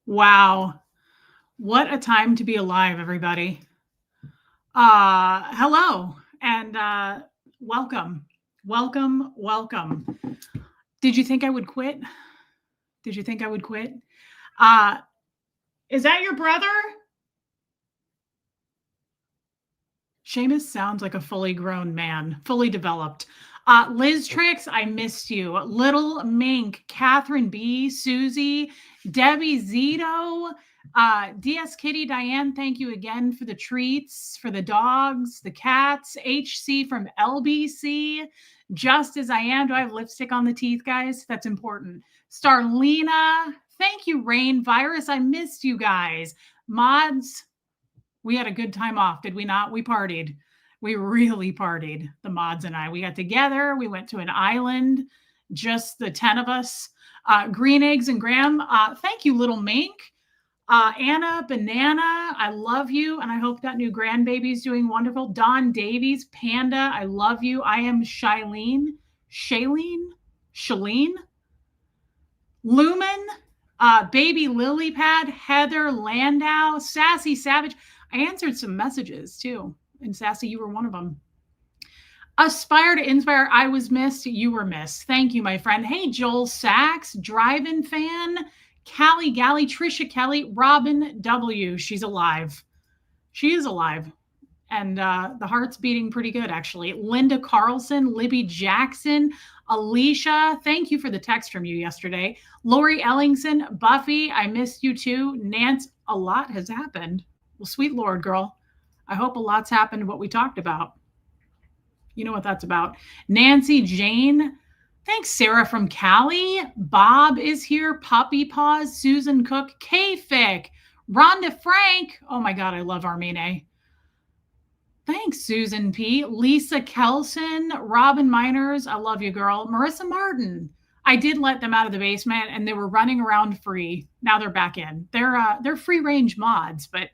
Wow. What a time to be alive, everybody. Hello and welcome. Welcome, welcome. Did you think I would quit? Did you think I would quit? Uh, is that your brother? Seamus sounds like a fully grown man, fully developed. Liz Trix, I missed you. Little Mink, Catherine B, Susie, Debbie Zito, DS Kitty, Diane, thank you again for the treats, for the dogs, the cats, HC from LBC, just as I am. Do I have lipstick on the teeth, guys? That's important. Starlina, thank you, Rain Virus. I missed you guys. Mods, we had a good time off, did we not? We partied. We really partied, the mods and I. We got together. We went to an island, just the 10 of us. Green Eggs and Graham, thank you, Little Mink. Anna, Banana, I love you. And I hope that new grandbaby's doing wonderful. Don Davies, Panda, I love you. I am Shailene. Lumen, Baby Lilypad, Heather Landau, Sassy Savage. I answered some messages too. And Sassy, you were one of them. Aspire to inspire. I was missed. You were missed. Thank you, my friend. Hey, Joel Sachs, Drive-In Fan, Callie Galley, Trisha Kelly, Robin W. She's alive. She is alive. And the heart's beating pretty good, actually. Linda Carlson, Libby Jackson, Alicia, thank you for the text from you yesterday. Lori Ellingson, Buffy, I missed you too. Nance, a lot has happened. Well, sweet Lord, girl. I hope a lot's happened what we talked about. You know what that's about. Nancy Jane, thanks, Sarah from Cali. Bob is here. Puppy Paws, Susan Cook, K-Fic, Rhonda Frank. Oh my God, I love Armine. Thanks, Susan P. Lisa Kelson, Robin Miners, I love you, girl. Marissa Martin. I did let them out of the basement, and they were running around free. Now they're back in. They're free range mods, but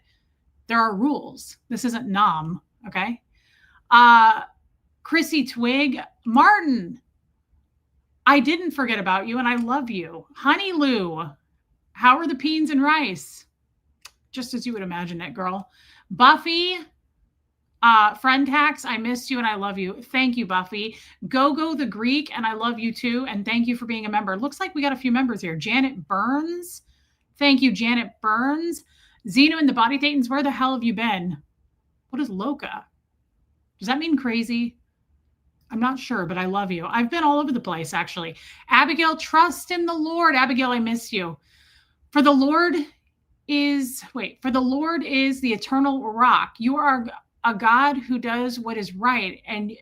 there are rules. This isn't Nom, okay? Chrissy Twig, Martin. I didn't forget about you, and I love you. Honey Lou, how are the beans and rice? Just as you would imagine it, girl. Buffy. Friend Tax, I missed you and I love you. Thank you, Buffy. Go the Greek, and I love you too. And thank you for being a member. Looks like we got a few members here. Janet Burns. Thank you, Janet Burns. Zeno and the Body Thetans, where the hell have you been? What is Loca? Does that mean crazy? I'm not sure, but I love you. I've been all over the place, actually. Abigail, trust in the Lord. Abigail, I miss you. For the Lord is the eternal rock. You are a God who does what is right, and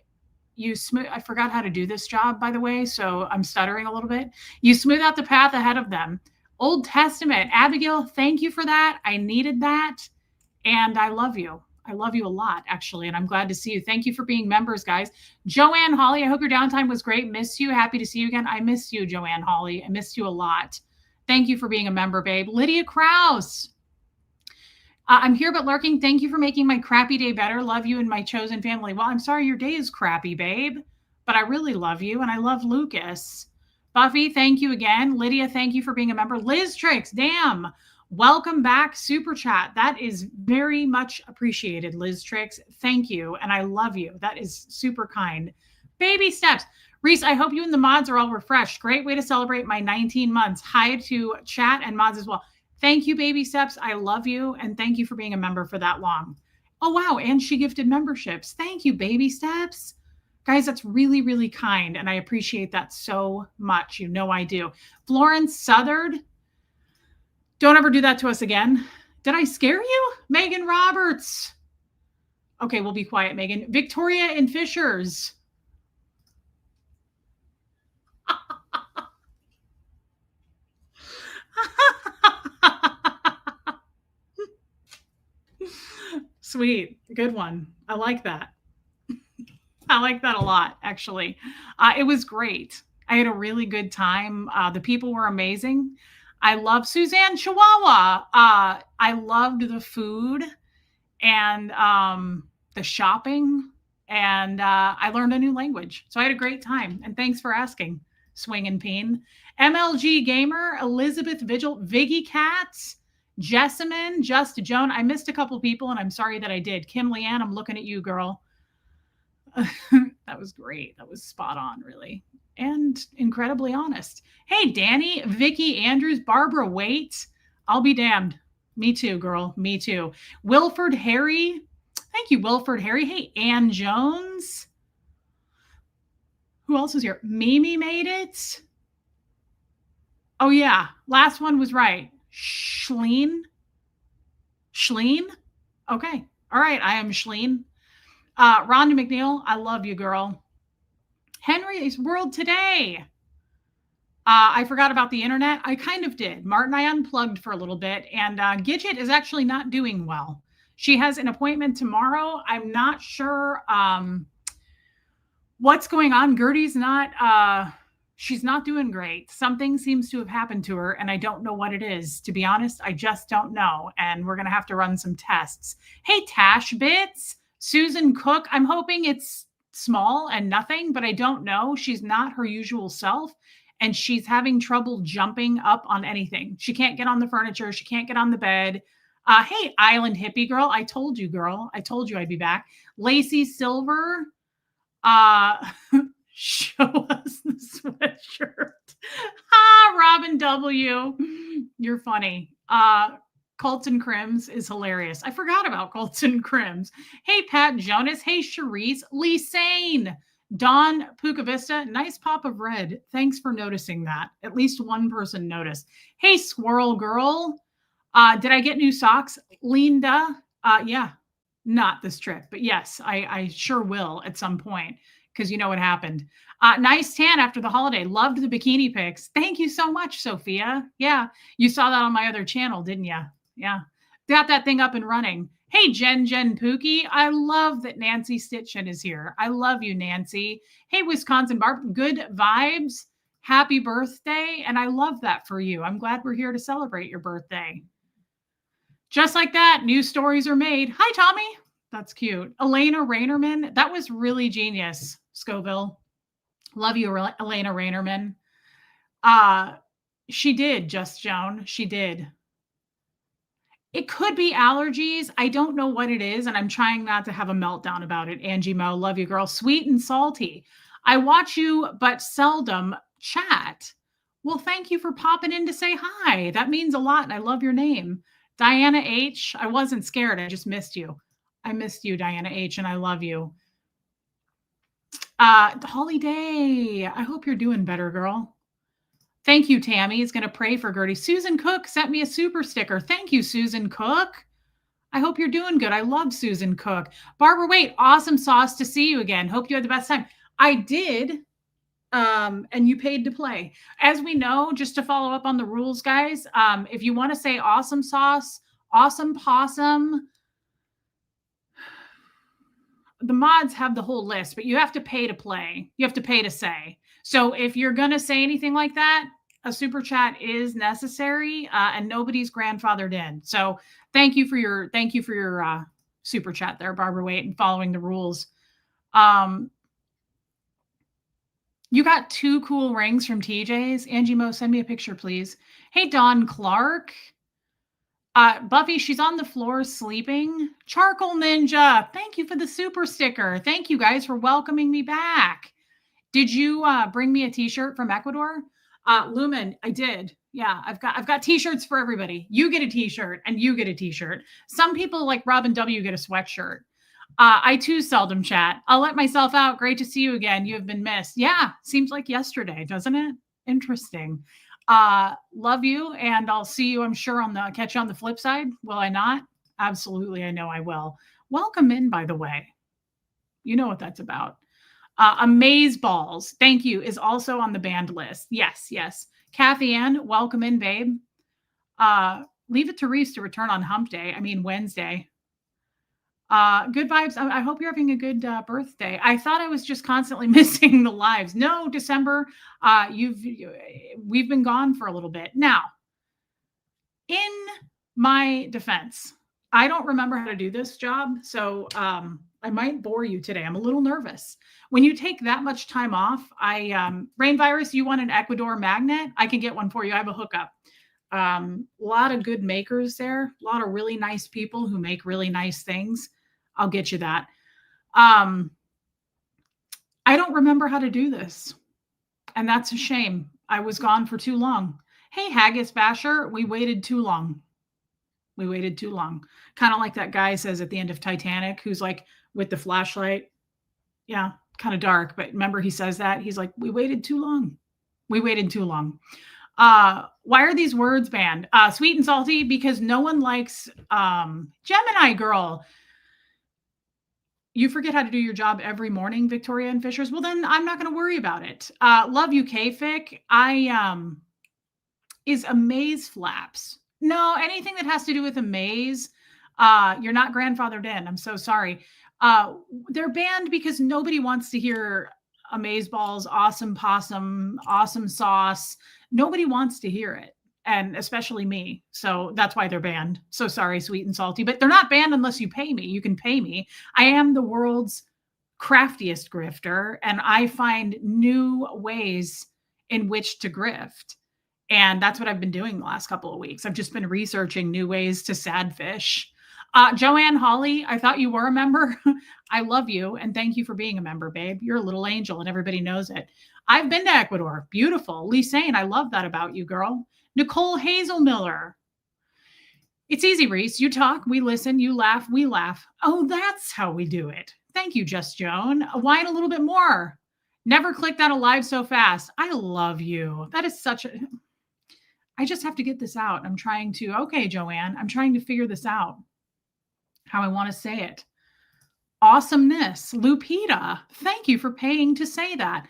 you smooth. I forgot how to do this job, by the way, so I'm stuttering a little bit. You smooth out the path ahead of them. Old Testament. Abigail, thank you for that. I needed that, and I love you. I love you a lot, actually, and I'm glad to see you. Thank you for being members, guys. Joanne Holly, I hope your downtime was great. Miss you. Happy to see you again. I miss you, Joanne Holly. I missed you a lot. Thank you for being a member, babe. Lydia Krause. I'm here but lurking. Thank you for making my crappy day better. Love you and my chosen family. Well, I'm sorry your day is crappy, babe, but I really love you, and I love Lucas. Buffy, thank you again. Lydia, thank you for being a member. Liz Tricks, damn. Welcome back, Super Chat. That is very much appreciated, Liz Tricks. Thank you, and I love you. That is super kind. Baby steps. Reese, I hope you and the mods are all refreshed. Great way to celebrate my 19 months. Hi to chat and mods as well. Thank you, Baby Steps. I love you. And thank you for being a member for that long. Oh, wow. And she gifted memberships. Thank you, Baby Steps. Guys, that's really, really kind. And I appreciate that so much. You know I do. Florence Southard. Don't ever do that to us again. Did I scare you? Megan Roberts. Okay, we'll be quiet, Megan. Victoria and Fishers. Sweet. Good one. I like that. I like that a lot, actually. It was great. I had a really good time. The people were amazing. I love Suzanne Chihuahua. I loved the food and the shopping, and I learned a new language. So I had a great time. And thanks for asking, Swing and Peen. MLG Gamer, Elizabeth Vigil, Viggy Cats, Jessamine, Just Joan. I missed a couple people, and I'm sorry that I did. Kim Leanne, I'm looking at you, girl. That was great. That was spot on, really, and incredibly honest. Hey, Danny, Vicky Andrews, Barbara Waite. I'll be damned. Me too, girl. Me too. Wilford Harry. Thank you, Wilford Harry. Hey, Ann Jones. Who else is here? Mimi made it. Oh, yeah. Last one was right. Schleen. Schleen? Okay. All right. I am Schleen. Rhonda McNeil, I love you, girl. Henry's World Today. I forgot about the internet. I kind of did. Martin, I unplugged for a little bit, and Gidget is actually not doing well. She has an appointment tomorrow. I'm not sure what's going on. Gertie's not, she's not doing great. Something seems to have happened to her, and I don't know what it is. To be honest, I just don't know, and we're going to have to run some tests. Hey, Tash Bits. Susan Cook, I'm hoping it's small and nothing, but I don't know. She's not her usual self, and she's having trouble jumping up on anything. She can't get on the furniture. She can't get on the bed. Hey, Island Hippie Girl. I told you, girl. I told you I'd be back. Lacey Silver. Show us the sweatshirt. Robin W. You're funny. Colton Crims is hilarious. I forgot about Colton Crims. Hey, Pat Jonas. Hey, Cherise. Lee Sane. Dawn Puka Vista. Nice pop of red. Thanks for noticing that. At least one person noticed. Hey, Squirrel Girl. Did I get new socks? Linda. Yeah, not this trip, but yes, I sure will at some point because you know what happened. Nice tan after the holiday. Loved the bikini pics. Thank you so much, Sophia. Yeah, you saw that on my other channel, didn't you? Yeah. Got that thing up and running. Hey, Jen Pookie. I love that Nancy Stitchin is here. I love you, Nancy. Hey, Wisconsin Barb. Good vibes. Happy birthday. And I love that for you. I'm glad we're here to celebrate your birthday. Just like that, new stories are made. Hi, Tommy. That's cute. Elena Rainerman. That was really genius, Scoville. Love you, Elena Rainerman. She did, Just Joan. She did. It could be allergies. I don't know what it is, and I'm trying not to have a meltdown about it. Angie Mo, love you, girl. Sweet and salty. I watch you, but seldom chat. Well, thank you for popping in to say hi. That means a lot, and I love your name. Diana H. I wasn't scared. I just missed you. I missed you, Diana H., and I love you. Holly Day. I hope you're doing better, girl. Thank you, Tammy. Is going to pray for Gertie. Susan Cook sent me a super sticker. Thank you, Susan Cook. I hope you're doing good. I love Susan Cook. Barbara Waite, awesome sauce to see you again. Hope you had the best time. I did, and you paid to play. As we know, just to follow up on the rules, guys, if you want to say awesome sauce, awesome possum, the mods have the whole list, but you have to pay to play. You have to pay to say. So if you're going to say anything like that, a super chat is necessary, and nobody's grandfathered in. So thank you for your super chat there, Barbara Waite, and following the rules. You got 2 cool rings from TJ's. Angie Mo, send me a picture, please. Hey, Dawn Clark. Buffy, she's on the floor sleeping. Charcoal Ninja, thank you for the super sticker. Thank you guys for welcoming me back. Did you bring me a t-shirt from Ecuador? Lumen, I did. Yeah, I've got t-shirts for everybody. You get a t-shirt and you get a t-shirt. Some people like Robin W get a sweatshirt. I too seldom chat. I'll let myself out. Great to see you again. You have been missed. Yeah, seems like yesterday, doesn't it? Interesting. Love you, and I'll see you, I'm sure, catch you on the flip side. Will I not? Absolutely, I know I will. Welcome in, by the way. You know what that's about. Amaze Balls, thank you, is also on the banned list. Yes. Kathy Ann, welcome in, babe. Leave it to Reese to return on hump day. I mean, Wednesday. Good vibes. I hope you're having a good birthday. I thought I was just constantly missing the lives. No, December. We've been gone for a little bit. Now, in my defense, I don't remember how to do this job. So I might bore you today. I'm a little nervous. When you take that much time off, Rain Virus, you want an Ecuador magnet? I can get one for you. I have a hookup. A lot of good makers there, a lot of really nice people who make really nice things. I'll get you that. Um, I don't remember how to do this, and that's a shame. I was gone for too long. Hey, Haggis Basher, we waited too long. We waited too long. Kind of like that guy says at the end of Titanic, who's like with the flashlight. Yeah, kind of dark, but remember he says that? He's like, we waited too long. We waited too long. Why are these words banned? Sweet and salty, because no one likes Gemini girl. You forget how to do your job every morning, Victoria and Fishers. Well, then I'm not going to worry about it. Love you, K-Fic. Is Amaze flaps? No, anything that has to do with Amaze, you're not grandfathered in. I'm so sorry. They're banned because nobody wants to hear Amaze balls, awesome possum, awesome sauce. Nobody wants to hear it, and especially me. So that's why they're banned. So sorry, sweet and salty, but they're not banned unless you pay me. You can pay me. I am the world's craftiest grifter, and I find new ways in which to grift. And that's what I've been doing the last couple of weeks. I've just been researching new ways to sad fish. Joanne Hawley, I thought you were a member. I love you, and thank you for being a member, babe. You're a little angel, and everybody knows it. I've been to Ecuador. Beautiful. Lee Sane, I love that about you, girl. Nicole Hazelmiller. It's easy, Reese. You talk, we listen, you laugh, we laugh. Oh, that's how we do it. Thank you, Just Joan. Whine a little bit more. Never clicked out alive so fast. I love you. That is such a... I just have to get this out. I'm trying to... Okay, Joanne, I'm trying to figure this out. How I want to say it. Awesomeness. Lupita, thank you for paying to say that.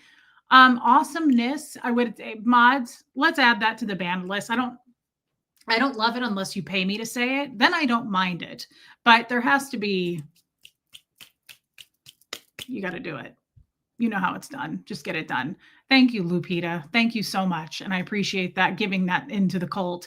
Awesomeness. I would... Mods, let's add that to the banned list. I don't love it unless you pay me to say it. Then I don't mind it. But there has to be... You got to do it. You know how it's done. Just get it done. Thank you, Lupita. Thank you so much. And I appreciate that, giving that into the cult.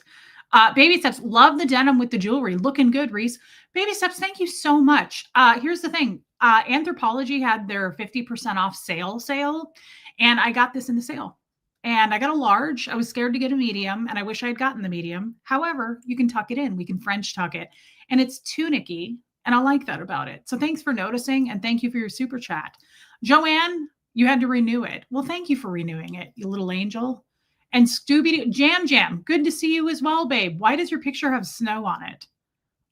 Baby Steps, love the denim with the jewelry. Looking good, Reese. Baby Steps, thank you so much. Here's the thing. Anthropologie had their 50% off sale, and I got this in the sale. And I got a large. I was scared to get a medium, and I wish I had gotten the medium. However, you can tuck it in. We can French tuck it. And it's tunicky, and I like that about it. So thanks for noticing, and thank you for your super chat. Joanne, you had to renew it. Well, thank you for renewing it, you little angel. And Scooby Jam, good to see you as well, babe. Why does your picture have snow on it?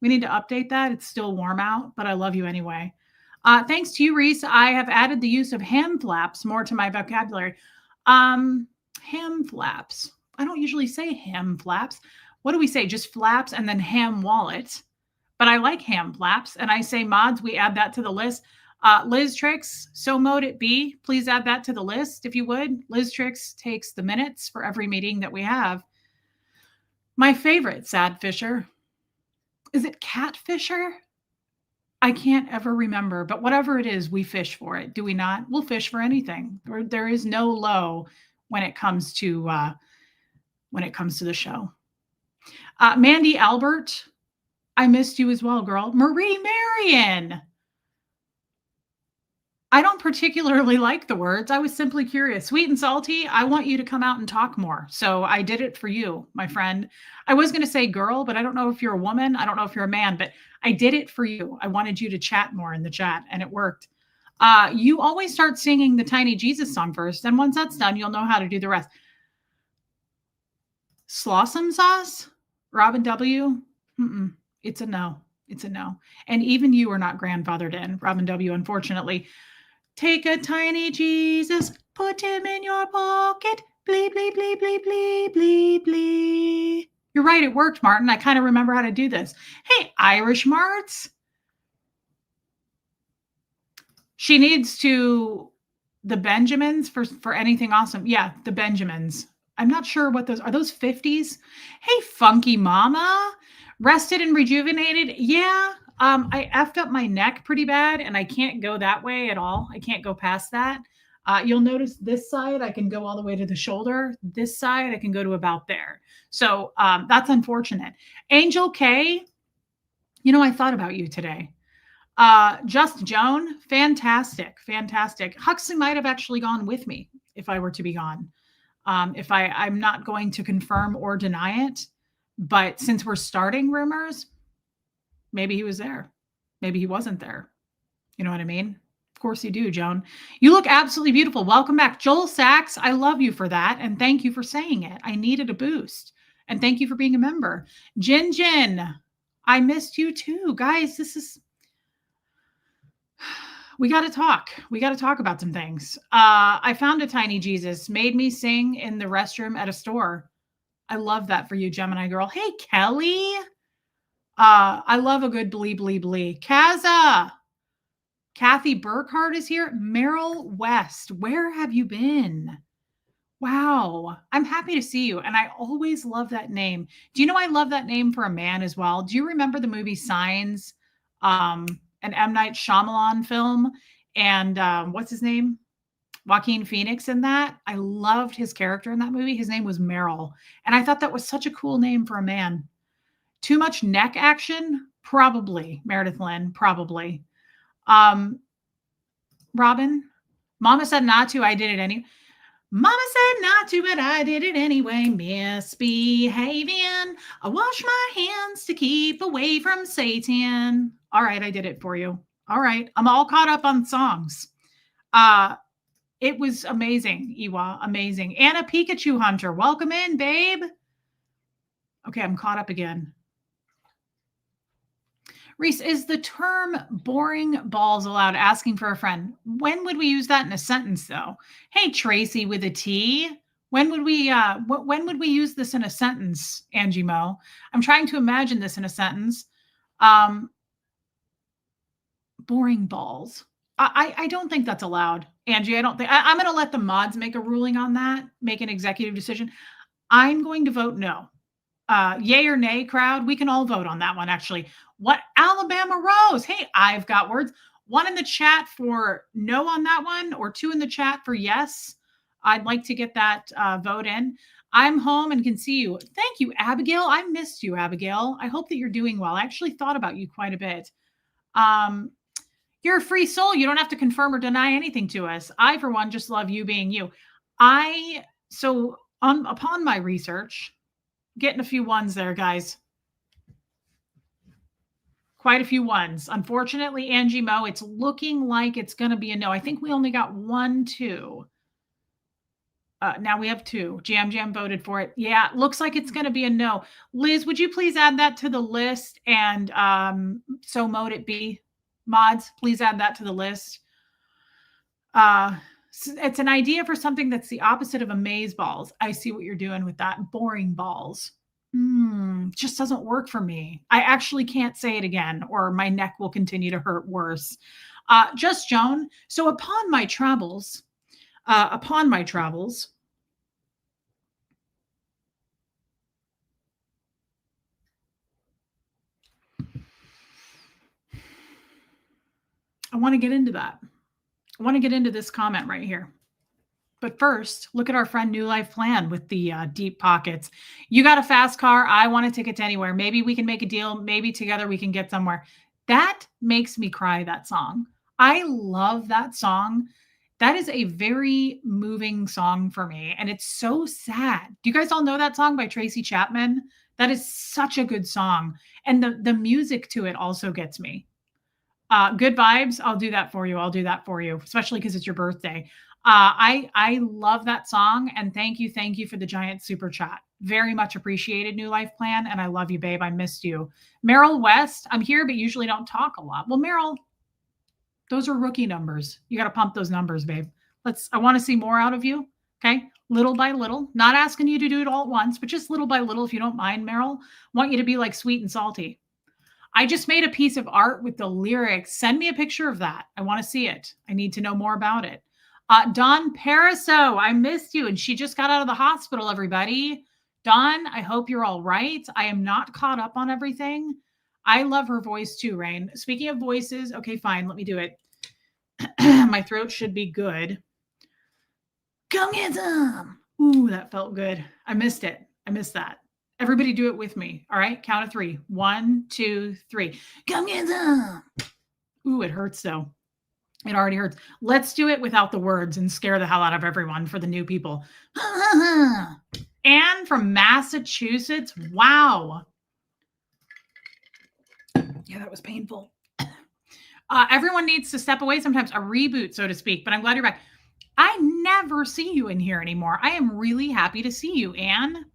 We need to update that. It's still warm out, but I love you anyway. Thanks to you, Reese. I have added the use of hem flaps more to my vocabulary. Hem flaps. I don't usually say hem flaps. What do we say? Just flaps and then ham wallet. But I like ham flaps. And I say, mods, we add that to the list. Liz Tricks, so mode it be. Please add that to the list if you would. Liz Tricks takes the minutes for every meeting that we have. My favorite sad fisher. Is it catfisher? I can't ever remember, but whatever it is, we fish for it. Do we not? We'll fish for anything. There is no low when it comes to the show. Mandy Albert, I missed you as well, girl. Marie Marion. I don't particularly like the words. I was simply curious. Sweet and salty, I want you to come out and talk more. So I did it for you, my friend. I was going to say girl, but I don't know if you're a woman. I don't know if you're a man, but I did it for you. I wanted you to chat more in the chat, and it worked. You always start singing the Tiny Jesus song first, and once that's done, you'll know how to do the rest. Slawsome sauce? Robin W? It's a no. It's a no. And even you are not grandfathered in, Robin W, unfortunately. Take a tiny Jesus, put him in your pocket. Blee, blee, blee, blee, blee, blee, blee. You're right, it worked, Martin. I kind of remember how to do this. Hey, Irish Marts. She needs to, the Benjamins for anything awesome. Yeah, the Benjamins. I'm not sure what those, are those 50s? Hey, Funky Mama. Rested and rejuvenated. Yeah. I effed up my neck pretty bad, and I can't go that way at all. I can't go past that. You'll notice this side, I can go all the way to the shoulder. This side, I can go to about there. So that's unfortunate. Angel K, I thought about you today. Just Joan, fantastic, fantastic. Huxley might have actually gone with me if I were to be gone. If I'm not going to confirm or deny it, but since we're starting rumors, maybe he was there. Maybe he wasn't there. You know what I mean? Of course you do, Joan. You look absolutely beautiful. Welcome back. Joel Sachs, I love you for that. And thank you for saying it. I needed a boost. And thank you for being a member. Jin, I missed you too. Guys, we got to talk. We got to talk about some things. I found a tiny Jesus, made me sing in the restroom at a store. I love that for you, Gemini girl. Hey, Kelly. I love a good blee, blee, blee. Kaza. Kathy Burkhart is here. Meryl West. Where have you been? Wow. I'm happy to see you. And I always love that name. Do you know I love that name for a man as well? Do you remember the movie Signs? An M. Night Shyamalan film? And what's his name? Joaquin Phoenix in that. I loved his character in that movie. His name was Merrill. And I thought that was such a cool name for a man. Too much neck action? Probably. Meredith Lynn, probably. Robin, Mama said not to, I did it anyway. Mama said not to, but I did it anyway. Misbehaving. I wash my hands to keep away from Satan. All right, I did it for you. All right, I'm all caught up on songs. It was amazing, Iwa, amazing. Anna Pikachu Hunter, welcome in, babe. Okay, I'm caught up again. Reese, is the term boring balls allowed? Asking for a friend. When would we use that in a sentence, though? Hey, Tracy with a T. When would we use this in a sentence, Angie Mo? I'm trying to imagine this in a sentence. Boring balls. I don't think that's allowed, Angie. I don't think. I'm going to let the mods make a ruling on that, make an executive decision. I'm going to vote no. Yay or nay, crowd? We can all vote on that one, actually. What? Alabama Rose. Hey, I've got words. 1 in the chat for no on that one, or 2 in the chat for yes. I'd like to get that vote in. I'm home and can see you. Thank you, Abigail. I missed you, Abigail. I hope that you're doing well. I actually thought about you quite a bit. You're a free soul. You don't have to confirm or deny anything to us. I, for one, just love you being you. Upon my research, getting a few ones there, guys. Quite a few ones. Unfortunately, Angie Mo, it's looking like it's going to be a no. I think we only got 1, 2. Now we have 2. Jam Jam voted for it. Yeah, looks like it's going to be a no. Liz, would you please add that to the list? And so mote it be. Mods, please add that to the list. It's an idea for something that's the opposite of amaze balls. I see what you're doing with that. Boring balls. Just doesn't work for me. I actually can't say it again, or my neck will continue to hurt worse. Just Joan. So upon my travels, I want to get into that. I want to get into this comment right here. But first, look at our friend New Life Plan with the deep pockets. You got a fast car. I want a ticket to anywhere. Maybe we can make a deal. Maybe together we can get somewhere. That makes me cry, that song. I love that song. That is a very moving song for me. And it's so sad. Do you guys all know that song by Tracy Chapman? That is such a good song. And the music to it also gets me. Good vibes. I'll do that for you. I'll do that for you, especially because it's your birthday. I love that song, and thank you for the giant super chat. Very much appreciated, New Life Plan, and I love you, babe. I missed you. Meryl West, I'm here, but usually don't talk a lot. Well, Meryl, those are rookie numbers. You got to pump those numbers, babe. I want to see more out of you. Okay, little by little. Not asking you to do it all at once, but just little by little, if you don't mind, Meryl. Want you to be like sweet and salty. I just made a piece of art with the lyrics. Send me a picture of that. I want to see it. I need to know more about it. Dawn Pariso, I missed you. And she just got out of the hospital, everybody. Dawn, I hope you're all right. I am not caught up on everything. I love her voice too, Rain. Speaking of voices, okay, fine. Let me do it. My throat should be good. Come get some. Ooh, that felt good. I missed it. I missed that. Everybody do it with me. All right, count of 3. 1, 2, 3. Come get some. Ooh, it hurts though. It already hurts. Let's do it without the words and scare the hell out of everyone for the new people. Anne from Massachusetts. Wow. Yeah, that was painful. Everyone needs to step away sometimes, a reboot, so to speak, but I'm glad you're back. I never see you in here anymore. I am really happy to see you, Anne.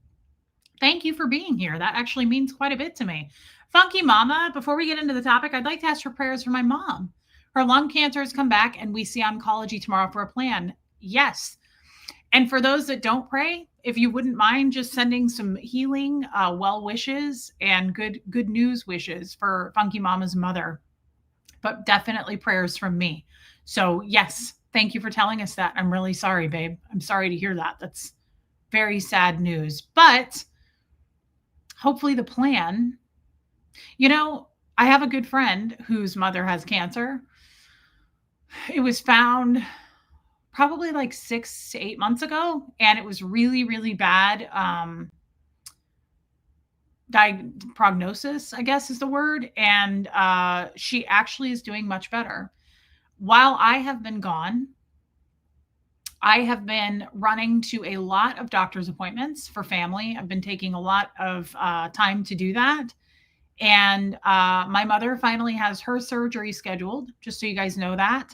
Thank you for being here. That actually means quite a bit to me. Funky Mama, before we get into the topic, I'd like to ask for prayers for my mom. Her lung cancer has come back, and we see oncology tomorrow for a plan. Yes. And for those that don't pray, if you wouldn't mind just sending some healing, well wishes and good news wishes for Funky Mama's mother, but definitely prayers from me. So yes, thank you for telling us that. I'm really sorry, babe. I'm sorry to hear that. That's very sad news, but hopefully the plan, I have a good friend whose mother has cancer. It was found probably like 6 to 8 months ago, and it was really, really bad. Prognosis, I guess is the word. And she actually is doing much better. While I have been gone, I have been running to a lot of doctor's appointments for family. I've been taking a lot of time to do that. And my mother finally has her surgery scheduled, just so you guys know that.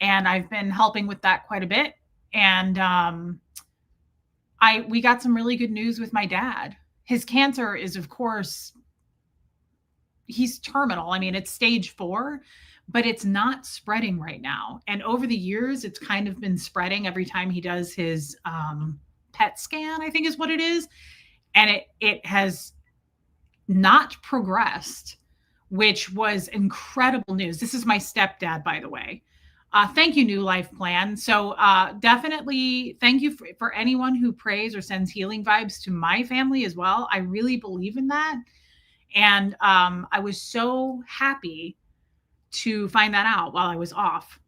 And I've been helping with that quite a bit. And we got some really good news with my dad. His cancer is, of course, he's terminal. I mean, it's stage 4, but it's not spreading right now. And over the years, it's kind of been spreading every time he does his PET scan, I think is what it is. And it has not progressed, which was incredible news. This is my stepdad, by the way. Thank you, New Life Plan. So definitely thank you for anyone who prays or sends healing vibes to my family as well. I really believe in that. And I was so happy to find that out while I was off.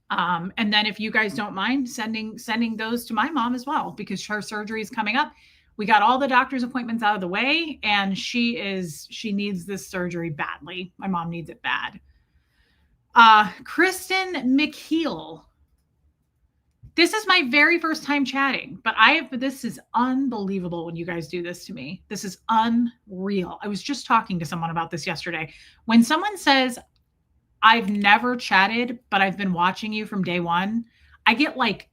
And then if you guys don't mind sending those to my mom as well, because her surgery is coming up. We got all the doctor's appointments out of the way, and she needs this surgery badly. My mom needs it bad. Kristen McKeel. This is my very first time chatting, but this is unbelievable when you guys do this to me. This is unreal. I was just talking to someone about this yesterday. When someone says, I've never chatted, but I've been watching you from day one, I get like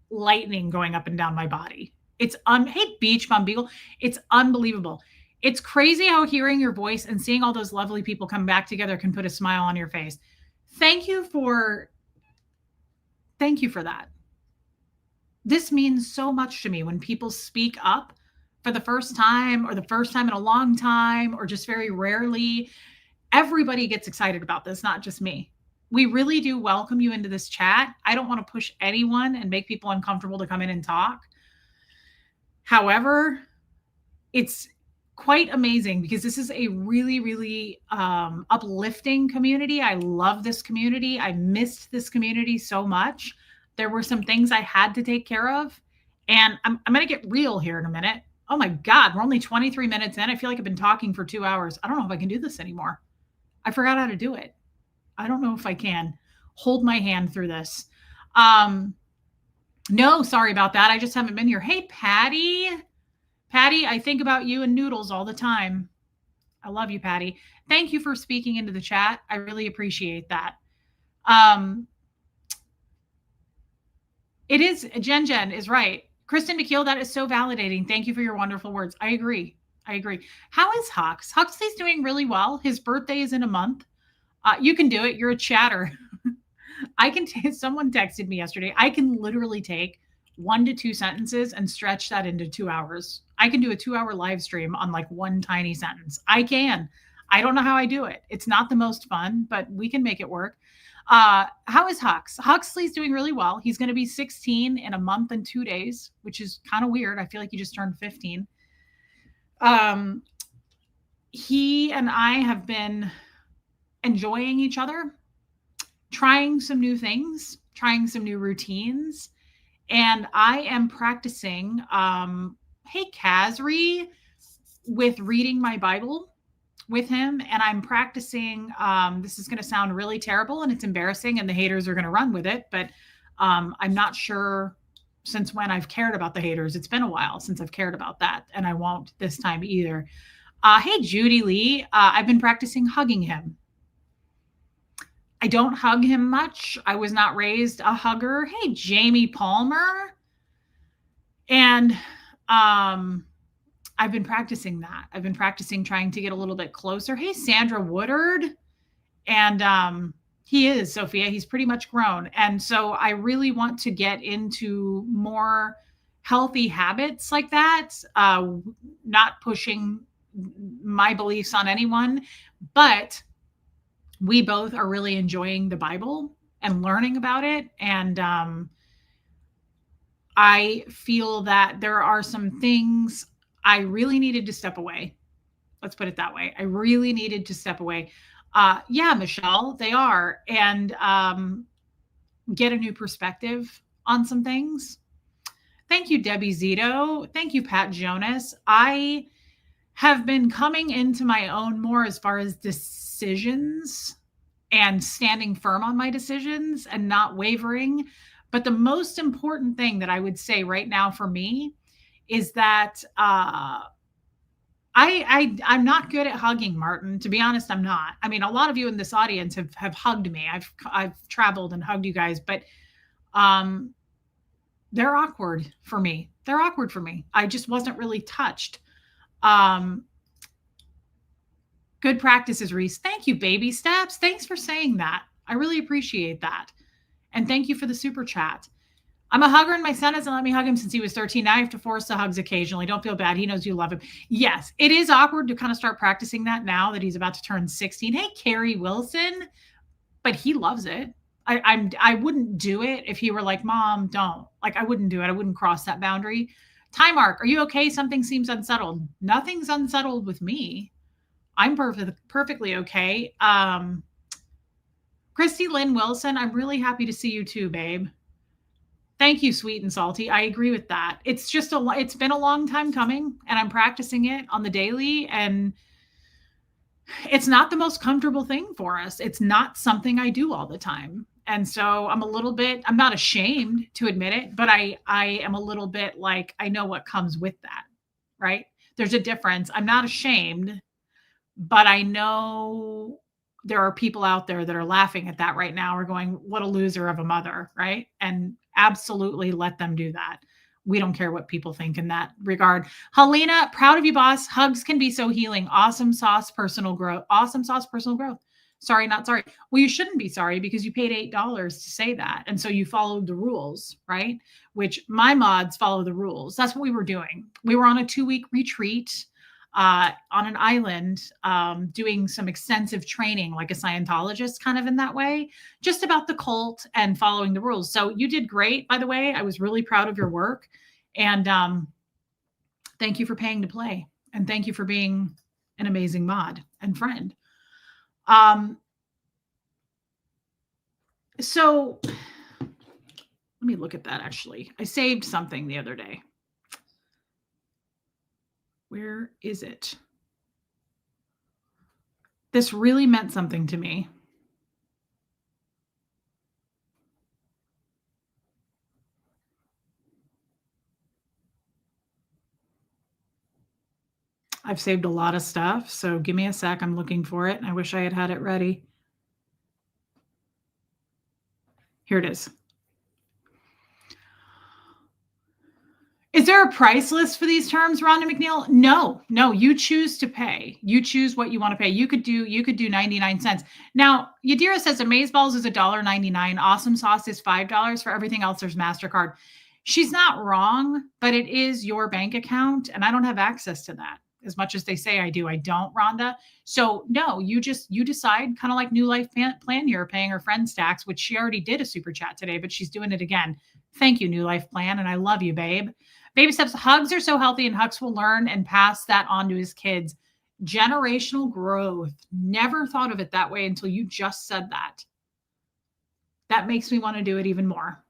lightning going up and down my body. It's hey, Beach Bum Beagle. It's unbelievable. It's crazy how hearing your voice and seeing all those lovely people come back together can put a smile on your face. Thank you for that. This means so much to me when people speak up for the first time, or the first time in a long time, or just very rarely. Everybody gets excited about this, not just me. We really do welcome you into this chat. I don't want to push anyone and make people uncomfortable to come in and talk. However, it's quite amazing because this is a really, really uplifting community. I love this community. I missed this community so much. There were some things I had to take care of, and I'm going to get real here in a minute. Oh my God, we're only 23 minutes in. I feel like I've been talking for 2 hours. I don't know if I can do this anymore. I forgot how to do it. I don't know if I can hold my hand through this. No, sorry about that. I just haven't been here. Hey, Patty. Patty, I think about you and noodles all the time. I love you, Patty. Thank you for speaking into the chat. I really appreciate that. It is, Jen is right. Kristen McKeel, that is so validating. Thank you for your wonderful words. I agree. How is Hux? Huxley's doing really well. His birthday is in a month. You can do it. You're a chatter. Someone texted me yesterday. I can literally take 1 to 2 sentences and stretch that into 2 hours. I can do a 2-hour live stream on like one tiny sentence. I don't know how I do it. It's not the most fun, but we can make it work. How is Hux? Huxley's doing really well. He's going to be 16 in a month and 2 days, which is kind of weird. I feel like he just turned 15. He and I have been enjoying each other, trying some new things, trying some new routines. And I am practicing, hey, Kazri, with reading my Bible with him, and I'm practicing. This is going to sound really terrible and it's embarrassing, and the haters are going to run with it, but I'm not sure since when I've cared about the haters. It's been a while since I've cared about that, and I won't this time either. Hey, Judy Lee, I've been practicing hugging him. I don't hug him much. I was not raised a hugger. Hey, Jamie Palmer. And I've been practicing that. I've been practicing trying to get a little bit closer. Hey, Sandra Woodard. And he is, Sophia. He's pretty much grown. And so I really want to get into more healthy habits like that, not pushing my beliefs on anyone, but we both are really enjoying the Bible and learning about it. And I feel that there are some things I really needed to step away. Let's put it that way. I really needed to step away. Yeah, Michelle, they are. And get a new perspective on some things. Thank you, Debbie Zito. Thank you, Pat Jonas. I have been coming into my own more as far as decisions and standing firm on my decisions and not wavering. But the most important thing that I would say right now for me is that I'm not good at hugging, Martin. To be honest, I'm not. I mean, a lot of you in this audience have hugged me. I've traveled and hugged you guys, but they're awkward for me. They're awkward for me. I just wasn't really touched. Good practices, Reese. Thank you, baby steps. Thanks for saying that. I really appreciate that. And thank you for the super chat. I'm a hugger and my son hasn't let me hug him since he was 13. Now I have to force the hugs occasionally. Don't feel bad. He knows you love him. Yes, it is awkward to kind of start practicing that now that he's about to turn 16. Hey, Carrie Wilson. But he loves it. I wouldn't do it if he were like, Mom, don't. Like, I wouldn't do it. I wouldn't cross that boundary. Time Mark, are you okay? Something seems unsettled. Nothing's unsettled with me. I'm perfectly okay. Christy Lynn Wilson, I'm really happy to see you too, babe. Thank you, sweet and salty. I agree with that. It's just it's been a long time coming, and I'm practicing it on the daily, and it's not the most comfortable thing for us. It's not something I do all the time. And so I'm not ashamed to admit it, but I am a little bit like, I know what comes with that, right? There's a difference. I'm not ashamed, but I know there are people out there that are laughing at that right now or going, what a loser of a mother, right? And absolutely let them do that. We don't care what people think in that regard. Helena, proud of you, boss. Hugs can be so healing. Awesome sauce, personal growth. Awesome sauce, personal growth. Sorry, not sorry. Well, you shouldn't be sorry because you paid $8 to say that. And so you followed the rules, right? Which my mods follow the rules. That's what we were doing. We were on a 2-week retreat on an island, doing some extensive training, like a Scientologist kind of in that way, just about the cult and following the rules. So you did great, by the way. I was really proud of your work. And thank you for paying to play. And thank you for being an amazing mod and friend. So let me look at that. Actually, I saved something the other day. Where is it? This really meant something to me. I've saved a lot of stuff, so give me a sec. I'm looking for it. I wish I had it ready. Here it is. Is there a price list for these terms, Rhonda McNeil? No, you choose to pay. You choose what you want to pay. You could do 99 cents. Now, Yadira says Amazeballs is $1.99. Awesome Sauce is $5. For everything else, there's MasterCard. She's not wrong, but it is your bank account, and I don't have access to that as much as they say I do. I don't, Rhonda. So no, you decide, kind of like New Life Plan here, paying her friend's tax, which she already did a super chat today, but she's doing it again. Thank you, New Life Plan, and I love you, babe. Baby steps. Hugs are so healthy, and Hux will learn and pass that on to his kids. Generational growth. Never thought of it that way until you just said that. That makes me want to do it even more.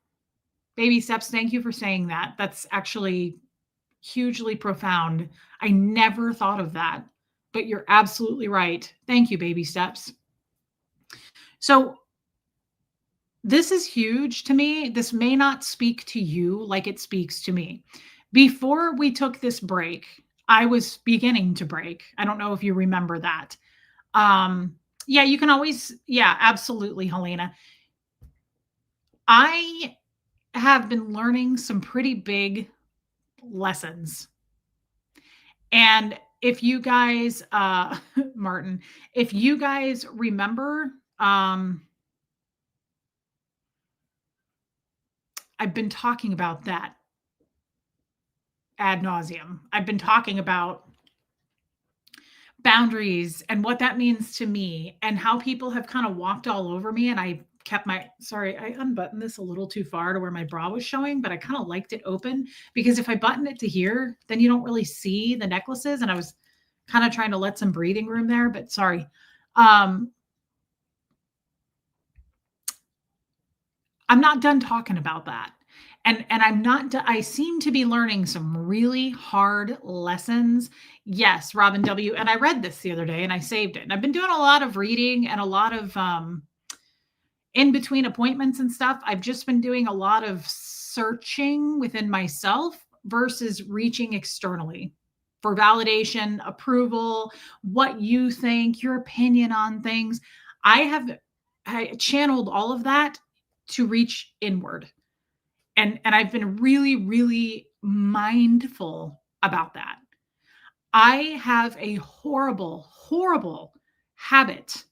Baby steps. Thank you for saying that. That's actually hugely profound. I never thought of that. but you're absolutely right. Thank you, baby steps. So this is huge to me. This may not speak to you like it speaks to me. Before we took this break, I was beginning to break. I don't know if you remember that. Yeah, you can always, yeah, absolutely, Helena. I have been learning some pretty big lessons. And if you guys, Martin, if you guys remember, I've been talking about that ad nauseum. I've been talking about boundaries and what that means to me and how people have kind of walked all over me. And I kept my, sorry, I unbuttoned this a little too far to where my bra was showing, but I kind of liked it open because if I button it to here, then you don't really see the necklaces. And I was kind of trying to let some breathing room there, but sorry. I'm not done talking about that. And I'm not I seem to be learning some really hard lessons. Yes, Robin W. And I read this the other day and I saved it. And I've been doing a lot of reading and a lot of in between appointments and stuff. I've just been doing a lot of searching within myself versus reaching externally for validation, approval, what you think, your opinion on things. I channeled all of that to reach inward. And I've been really, really mindful about that. I have a horrible, horrible habit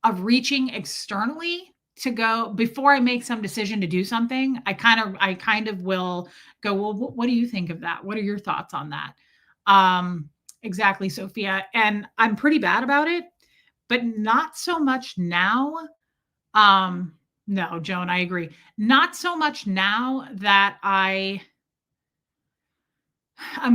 of reaching externally to go before I make some decision to do something. I kind of will go, well, what do you think of that? What are your thoughts on that? Exactly, Sophia. And I'm pretty bad about it, but not so much now. No, Joan, I agree. Not so much now that I'm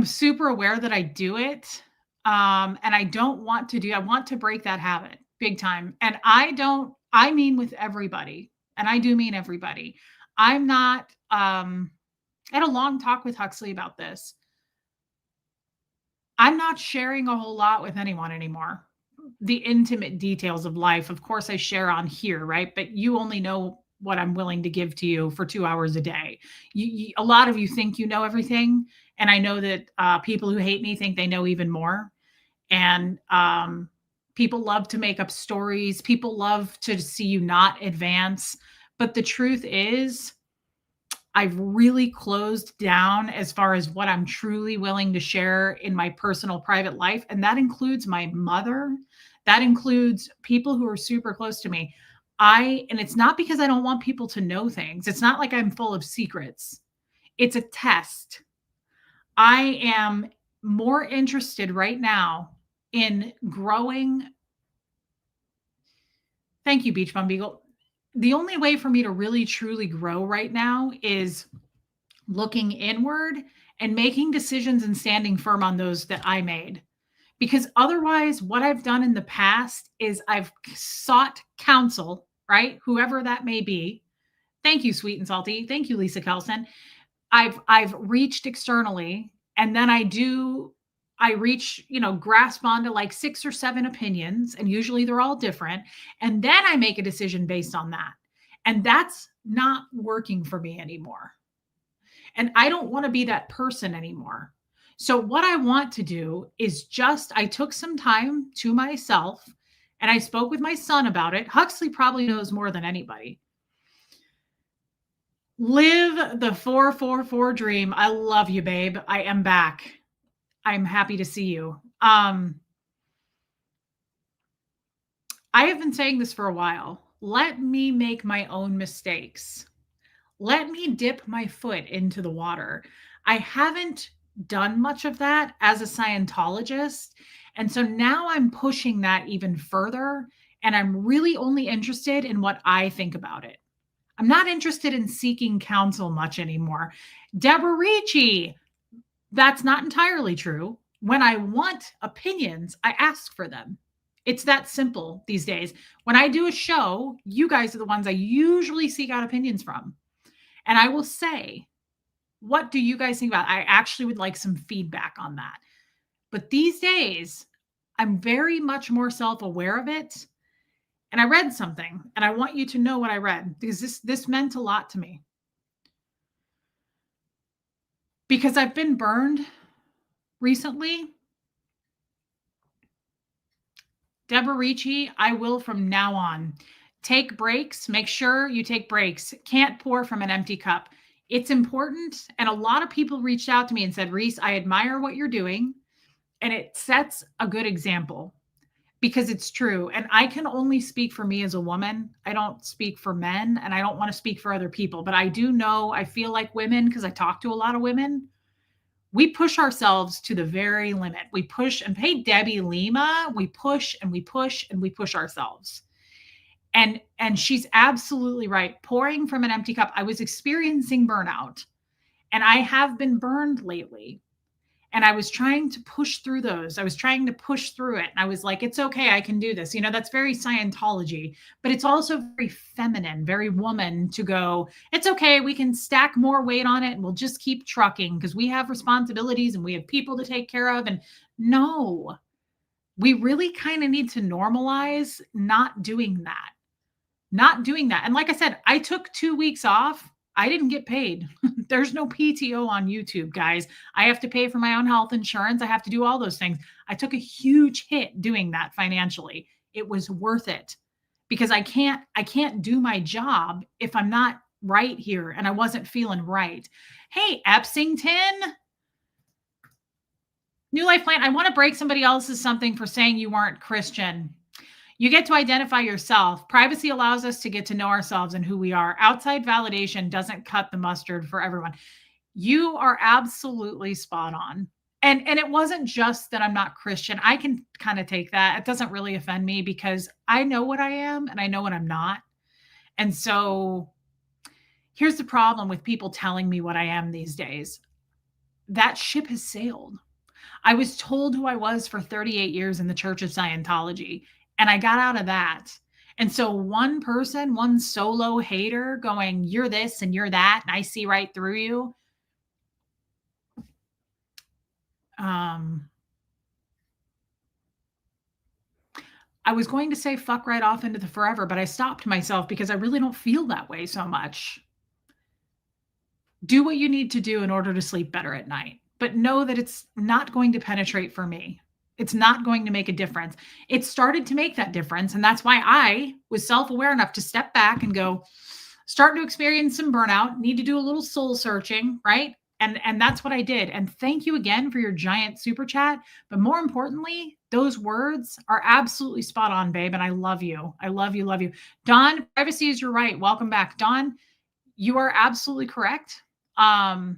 super aware that I do it. And I don't want to I want to break that habit big time. And I mean with everybody. And I do mean everybody. I'm not, I had a long talk with Huxley about this. I'm not sharing a whole lot with anyone anymore. The intimate details of life, of course, I share on here, right? But you only know what I'm willing to give to you for 2 hours a day. A lot of you think you know everything, and I know that people who hate me think they know even more. And people love to make up stories. People love to see you not advance. But the truth is, I've really closed down as far as what I'm truly willing to share in my personal private life. And that includes my mother. That includes people who are super close to me. And it's not because I don't want people to know things. It's not like I'm full of secrets. It's a test. I am more interested right now in growing. Thank you, Beach Bum Beagle. The only way for me to really truly grow right now is looking inward and making decisions and standing firm on those that I made. Because otherwise, what I've done in the past is I've sought counsel, right? Whoever that may be. Thank you, Sweet and Salty. Thank you, Lisa Kelson. I've reached externally, and then I reach, grasp onto like 6 or 7 opinions, and usually they're all different. And then I make a decision based on that. And that's not working for me anymore. And I don't want to be that person anymore. So what I want to do is I took some time to myself and I spoke with my son about it. Huxley probably knows more than anybody. Live the 444 dream. I love you, babe. I am back. I'm happy to see you. I have been saying this for a while. Let me make my own mistakes. Let me dip my foot into the water. I haven't done much of that as a Scientologist. And so now I'm pushing that even further. And I'm really only interested in what I think about it. I'm not interested in seeking counsel much anymore. Deborah Ricci, that's not entirely true. When I want opinions, I ask for them. It's that simple these days. When I do a show, you guys are the ones I usually seek out opinions from. And I will say, what do you guys think about it? I actually would like some feedback on that. But these days, I'm very much more self-aware of it. And I read something, and I want you to know what I read because this meant a lot to me. Because I've been burned recently. Deborah Ricci, I will from now on. Take breaks. Make sure you take breaks. Can't pour from an empty cup. It's important. And a lot of people reached out to me and said, Reese, I admire what you're doing. And it sets a good example because it's true. And I can only speak for me as a woman. I don't speak for men and I don't want to speak for other people. But I do know, I feel like women, because I talk to a lot of women, we push ourselves to the very limit. We push, and hey, Debbie Lima, we push and we push and we push ourselves. And she's absolutely right. Pouring from an empty cup. I was experiencing burnout and I have been burned lately. And I was trying to push through those. I was trying to push through it. And I was like, it's okay. I can do this. You know, that's very Scientology, but it's also very feminine, very woman to go, it's okay. We can stack more weight on it and we'll just keep trucking because we have responsibilities and we have people to take care of. And no, we really kind of need to normalize not doing that. Not doing that. And like I said, I took 2 weeks off. I didn't get paid. There's no PTO on YouTube, guys. I have to pay for my own health insurance. I have to do all those things. I took a huge hit doing that financially. It was worth it because I can't do my job if I'm not right here and I wasn't feeling right. Hey, Epsington, New Life Plan, I want to break somebody else's something for saying you weren't Christian. You get to identify yourself. Privacy allows us to get to know ourselves and who we are. Outside validation doesn't cut the mustard for everyone. You are absolutely spot on. And it wasn't just that I'm not Christian. I can kind of take that. It doesn't really offend me because I know what I am and I know what I'm not. And so here's the problem with people telling me what I am these days. That ship has sailed. I was told who I was for 38 years in the Church of Scientology. And I got out of that. And so one person, one solo hater going, you're this and you're that, and I see right through you. I was going to say fuck right off into the forever, but I stopped myself because I really don't feel that way so much. Do what you need to do in order to sleep better at night, but know that it's not going to penetrate for me. It's not going to make a difference. It started to make that difference. And that's why I was self-aware enough to step back and go, start to experience some burnout, need to do a little soul searching, right? And that's what I did. And thank you again for your giant super chat. But more importantly, those words are absolutely spot on, babe. And I love you. I love you, love you. Dawn, privacy is your right. Welcome back. Dawn, you are absolutely correct. Thank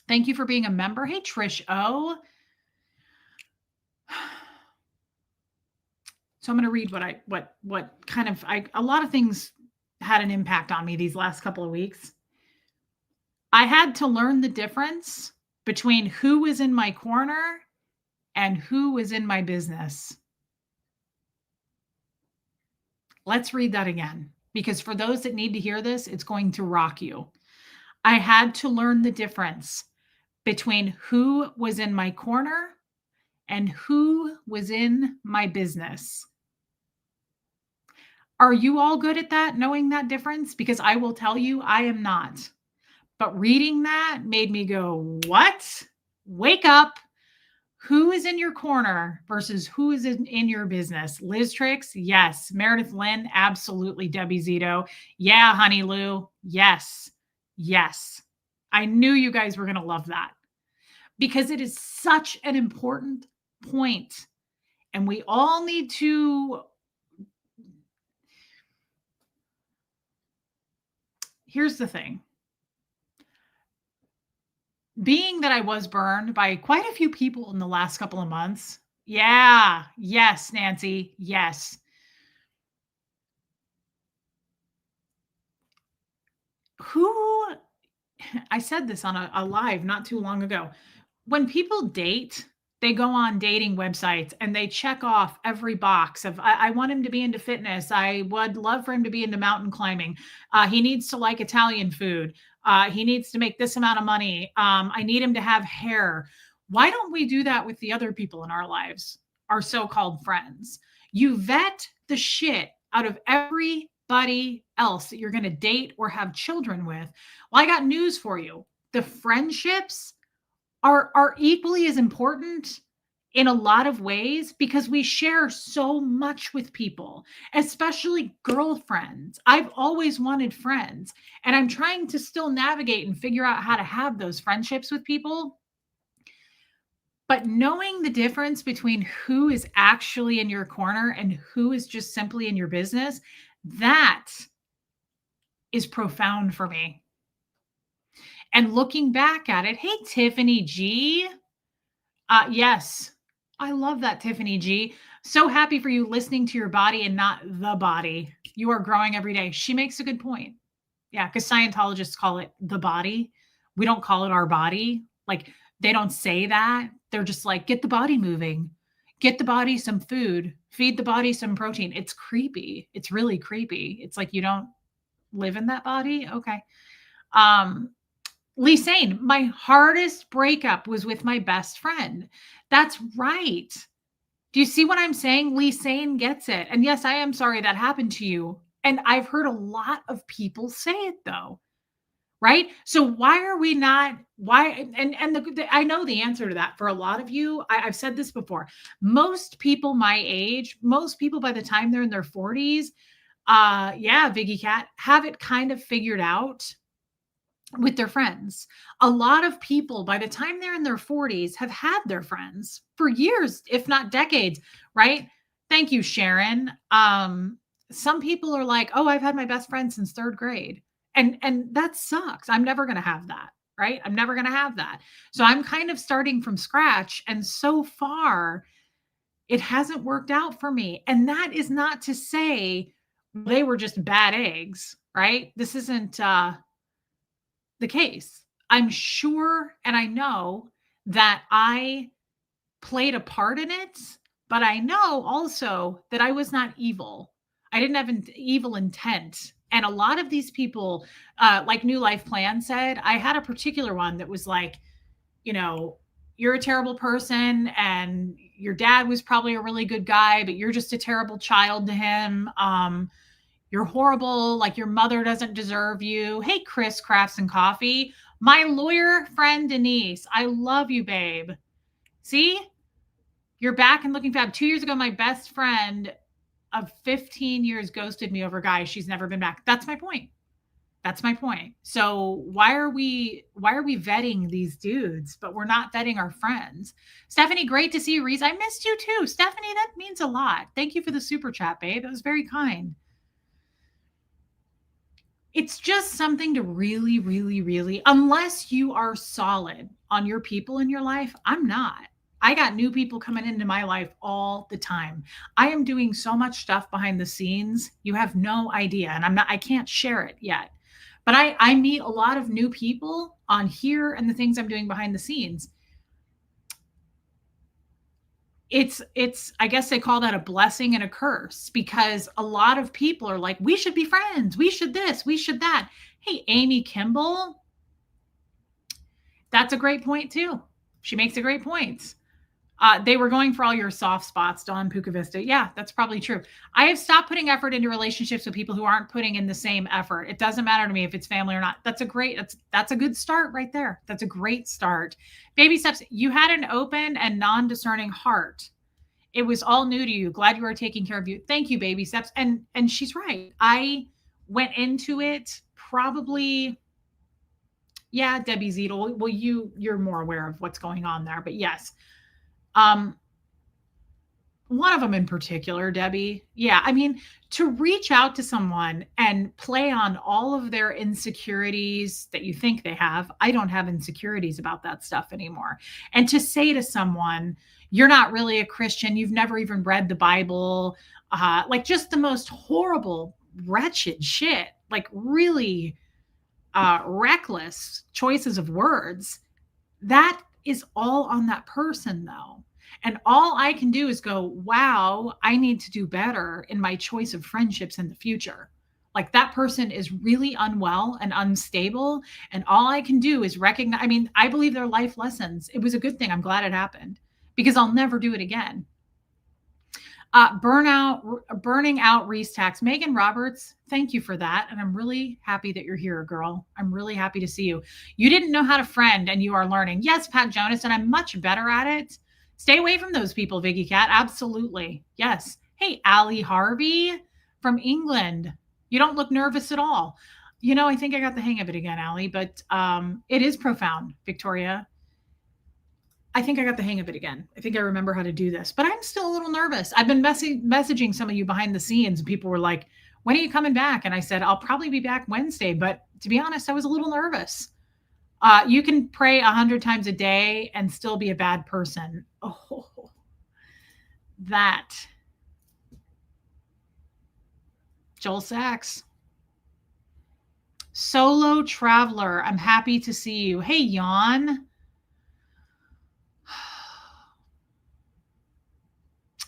you for being a member. Hey, Trish O. So I'm going to read what kind of, a lot of things had an impact on me these last couple of weeks. I had to learn the difference between who was in my corner and who was in my business. Let's read that again, because for those that need to hear this, it's going to rock you. I had to learn the difference between who was in my corner and who was in my business. Are you all good at that, knowing that difference? Because I will tell you, I am not. But reading that made me go, what? Wake up. Who is in your corner versus who is in your business? Liz Tricks? Yes. Meredith Lynn? Absolutely. Debbie Zito? Yeah, Honey Lou? Yes. Yes. I knew you guys were going to love that because it is such an important point. And we all need to. Here's the thing. Being that I was burned by quite a few people in the last couple of months. Yeah. Yes, Nancy. Yes. I said this on a live not too long ago. When people date, they go on dating websites and they check off every box of, I want him to be into fitness. I would love for him to be into mountain climbing. He needs to like Italian food. He needs to make this amount of money. I need him to have hair. Why don't we do that with the other people in our lives, our so-called friends? You vet the shit out of everybody else that you're going to date or have children with. Well, I got news for you. The friendships are equally as important in a lot of ways because we share so much with people, especially girlfriends. I've always wanted friends, and I'm trying to still navigate and figure out how to have those friendships with people. But knowing the difference between who is actually in your corner and who is just simply in your business, that is profound for me. And looking back at it, hey, Tiffany G. Yes, I love that, Tiffany G. So happy for you listening to your body and not the body. You are growing every day. She makes a good point. Yeah, because Scientologists call it the body. We don't call it our body. Like, they don't say that. They're just like, get the body moving, get the body some food, feed the body some protein. It's creepy. It's really creepy. It's like you don't live in that body. Okay. Um, Lee Sane, my hardest breakup was with my best friend. That's right. Do you see what I'm saying? Lee Sane gets it. And yes, I am sorry that happened to you. And I've heard a lot of people say it though. Right? So why are we not why and I know the answer to that for a lot of you. I've said this before. Most people my age, most people by the time they're in their 40s, yeah, Viggy Cat, have it kind of figured out with their friends. A lot of people by the time they're in their 40s have had their friends for years, if not decades, right? Thank you, Sharon. Some people are like, "Oh, I've had my best friend since 3rd grade." And that sucks. I'm never going to have that, right? I'm never going to have that. So I'm kind of starting from scratch, and so far it hasn't worked out for me. And that is not to say they were just bad eggs, right? This isn't the case. I'm sure and I know that I played a part in it, but I know also that I was not evil. I didn't have an evil intent. And a lot of these people, like New Life Plan said, I had a particular one that was like, you know, you're a terrible person and your dad was probably a really good guy, but you're just a terrible child to him. You're horrible. Like your mother doesn't deserve you. Hey, Chris Crafts and Coffee. My lawyer friend, Denise. I love you, babe. See, you're back and looking fab. 2 years ago, my best friend of 15 years ghosted me over a guy. She's never been back. That's my point. That's my point. So why are we vetting these dudes, but we're not vetting our friends? Stephanie, great to see you, Reese. I missed you too. Stephanie, that means a lot. Thank you for the super chat, babe. That was very kind. It's just something to really, really, really, unless you are solid on your people in your life, I'm not. I got new people coming into my life all the time. I am doing so much stuff behind the scenes. You have no idea. And I can't share it yet. But I meet a lot of new people on here and the things I'm doing behind the scenes. It's I guess they call that a blessing and a curse because a lot of people are like, we should be friends, we should this, we should that. Hey, Amy Kimball, that's a great point too. She makes a great point. They were going for all your soft spots, Dawn Pukavista. Yeah, that's probably true. I have stopped putting effort into relationships with people who aren't putting in the same effort. It doesn't matter to me if it's family or not. That's a good start right there. That's a great start. Baby steps. You had an open and non-discerning heart. It was all new to you. Glad you are taking care of you. Thank you, baby steps. And she's right. I went into it probably, yeah, Debbie Zeidel. Well, you're more aware of what's going on there, but yes. One of them in particular, Debbie. Yeah, I mean, to reach out to someone and play on all of their insecurities that you think they have. I don't have insecurities about that stuff anymore. And to say to someone, you're not really a Christian, you've never even read the Bible, like just the most horrible, wretched shit, like really reckless choices of words. That is all on that person, though. And all I can do is go, wow, I need to do better in my choice of friendships in the future. Like that person is really unwell and unstable. And all I can do is recognize, I mean, I believe they're life lessons. It was a good thing. I'm glad it happened because I'll never do it again. Burning out Reese tax. Megan Roberts, thank you for that. And I'm really happy that you're here, girl. I'm really happy to see you. You didn't know how to friend and you are learning. Yes, Pat Jonas, and I'm much better at it. Stay away from those people, Vicky Cat. Absolutely. Yes. Hey, Allie Harvey from England. You don't look nervous at all. I think I got the hang of it again, Allie, but it is profound, Victoria. I think I got the hang of it again. I think I remember how to do this, but I'm still a little nervous. I've been messaging some of you behind the scenes, and people were like, when are you coming back? And I said, I'll probably be back Wednesday. But to be honest, I was a little nervous. You can pray 100 times a day and still be a bad person. Oh, that. Joel Sachs. Solo traveler. I'm happy to see you. Hey, Jan.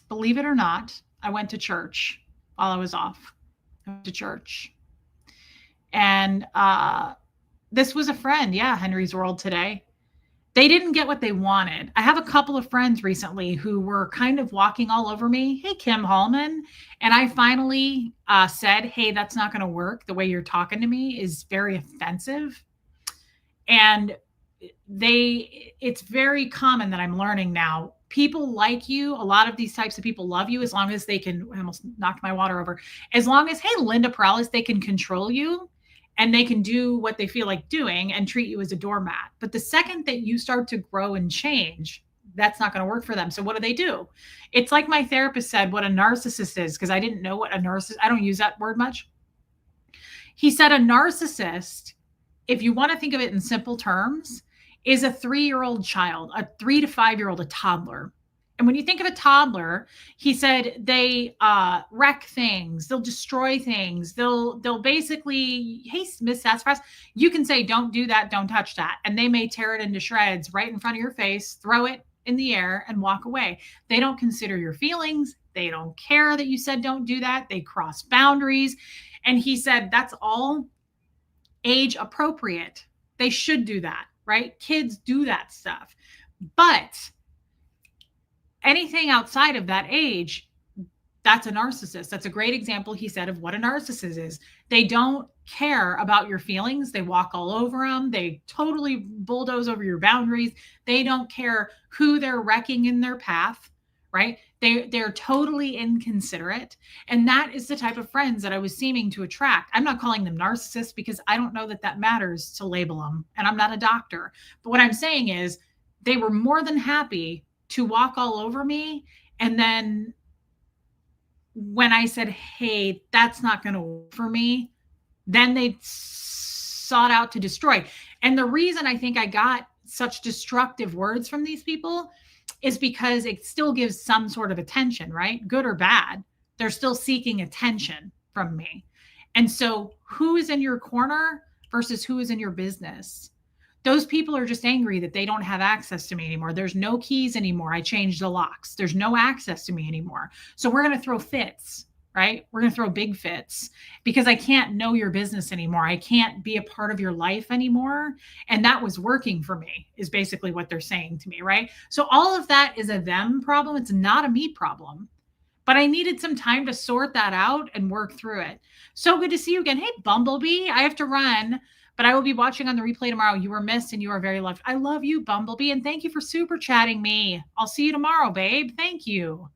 Believe it or not, I went to church while I was off. I went to church. And this was a friend. Yeah, Henry's World today. They didn't get what they wanted. I have a couple of friends recently who were kind of walking all over me. Hey, Kim Hallman. And I finally said, hey, that's not going to work. The way you're talking to me is very offensive. And it's very common that I'm learning now. People like you. A lot of these types of people love you as long as they can. I almost knocked my water over. As long as, hey, Linda Perales, they can control you and they can do what they feel like doing and treat you as a doormat. But the second that you start to grow and change, that's not going to work for them. So what do? It's like my therapist said, what a narcissist is, because I didn't know what a narcissist, I don't use that word much. He said a narcissist, if you want to think of it in simple terms, is a 3-year-old child, a 3 to 5-year-old, a toddler. And when you think of a toddler, he said they wreck things, they'll destroy things, they'll basically, hey, Miss Sassafras, you can say, don't do that, don't touch that. And they may tear it into shreds right in front of your face, throw it in the air and walk away. They don't consider your feelings. They don't care that you said don't do that. They cross boundaries. And he said that's all age appropriate. They should do that, right? Kids do that stuff. But anything outside of that age, that's a narcissist. That's a great example, he said, of what a narcissist is. They don't care about your feelings. They walk all over them. They totally bulldoze over your boundaries. They don't care who they're wrecking in their path, right? They're totally inconsiderate. And that is the type of friends that I was seeming to attract. I'm not calling them narcissists because I don't know that matters to label them. And I'm not a doctor. But what I'm saying is they were more than happy to walk all over me. And then when I said, hey, that's not going to work for me, then they sought out to destroy. And the reason I think I got such destructive words from these people is because it still gives some sort of attention, right? Good or bad, they're still seeking attention from me. And so who is in your corner versus who is in your business? Those people are just angry that they don't have access to me anymore. There's no keys anymore. I changed the locks. There's no access to me anymore. So we're going to throw fits, right? We're going to throw big fits because I can't know your business anymore. I can't be a part of your life anymore. And that was working for me, is basically what they're saying to me, right? So all of that is a them problem. It's not a me problem. But I needed some time to sort that out and work through it. So good to see you again. Hey, Bumblebee, I have to run, but I will be watching on the replay tomorrow. You were missed and you are very loved. I love you, Bumblebee, and thank you for super chatting me. I'll see you tomorrow, babe. Thank you.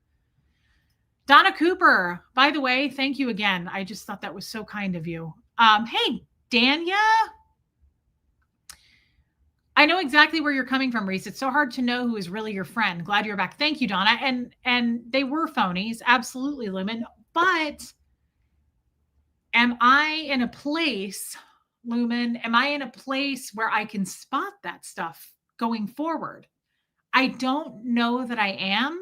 Donna Cooper, by the way, thank you again. I just thought that was so kind of you. Hey, Danya. I know exactly where you're coming from, Reese. It's so hard to know who is really your friend. Glad you're back. Thank you, Donna. And they were phonies. Absolutely, Lumen. But am I in a place, Lumen, am I in a place where I can spot that stuff going forward? I don't know that I am.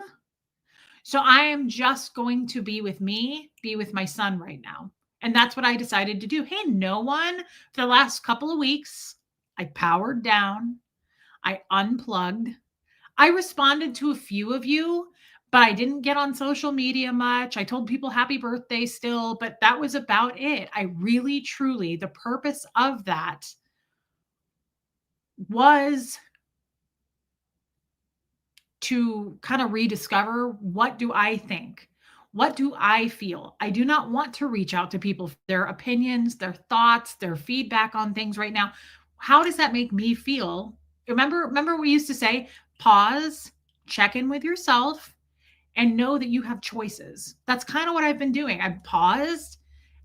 So I am just going to be with me, be with my son right now. And that's what I decided to do. Hey, no one, for the last couple of weeks, I powered down. I unplugged. I responded to a few of you, but I didn't get on social media much. I told people happy birthday still, but that was about it. I really, truly, the purpose of that was to kind of rediscover, what do I think? What do I feel? I do not want to reach out to people for their opinions, their thoughts, their feedback on things right now. How does that make me feel? Remember we used to say, pause, check in with yourself, and know that you have choices. That's kind of what I've been doing. I've paused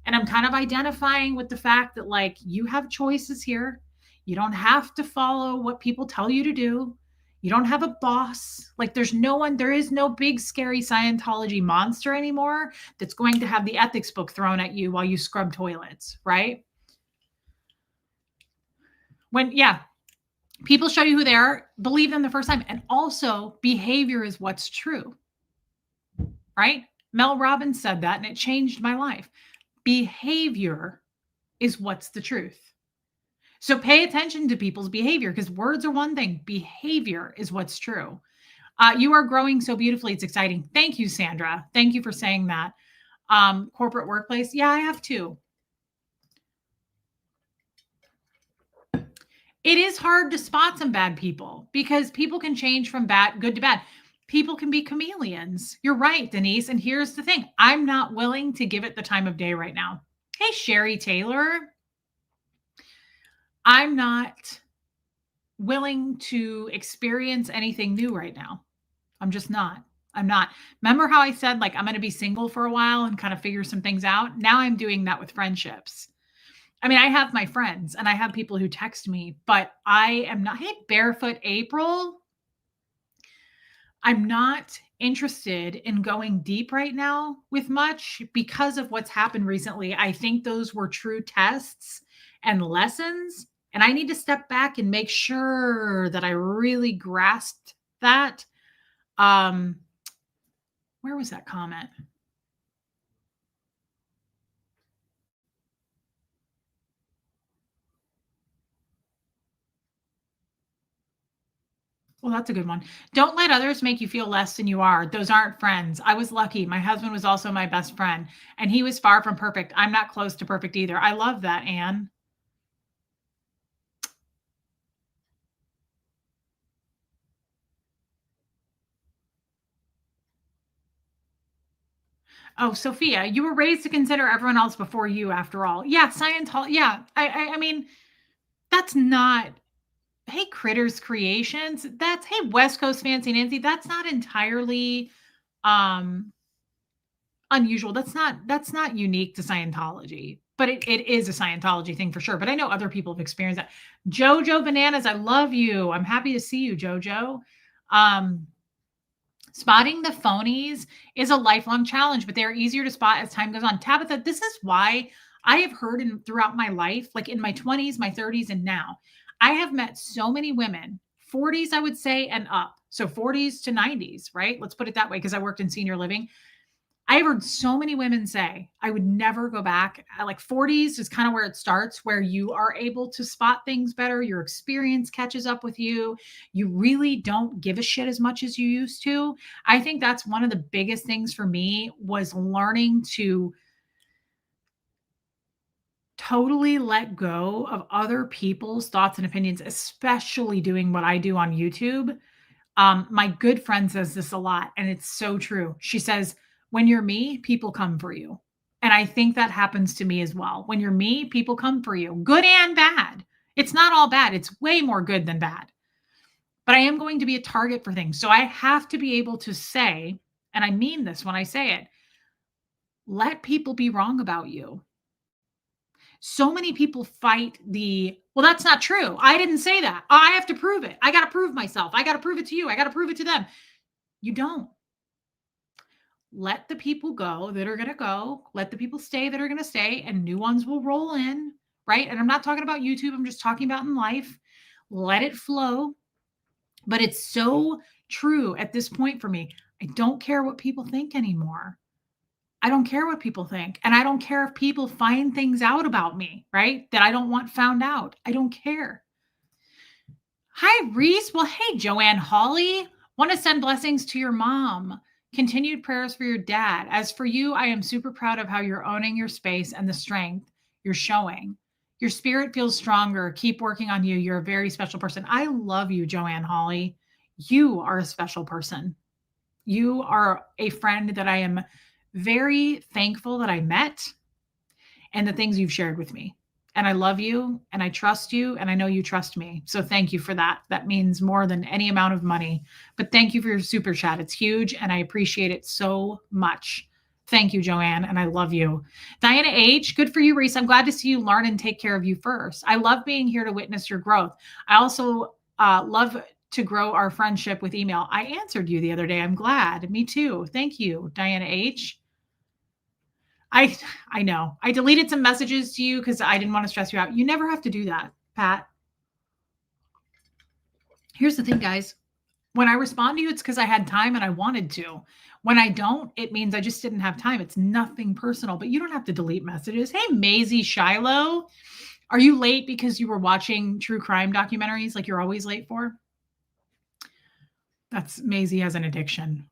and I'm kind of identifying with the fact that, like, you have choices here. You don't have to follow what people tell you to do. You don't have a boss. Like, there's no one, there is no big scary Scientology monster anymore that's going to have the ethics book thrown at you while you scrub toilets, right? When, yeah, people show you who they are, believe them the first time. And also, behavior is what's true, right? Mel Robbins said that, and it changed my life. Behavior is what's the truth. So pay attention to people's behavior, because words are one thing, behavior is what's true. You are growing so beautifully. It's exciting. Thank you, Sandra. Thank you for saying that. Corporate workplace. Yeah, I have too. It is hard to spot some bad people because people can change from good to bad. People can be chameleons. You're right, Denise. And here's the thing. I'm not willing to give it the time of day right now. Hey, Sherry Taylor. I'm not willing to experience anything new right now. I'm just not. I'm not. Remember how I said, like, I'm going to be single for a while and kind of figure some things out? Now I'm doing that with friendships. I mean, I have my friends and I have people who text me, but I am not. Hey, Barefoot April. I'm not interested in going deep right now with much because of what's happened recently. I think those were true tests and lessons. And I need to step back and make sure that I really grasped that. Where was that comment? Well, that's a good one. Don't let others make you feel less than you are. Those aren't friends. I was lucky. My husband was also my best friend, and he was far from perfect. I'm not close to perfect either. I love that, Anne. Oh, Sophia, you were raised to consider everyone else before you, after all. Yeah, Scientology. Yeah, I mean, that's not. Hey, Critters Creations. That's, hey, West Coast Fancy Nancy. That's not entirely unusual. That's not unique to Scientology, but it is a Scientology thing for sure. But I know other people have experienced that. Jojo Bananas, I love you. I'm happy to see you, Jojo. Spotting the phonies is a lifelong challenge, but they're easier to spot as time goes on. Tabitha, this is why I have heard throughout my life, like in my 20s, my 30s, and now, I have met so many women, 40s, I would say, and up. So 40s to 90s, right? Let's put it that way, because I worked in senior living. I heard so many women say, I would never go back. Like 40s is kind of where it starts, where you are able to spot things better. Your experience catches up with you. You really don't give a shit as much as you used to. I think that's one of the biggest things for me, was learning to totally let go of other people's thoughts and opinions, especially doing what I do on YouTube. My good friend says this a lot, and it's so true. She says, when you're me, people come for you. And I think that happens to me as well. When you're me, people come for you, good and bad. It's not all bad. It's way more good than bad. But I am going to be a target for things. So I have to be able to say, and I mean this when I say it, let people be wrong about you. So many people fight well, that's not true. I didn't say that. I have to prove it. I got to prove myself. I got to prove it to you. I got to prove it to them. You don't. Let the people go that are going to go. Let the people stay that are going to stay, and new ones will roll in, right? And I'm not talking about YouTube. I'm just talking about in life. Let it flow. But it's so true at this point for me. I don't care what people think anymore. I don't care what people think. And I don't care if people find things out about me, right? That I don't want found out. I don't care. Hi, Reese. Well, hey, Joanne Hawley. Want to send blessings to your mom. Continued prayers for your dad. As for you, I am super proud of how you're owning your space and the strength you're showing. Your spirit feels stronger. Keep working on you. You're a very special person. I love you, Joanne Holly. You are a special person. You are a friend that I am very thankful that I met and the things you've shared with me. And I love you and I trust you and I know you trust me. So thank you for that. That means more than any amount of money. But thank you for your super chat. It's huge and I appreciate it so much. Thank you, Joanne, and I love you. Diana H., good for you, Reese. I'm glad to see you learn and take care of you first. I love being here to witness your growth. I also love to grow our friendship with email. I answered you the other day. I'm glad. Me too. Thank you, Diana H. I know. I deleted some messages to you because I didn't want to stress you out. You never have to do that, Pat. Here's the thing, guys. When I respond to you, it's because I had time and I wanted to. When I don't, it means I just didn't have time. It's nothing personal, but you don't have to delete messages. Hey, Maisie Shiloh, are you late because you were watching true crime documentaries like you're always late for? That's Maisie has an addiction.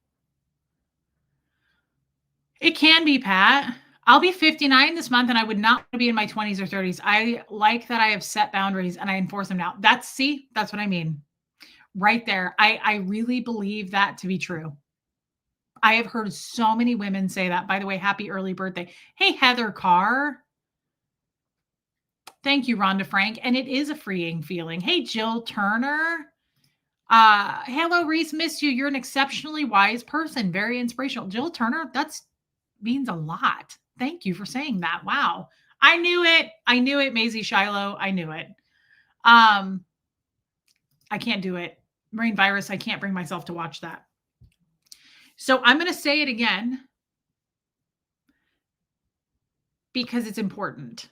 It can be, Pat. I'll be 59 this month and I would not want to be in my 20s or 30s. I like that I have set boundaries and I enforce them now. That's what I mean. Right there. I really believe that to be true. I have heard so many women say that. By the way, happy early birthday. Hey, Heather Carr. Thank you, Rhonda Frank. And it is a freeing feeling. Hey, Jill Turner. Hello, Reese. Missed you. You're an exceptionally wise person. Very inspirational. Jill Turner, that means a lot. Thank you for saying that. Wow. I knew it, Maisie Shiloh. I knew it. I can't do it. Marine virus. I can't bring myself to watch that. So I'm going to say it again because it's important.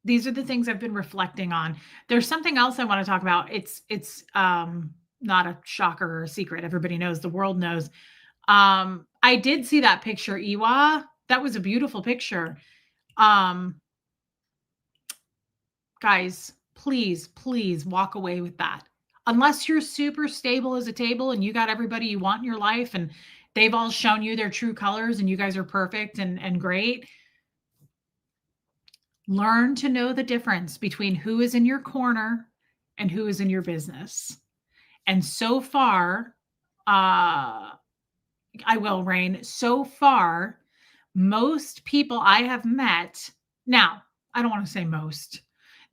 These are the things I've been reflecting on. There's something else I want to talk about. It's not a shocker or a secret. Everybody knows. The world knows. I did see that picture, Iwa. That was a beautiful picture. Guys, please walk away with that. Unless you're super stable as a table and you got everybody you want in your life and they've all shown you their true colors and you guys are perfect and great. Learn to know the difference between who is in your corner and who is in your business. And so far, I will, Rain. So far, most people I have met, now, I don't want to say most,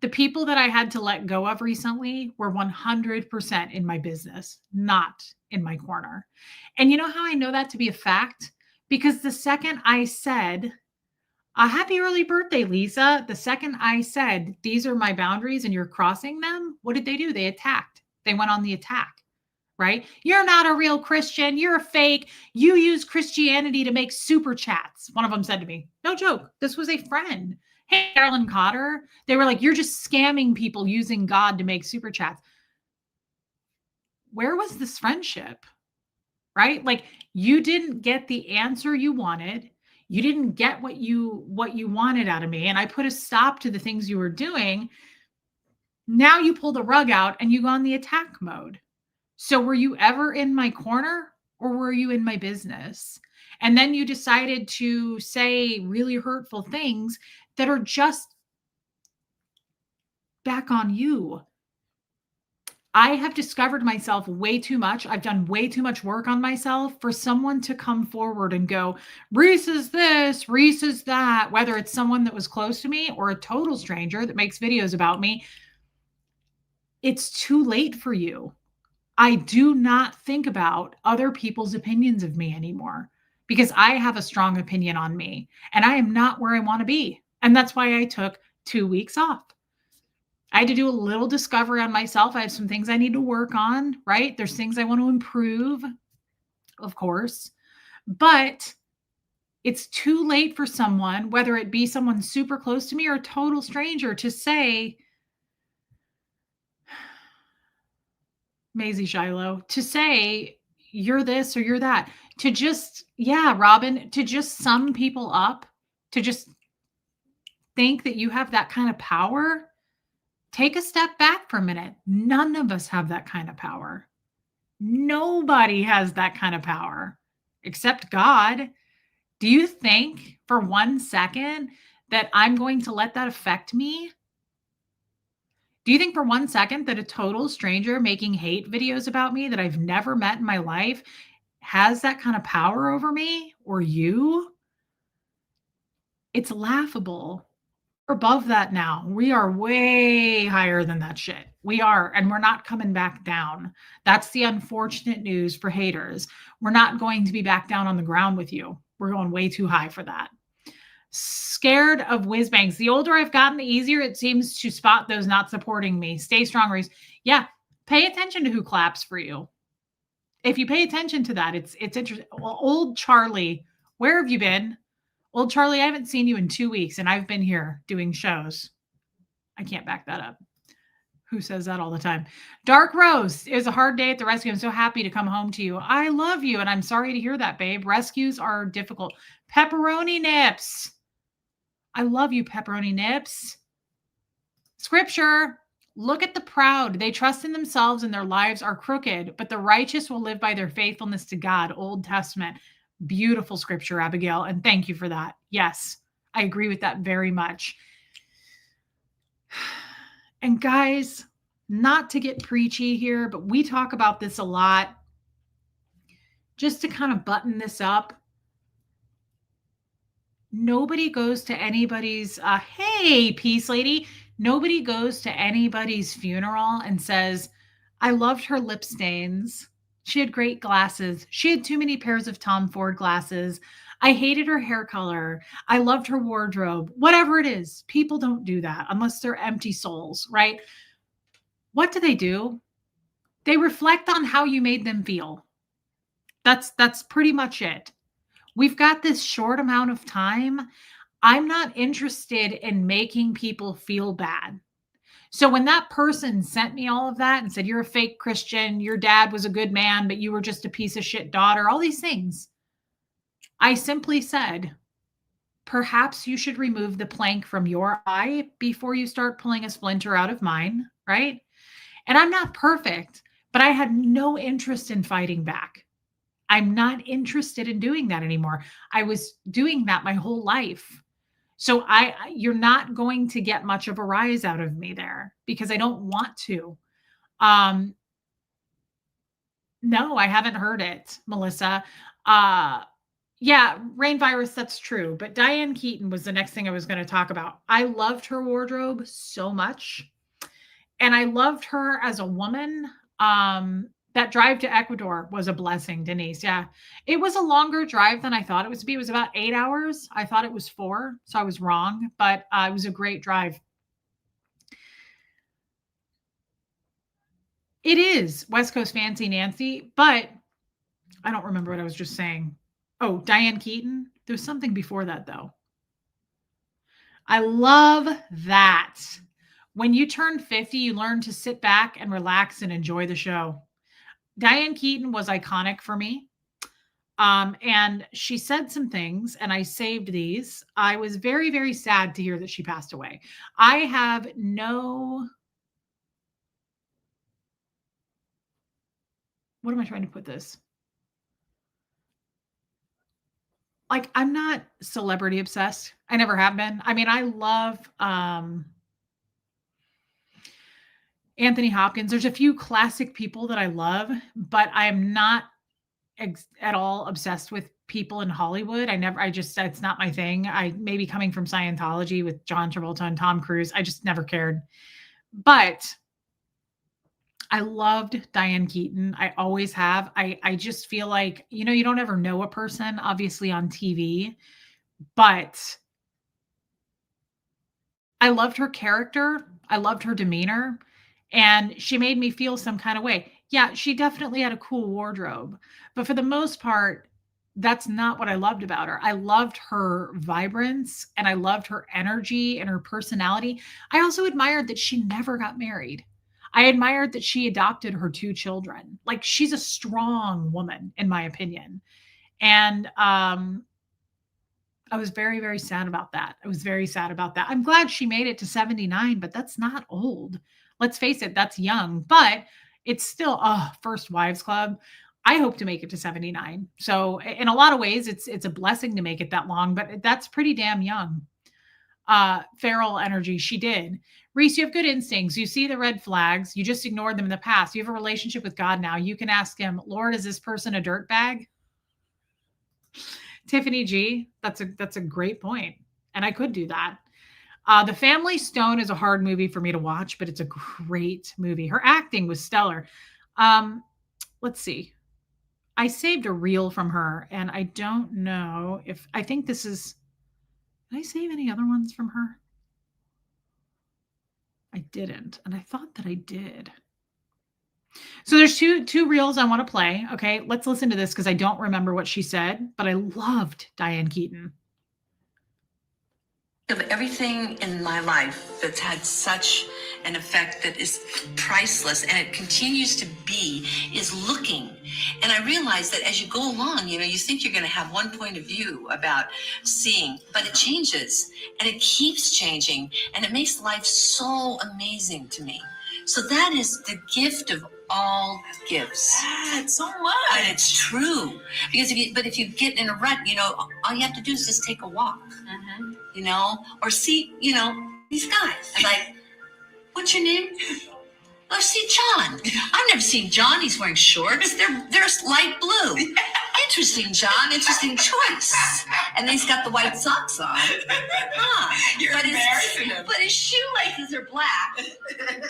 the people that I had to let go of recently were 100% in my business, not in my corner. And you know how I know that to be a fact? Because the second I said, a happy early birthday, Lisa, the second I said, these are my boundaries and you're crossing them, what did they do? They attacked. They went on the attack. Right? You're not a real Christian. You're a fake. You use Christianity to make super chats. One of them said to me, no joke. This was a friend. Hey, Carolyn Cotter. They were like, you're just scamming people using God to make super chats. Where was this friendship? Right? Like you didn't get the answer you wanted. You didn't get what you wanted out of me. And I put a stop to the things you were doing. Now you pull the rug out and you go on the attack mode. So were you ever in my corner or were you in my business? And then you decided to say really hurtful things that are just back on you. I have discovered myself way too much. I've done way too much work on myself for someone to come forward and go, Reese is this, Reese is that, whether it's someone that was close to me or a total stranger that makes videos about me. It's too late for you. I do not think about other people's opinions of me anymore because I have a strong opinion on me and I am not where I want to be. And that's why I took 2 weeks off. I had to do a little discovery on myself. I have some things I need to work on, right? There's things I want to improve, of course, but it's too late for someone, whether it be someone super close to me or a total stranger, to say, Maisie Shiloh, to say you're this or you're that, to just, yeah, Robin, to just sum people up, to just think that you have that kind of power. Take a step back for a minute. None of us have that kind of power. Nobody has that kind of power except God. Do you think for 1 second that I'm going to let that affect me? Do you think for 1 second that a total stranger making hate videos about me that I've never met in my life has that kind of power over me or you? It's laughable. We're above that now. We are way higher than that shit. We are, and we're not coming back down. That's the unfortunate news for haters. We're not going to be back down on the ground with you. We're going way too high for that. Scared of whiz bangs. The older I've gotten, the easier it seems to spot those not supporting me. Stay strong, Reese. Yeah, pay attention to who claps for you. If you pay attention to that, it's interesting. Well, old Charlie, where have you been? Old Charlie, I haven't seen you in 2 weeks, and I've been here doing shows. I can't back that up. Who says that all the time? Dark Rose, it was a hard day at the rescue. I'm so happy to come home to you. I love you, and I'm sorry to hear that, babe. Rescues are difficult. Pepperoni Nips. I love you, Pepperoni Nips. Scripture. Look at the proud. They trust in themselves and their lives are crooked, but the righteous will live by their faithfulness to God. Old Testament. Beautiful scripture, Abigail. And thank you for that. Yes, I agree with that very much. And guys, not to get preachy here, but we talk about this a lot. Just to kind of button this up. Nobody goes to anybody's, hey, peace lady. Nobody goes to anybody's funeral and says, I loved her lip stains. She had great glasses. She had too many pairs of Tom Ford glasses. I hated her hair color. I loved her wardrobe. Whatever it is, people don't do that unless they're empty souls, right? What do? They reflect on how you made them feel. That's pretty much it. We've got this short amount of time. I'm not interested in making people feel bad. So when that person sent me all of that and said, you're a fake Christian, your dad was a good man, but you were just a piece of shit daughter, all these things, I simply said, perhaps you should remove the plank from your eye before you start pulling a splinter out of mine, right? And I'm not perfect, but I had no interest in fighting back. I'm not interested in doing that anymore. I was doing that my whole life. So you're not going to get much of a rise out of me there because I don't want to. No, I haven't heard it, Melissa. Yeah, rain virus, that's true. But Diane Keaton was the next thing I was going to talk about. I loved her wardrobe so much. And I loved her as a woman. That drive to Ecuador was a blessing, Denise. Yeah. It was a longer drive than I thought it was to be. It was about 8 hours. I thought it was 4, so I was wrong, but it was a great drive. It is West Coast Fancy Nancy, but I don't remember what I was just saying. Oh, Diane Keaton. There was something before that, though. I love that. When you turn 50, you learn to sit back and relax and enjoy the show. Diane Keaton was iconic for me. And she said some things, and I saved these. I was very, very sad to hear that she passed away. I have no. What am I trying to put this? Like, I'm not celebrity obsessed. I never have been. I mean, I love Anthony Hopkins. There's a few classic people that I love, but I'm not at all obsessed with people in Hollywood. It's not my thing. I maybe coming from Scientology with John Travolta and Tom Cruise, I just never cared. But I loved Diane Keaton. I always have. I just feel like, you don't ever know a person, obviously, on TV, but I loved her character. I loved her demeanor, and she made me feel some kind of way. Yeah, she definitely had a cool wardrobe, but for the most part, that's not what I loved about her. I loved her vibrance, and I loved her energy and her personality. I also admired that she never got married. I admired that she adopted her 2 children. Like, she's a strong woman, in my opinion. And I was very, very sad about that. I was very sad about that. I'm glad she made it to 79, but that's not old. Let's face it, that's young, but it's still First Wives Club. I hope to make it to 79. So in a lot of ways, it's a blessing to make it that long, but that's pretty damn young. Feral energy, she did. Reese, you have good instincts. You see the red flags. You just ignored them in the past. You have a relationship with God now. You can ask him, Lord, is this person a dirtbag? Tiffany G, that's a great point. And I could do that. The Family Stone is a hard movie for me to watch, but it's a great movie. Her acting was stellar. Let's see. I saved a reel from her, and I don't know if I think this is. Did I save any other ones from her? I didn't, and I thought that I did. So there's two reels I want to play. Okay, let's listen to this because I don't remember what she said, but I loved Diane Keaton. Of everything in my life that's had such an effect that is priceless and it continues to be is looking. And I realize that as you go along, you think you're going to have one point of view about seeing, but it changes and it keeps changing and it makes life so amazing to me. So that is the gift of all gifts. That's so much. And it's true. Because if you get in a rut, all you have to do is just take a walk. Mm-hmm. Or see, these guys. Like, what's your name? Oh, see John. I've never seen John. He's wearing shorts. They're light blue. Interesting, John. Interesting choice. And he's got the white socks on. You're embarrassing him. But his shoelaces are black.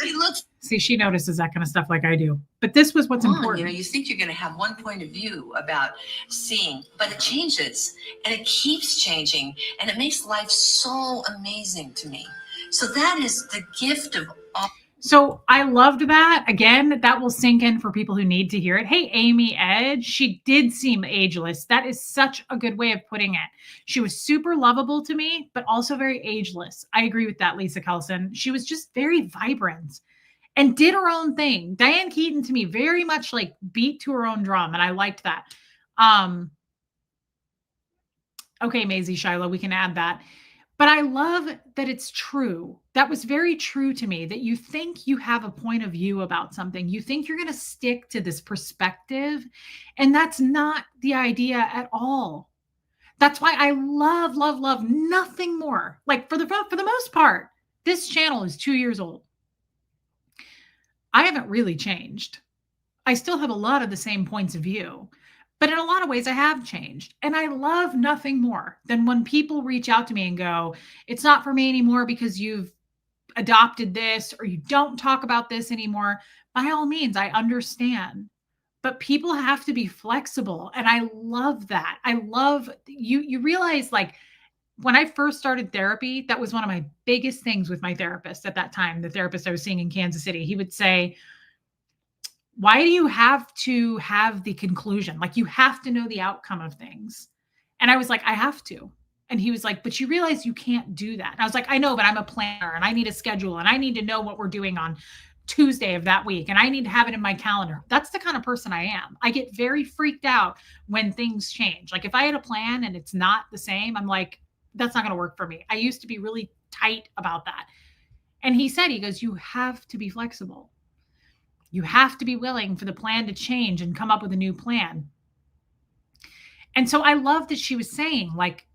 He looks. See, she notices that kind of stuff like I do. But this was what's important. You think you're going to have one point of view about seeing, but it changes and it keeps changing and it makes life so amazing to me. So that is the gift of all. So I loved that. Again, that will sink in for people who need to hear it. Hey, Amy Edge, she did seem ageless. That is such a good way of putting it. She was super lovable to me, but also very ageless. I agree with that, Lisa Kelson. She was just very vibrant and did her own thing. Diane Keaton, to me, very much like beat to her own drum, and I liked that. Okay, Maisie Shiloh, we can add that. But I love that it's true. That was very true to me, that you think you have a point of view about something. You think you're going to stick to this perspective, and that's not the idea at all. That's why I love nothing more. Like for the most part, this channel is 2 years old. I haven't really changed. I still have a lot of the same points of view, but in a lot of ways I have changed. And I love nothing more than when people reach out to me and go, it's not for me anymore because you've adopted this or you don't talk about this anymore. By all means, I understand, but people have to be flexible. And I love that. I love you realize, like, when I first started therapy, that was one of my biggest things with my therapist at that time, the therapist I was seeing in Kansas City. He would say, why do you have to have the conclusion? Like, you have to know the outcome of things. And I was like, I have to. And he was like, but you realize you can't do that. And I was like, I know, but I'm a planner and I need a schedule and I need to know what we're doing on Tuesday of that week. And I need to have it in my calendar. That's the kind of person I am. I get very freaked out when things change. Like if I had a plan and it's not the same, I'm like, that's not going to work for me. I used to be really tight about that. And he said, he goes, you have to be flexible. You have to be willing for the plan to change and come up with a new plan. And so I love that she was saying, like,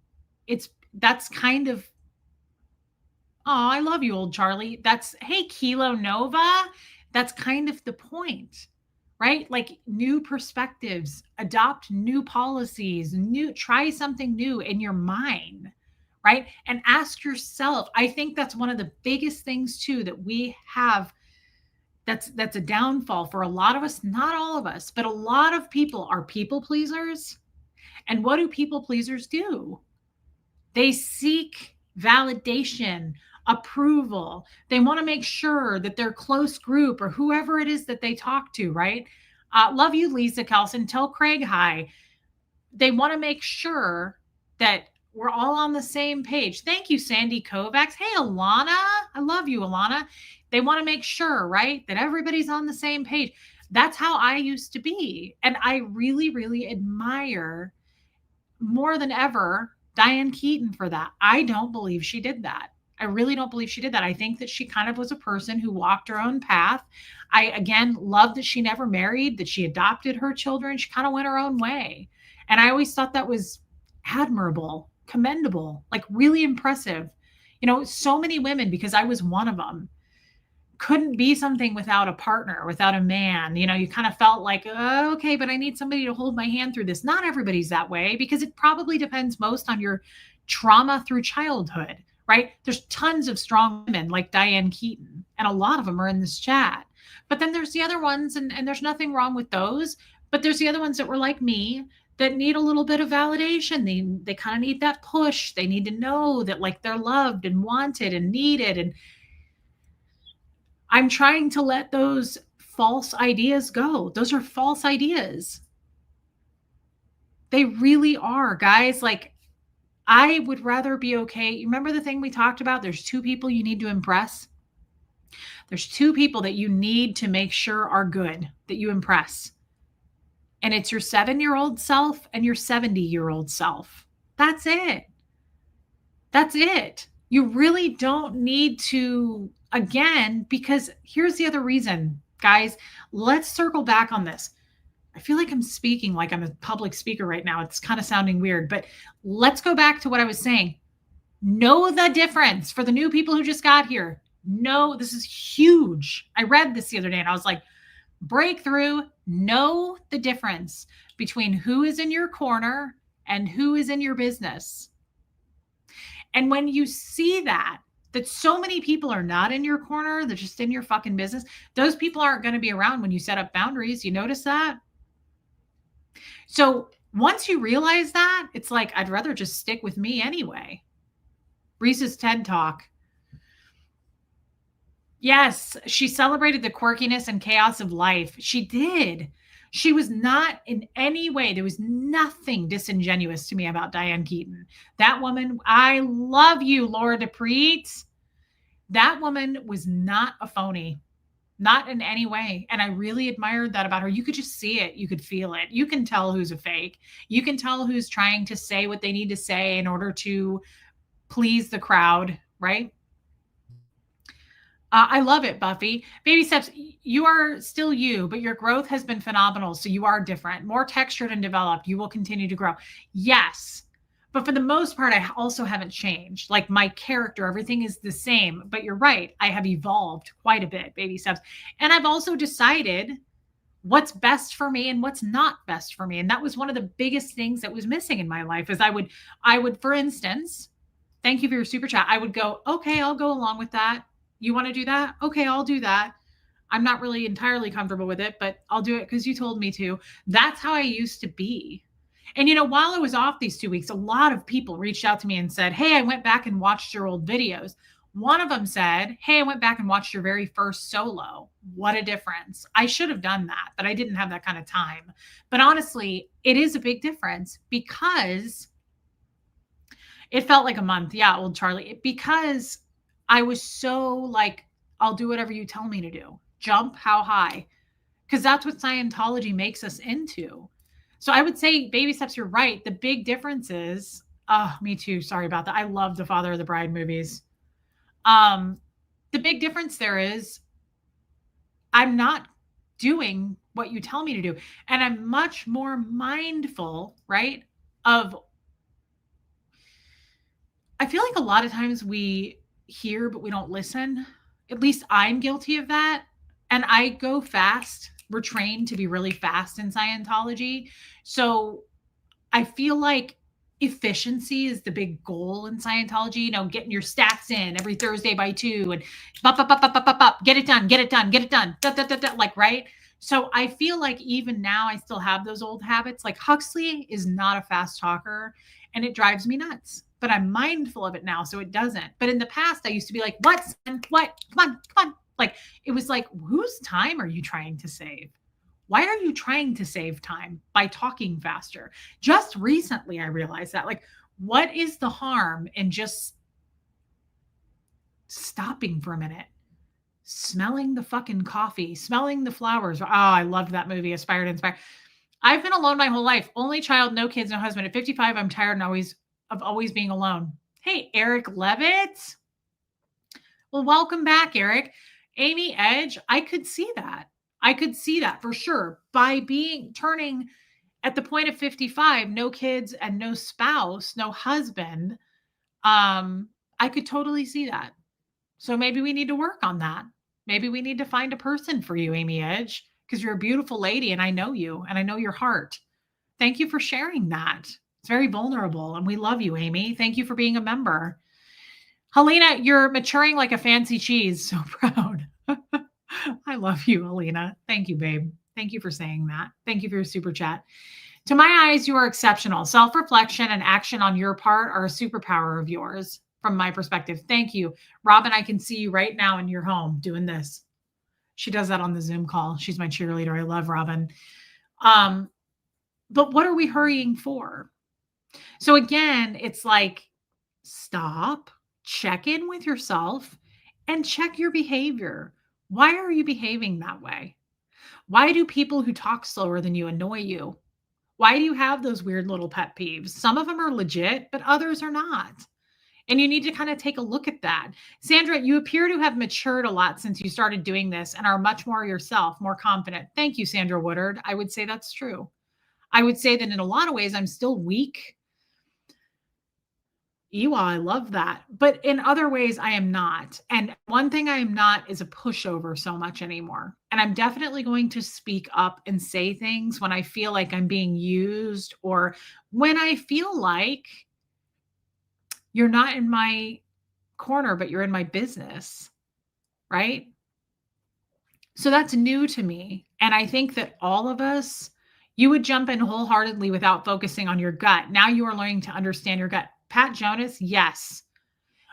that's kind of, oh, I love you, old Charlie. That's, hey, Kilo Nova. That's kind of the point, right? Like new perspectives, adopt new policies, try something new in your mind. Right? And ask yourself, I think that's one of the biggest things too, that we have. That's a downfall for a lot of us, not all of us, but a lot of people are people pleasers. And what do people pleasers do? They seek validation, approval. They want to make sure that their close group or whoever it is that they talk to, right? Love you, Lisa Kelson. Tell Craig hi. They want to make sure that we're all on the same page. Thank you, Sandy Kovacs. Hey, Alana. I love you, Alana. They want to make sure, right, that everybody's on the same page. That's how I used to be. And I really, really admire more than ever Diane Keaton for that. I don't believe she did that. I really don't believe she did that. I think that she kind of was a person who walked her own path. I, again, love that she never married, that she adopted her children. She kind of went her own way. And I always thought that was admirable, commendable, like really impressive. So many women, because I was one of them, couldn't be something without a partner, without a man. You kind of felt like, oh, okay, but I need somebody to hold my hand through this. Not everybody's that way, because it probably depends most on your trauma through childhood, right? There's tons of strong women like Diane Keaton, and a lot of them are in this chat. But then there's the other ones, and there's nothing wrong with those. But there's the other ones that were like me, that need a little bit of validation. They kind of need that push. They need to know that like they're loved and wanted and needed. And I'm trying to let those false ideas go. Those are false ideas. They really are, guys. Like, I would rather be okay. You remember the thing we talked about? There's two people you need to impress. There's two people that you need to make sure are good, that you impress. And it's your 7-year-old self and your 70-year-old self. That's it. That's it. You really don't need to, again, because here's the other reason, guys. Let's circle back on this. I feel like I'm speaking like I'm a public speaker right now. It's kind of sounding weird, but let's go back to what I was saying. Know the difference for the new people who just got here. No, this is huge. I read this the other day and I was like, breakthrough. Know the difference between who is in your corner and who is in your business. And when you see that so many people are not in your corner, they're just in your fucking business, those people aren't going to be around when you set up boundaries. You notice that? So once you realize that, it's like, I'd rather just stick with me anyway. Reese's TED Talk. Yes, she celebrated the quirkiness and chaos of life. She did. She was not in any way, there was nothing disingenuous to me about Diane Keaton. That woman, I love you, Laura DePreet. That woman was not a phony, not in any way. And I really admired that about her. You could just see it. You could feel it. You can tell who's a fake. You can tell who's trying to say what they need to say in order to please the crowd, right? I love it, Buffy. Baby steps, you are still you, but your growth has been phenomenal. So you are different, more textured and developed. You will continue to grow. Yes. But for the most part, I also haven't changed. Like my character, everything is the same. But you're right. I have evolved quite a bit, baby steps. And I've also decided what's best for me and what's not best for me. And that was one of the biggest things that was missing in my life is I would, for instance, thank you for your super chat. I would go, okay, I'll go along with that. You want to do that? Okay, I'll do that. I'm not really entirely comfortable with it, but I'll do it because you told me to. That's how I used to be. And, while I was off these 2 weeks, a lot of people reached out to me and said, hey, I went back and watched your old videos. One of them said, hey, I went back and watched your very first solo. What a difference. I should have done that, but I didn't have that kind of time. But honestly, it is a big difference because it felt like a month. Yeah, old Charlie. Because I was so like, I'll do whatever you tell me to do. Jump how high? Because that's what Scientology makes us into. So I would say, baby steps, you're right. The big difference is, me too. Sorry about that. I love the Father of the Bride movies. The big difference there is I'm not doing what you tell me to do. And I'm much more mindful, right? I feel like a lot of times we hear, but we don't listen. At least I'm guilty of that. And I go fast. We're trained to be really fast in Scientology. So I feel like efficiency is the big goal in Scientology, getting your stats in every Thursday by 2 and get it done, like, right? So I feel like even now I still have those old habits. Like Huxley is not a fast talker and it drives me nuts. But I'm mindful of it now, so it doesn't. But in the past, I used to be like, what? Come on. Like, it was like, whose time are you trying to save? Why are you trying to save time by talking faster? Just recently, I realized that. Like, what is the harm in just stopping for a minute? Smelling the fucking coffee, smelling the flowers. Oh, I loved that movie, Aspire to Inspire. I've been alone my whole life. Only child, no kids, no husband. At 55, I'm tired and always being alone. Hey, Eric Levitt. Well, welcome back, Eric. Amy Edge, I could see that. I could see that for sure. By turning at the point of 55, no kids and no spouse, no husband, I could totally see that. So maybe we need to work on that. Maybe we need to find a person for you, Amy Edge, because you're a beautiful lady and I know you and I know your heart. Thank you for sharing that. It's very vulnerable and we love you, Amy. Thank you for being a member. Helena, you're maturing like a fancy cheese. So proud. I love you, Helena. Thank you, babe. Thank you for saying that. Thank you for your super chat. To my eyes, you are exceptional. Self-reflection and action on your part are a superpower of yours from my perspective. Thank you. Robin, I can see you right now in your home doing this. She does that on the Zoom call. She's my cheerleader. I love Robin. But what are we hurrying for? So again, it's like, stop, check in with yourself and check your behavior. Why are you behaving that way? Why do people who talk slower than you annoy you? Why do you have those weird little pet peeves? Some of them are legit, but others are not. And you need to kind of take a look at that. Sandra, you appear to have matured a lot since you started doing this and are much more yourself, more confident. Thank you, Sandra Woodard. I would say that's true. I would say that in a lot of ways, I'm still weak. Ewa, I love that. But in other ways, I am not. And one thing I am not is a pushover so much anymore. And I'm definitely going to speak up and say things when I feel like I'm being used or when I feel like you're not in my corner, but you're in my business, right? So that's new to me. And I think that all of us, you would jump in wholeheartedly without focusing on your gut. Now you are learning to understand your gut. Pat Jonas, yes.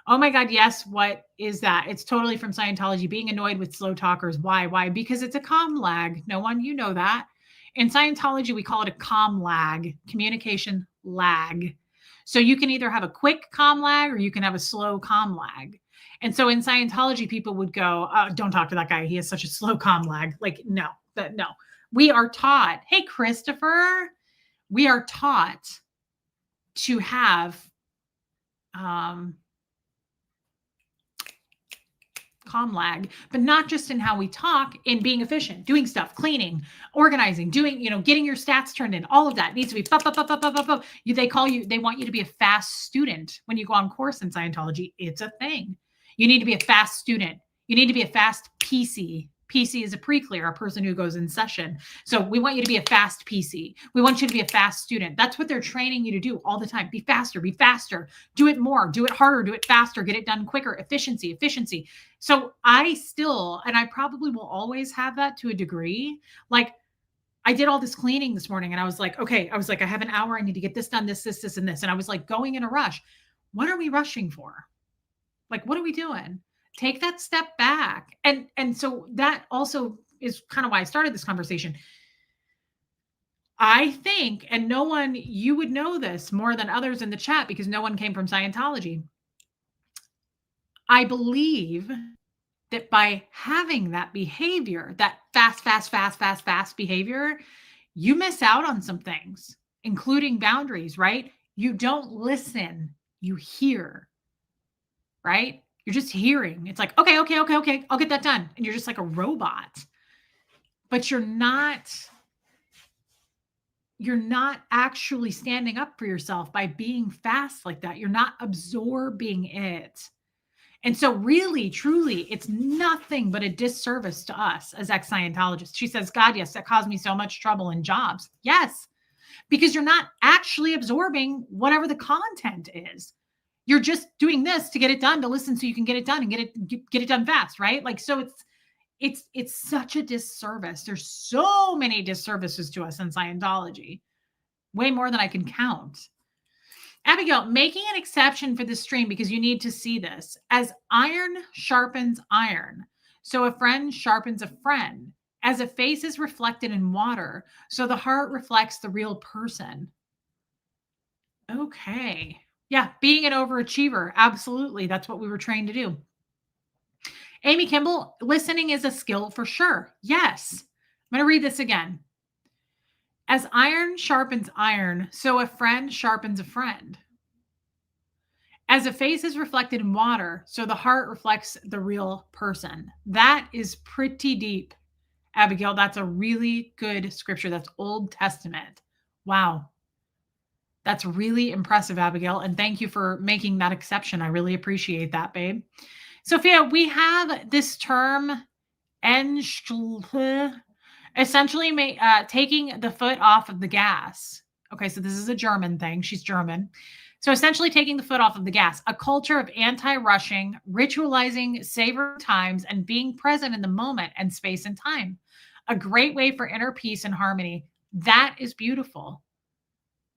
Oh my God, yes. What is that? It's totally from Scientology. Being annoyed with slow talkers. Why? Why? Because it's a comm lag. No one, you know that. In Scientology, we call it a comm lag, communication lag. So you can either have a quick comm lag or you can have a slow comm lag. And so in Scientology, people would go, don't talk to that guy. He has such a slow comm lag. Like, no. We are taught, hey, Christopher, we are taught to have comm lag, but not just in how we talk, in being efficient, doing stuff, cleaning, organizing, doing, getting your stats turned in, all of that needs to be they want you to be a fast student when you go on course in Scientology. It's a thing. You need to be a fast student. You need to be a fast PC. PC is a pre-clear, a person who goes in session. So we want you to be a fast PC. We want you to be a fast student. That's what they're training you to do all the time. Be faster, do it more, do it harder, do it faster, get it done quicker, efficiency. So I still, and I probably will always have that to a degree. Like I did all this cleaning this morning and I was like, okay, I have an hour. I need to get this done, this, and this. And I was like going in a rush. What are we rushing for? Like, what are we doing? Take that step back. And so that also is kind of why I started this conversation. I think, and no one, you would know this more than others in the chat because no one came from Scientology. I believe that by having that behavior, that fast behavior, you miss out on some things, including boundaries, right? You don't listen, you hear, right? You're just hearing. It's like, okay, I'll get that done. And you're just like a robot. But you're not actually standing up for yourself by being fast like that. You're not absorbing it. And so really, truly, it's nothing but a disservice to us as ex-Scientologists. She says, God, yes, that caused me so much trouble in jobs. Yes, because you're not actually absorbing whatever the content is. You're just doing this to get it done, to listen so you can get it done and get it done fast, right? Like, so it's such a disservice. There's so many disservices to us in Scientology, way more than I can count. Abigail, making an exception for this stream because you need to see this. As iron sharpens iron, so a friend sharpens a friend. As a face is reflected in water, so the heart reflects the real person. Okay. Yeah, being an overachiever. Absolutely. That's what we were trained to do. Amy Kimball, listening is a skill for sure. Yes. I'm going to read this again. As iron sharpens iron, so a friend sharpens a friend. As a face is reflected in water, so the heart reflects the real person. That is pretty deep, Abigail. That's a really good scripture. That's Old Testament. Wow. That's really impressive, Abigail. And thank you for making that exception. I really appreciate that, babe. Sophia, we have this term, essentially taking the foot off of the gas. Okay, so this is a German thing. She's German. So essentially taking the foot off of the gas, a culture of anti-rushing, ritualizing savor times, and being present in the moment and space and time. A great way for inner peace and harmony. That is beautiful.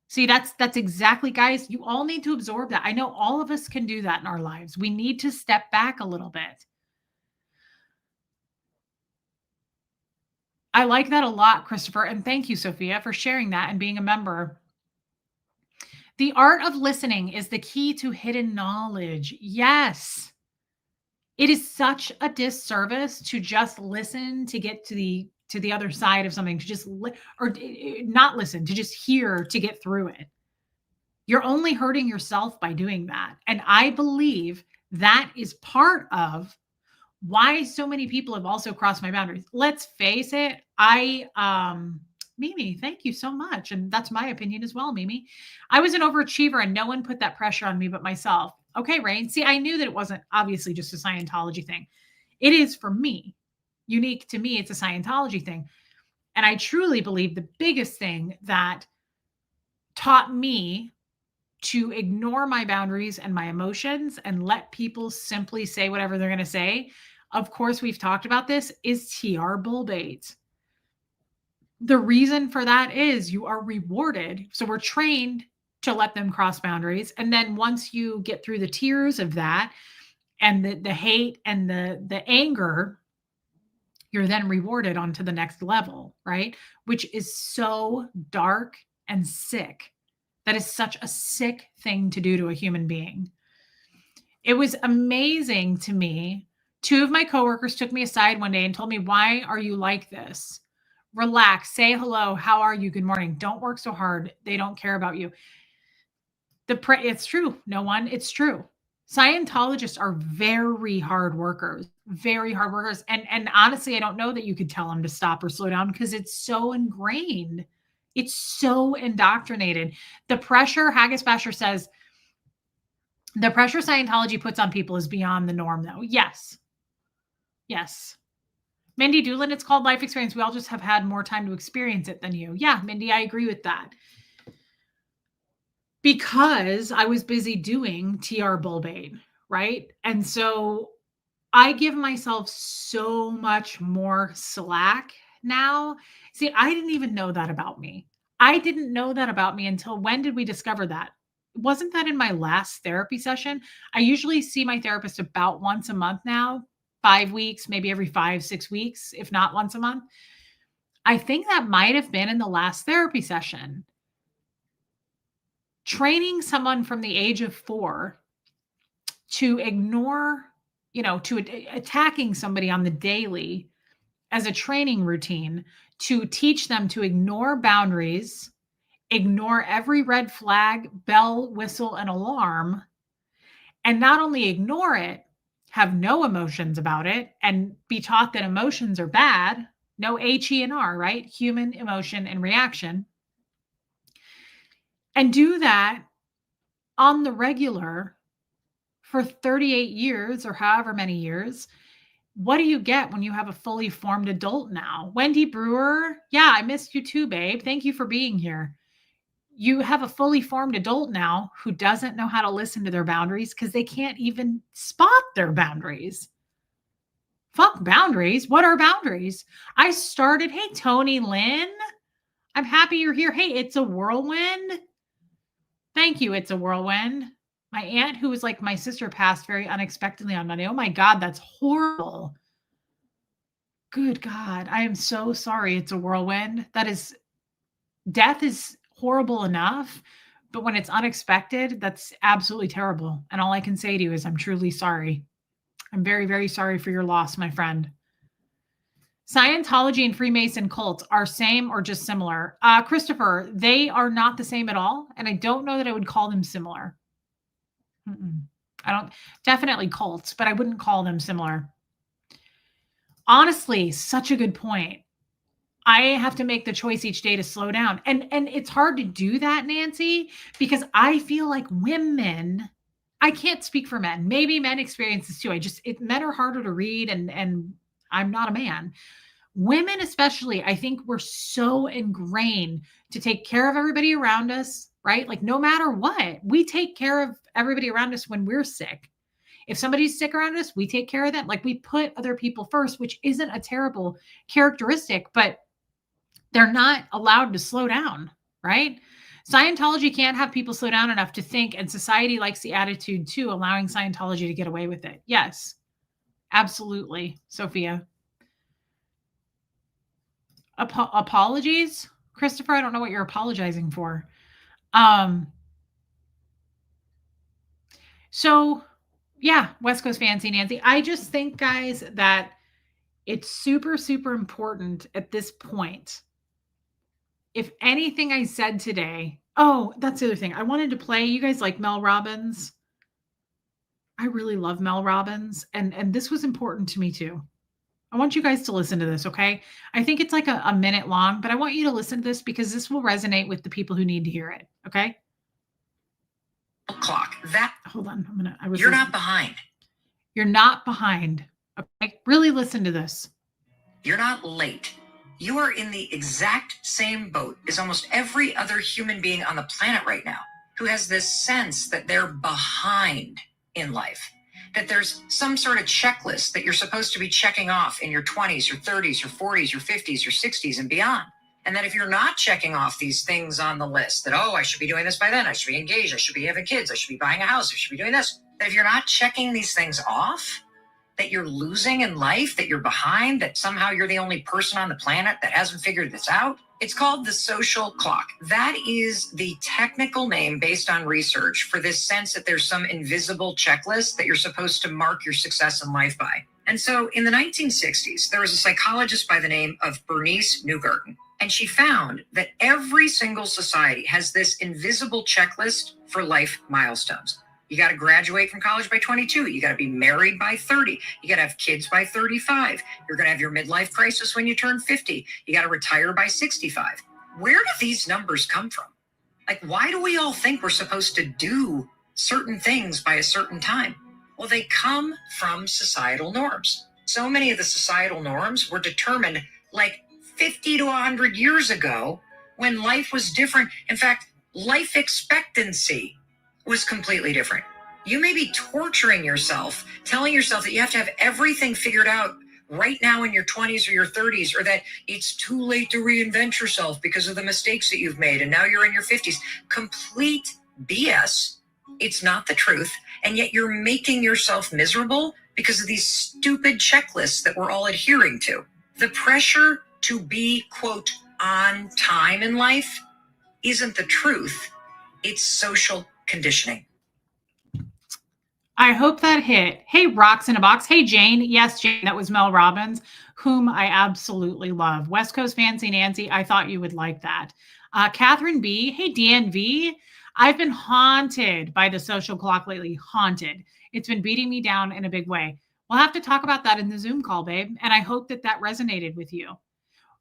See, that's exactly, guys, you all need to absorb that. I know all of us can do that in our lives. We need to step back a little bit. I like that a lot, Christopher. And thank you, Sophia, for sharing that and being a member. The art of listening is the key to hidden knowledge. Yes. It is such a disservice to just listen to get to the other side of something, to just not listen, to just hear to get through it. You're only hurting yourself by doing that. And I believe that is part of why so many people have also crossed my boundaries. Let's face it. Mimi, thank you so much. And that's my opinion as well, Mimi. I was an overachiever and no one put that pressure on me but myself. Okay, Rain. See, I knew that it wasn't obviously just a Scientology thing. It is for me. Unique to me, it's a Scientology thing. And I truly believe the biggest thing that taught me to ignore my boundaries and my emotions and let people simply say whatever they're going to say, of course, we've talked about this, is TR Bullbait. The reason for that is you are rewarded. So we're trained to let them cross boundaries. And then once you get through the tears of that and the hate and the anger, you're then rewarded onto the next level, right? Which is so dark and sick. That is such a sick thing to do to a human being. It was amazing to me. 2 of my coworkers took me aside one day and told me, "Why are you like this? Relax, say hello. How are you? Good morning. Don't work so hard. They don't care about you." It's true. It's true. Scientologists are very hard workers, very hard workers. And honestly, I don't know that you could tell them to stop or slow down because it's so ingrained. It's so indoctrinated. The pressure, Haggis Basher says, the pressure Scientology puts on people is beyond the norm, though. Yes. Yes. Mindy Doolin, it's called life experience. We all just have had more time to experience it than you. Yeah, Mindy, I agree with that. Because I was busy doing TR Bullbait, right? And so I give myself so much more slack now. See, I didn't even know that about me. I didn't know that about me until when did we discover that? Wasn't that in my last therapy session? I usually see my therapist about once a month now, 5 weeks, maybe every 5-6 weeks, if not once a month. I think that might have been in the last therapy session. Training someone from the age of 4 to ignore, to attacking somebody on the daily as a training routine to teach them to ignore boundaries, ignore every red flag, bell, whistle, and alarm, and not only ignore it, have no emotions about it, and be taught that emotions are bad, no H, E, and R, right? Human emotion and reaction. And do that on the regular for 38 years or however many years. What do you get when you have a fully formed adult now? Wendy Brewer, yeah, I missed you too, babe. Thank you for being here. You have a fully formed adult now who doesn't know how to listen to their boundaries because they can't even spot their boundaries. Fuck boundaries. What are boundaries? Hey, Tony Lynn. I'm happy you're here. Hey, it's a whirlwind. Thank you. It's a whirlwind. My aunt, who was like my sister, passed very unexpectedly on Monday. Oh my God, that's horrible. Good God. I am so sorry. It's a whirlwind. Death is horrible enough, but when it's unexpected, that's absolutely terrible. And all I can say to you is I'm truly sorry. I'm very, very sorry for your loss, my friend. Scientology and Freemason cults are same or just similar? Christopher, they are not the same at all. And I don't know that I would call them similar. I don't, definitely cults, but I wouldn't call them similar. Honestly, such a good point. I have to make the choice each day to slow down. And it's hard to do that, Nancy, because I feel like women, I can't speak for men. Maybe men experience this too. Men are harder to read and I'm not a man. Women especially, I think we're so ingrained to take care of everybody around us, right? Like no matter what, we take care of everybody around us when we're sick. If somebody's sick around us, we take care of them. Like we put other people first, which isn't a terrible characteristic, but they're not allowed to slow down, right? Scientology can't have people slow down enough to think, and society likes the attitude too, allowing Scientology to get away with it. Yes, absolutely, Sophia. Apologies, Christopher. I don't know what you're apologizing for. So yeah, West Coast Fancy Nancy. I just think, guys, that it's super, super important at this point. If anything I said today, oh, that's the other thing. I wanted to play. You guys like Mel Robbins? I really love Mel Robbins. And this was important to me too. I want you guys to listen to this, okay? I think it's like a minute long, but I want you to listen to this because this will resonate with the people who need to hear it, okay? Clock. Hold on. You're not behind. You're not behind. Okay? Really listen to this. You're not late. You are in the exact same boat as almost every other human being on the planet right now who has this sense that they're behind in life, that there's some sort of checklist that you're supposed to be checking off in your 20s, your 30s, your 40s, your 50s, your 60s, and beyond. And that if you're not checking off these things on the list, that, oh, I should be doing this by then, I should be engaged, I should be having kids, I should be buying a house, I should be doing this, that if you're not checking these things off, that you're losing in life, that you're behind, that somehow you're the only person on the planet that hasn't figured this out. It's called the social clock. That is the technical name based on research for this sense that there's some invisible checklist that you're supposed to mark your success in life by. And so in the 1960s, there was a psychologist by the name of Bernice Newgarden, and she found that every single society has this invisible checklist for life milestones. You got to graduate from college by 22. You got to be married by 30. You got to have kids by 35. You're going to have your midlife crisis when you turn 50. You got to retire by 65. Where do these numbers come from? Like, why do we all think we're supposed to do certain things by a certain time? Well, they come from societal norms. So many of the societal norms were determined like 50 to 100 years ago when life was different. In fact, life expectancy was completely different. You may be torturing yourself, telling yourself that you have to have everything figured out right now in your 20s or your 30s, or that it's too late to reinvent yourself because of the mistakes that you've made, and now you're in your 50s. Complete BS. It's not the truth. And yet you're making yourself miserable because of these stupid checklists that we're all adhering to. The pressure to be, quote, on time in life isn't the truth. It's social conditioning. I hope that hit. Hey, Rocks in a Box. Hey, Jane. Yes, Jane, that was Mel Robbins, whom I absolutely love. West Coast Fancy Nancy, I thought you would like that. Catherine B. Hey, DNV. I've been haunted by the social clock lately. Haunted. It's been beating me down in a big way. We'll have to talk about that in the Zoom call, babe. And I hope that that resonated with you.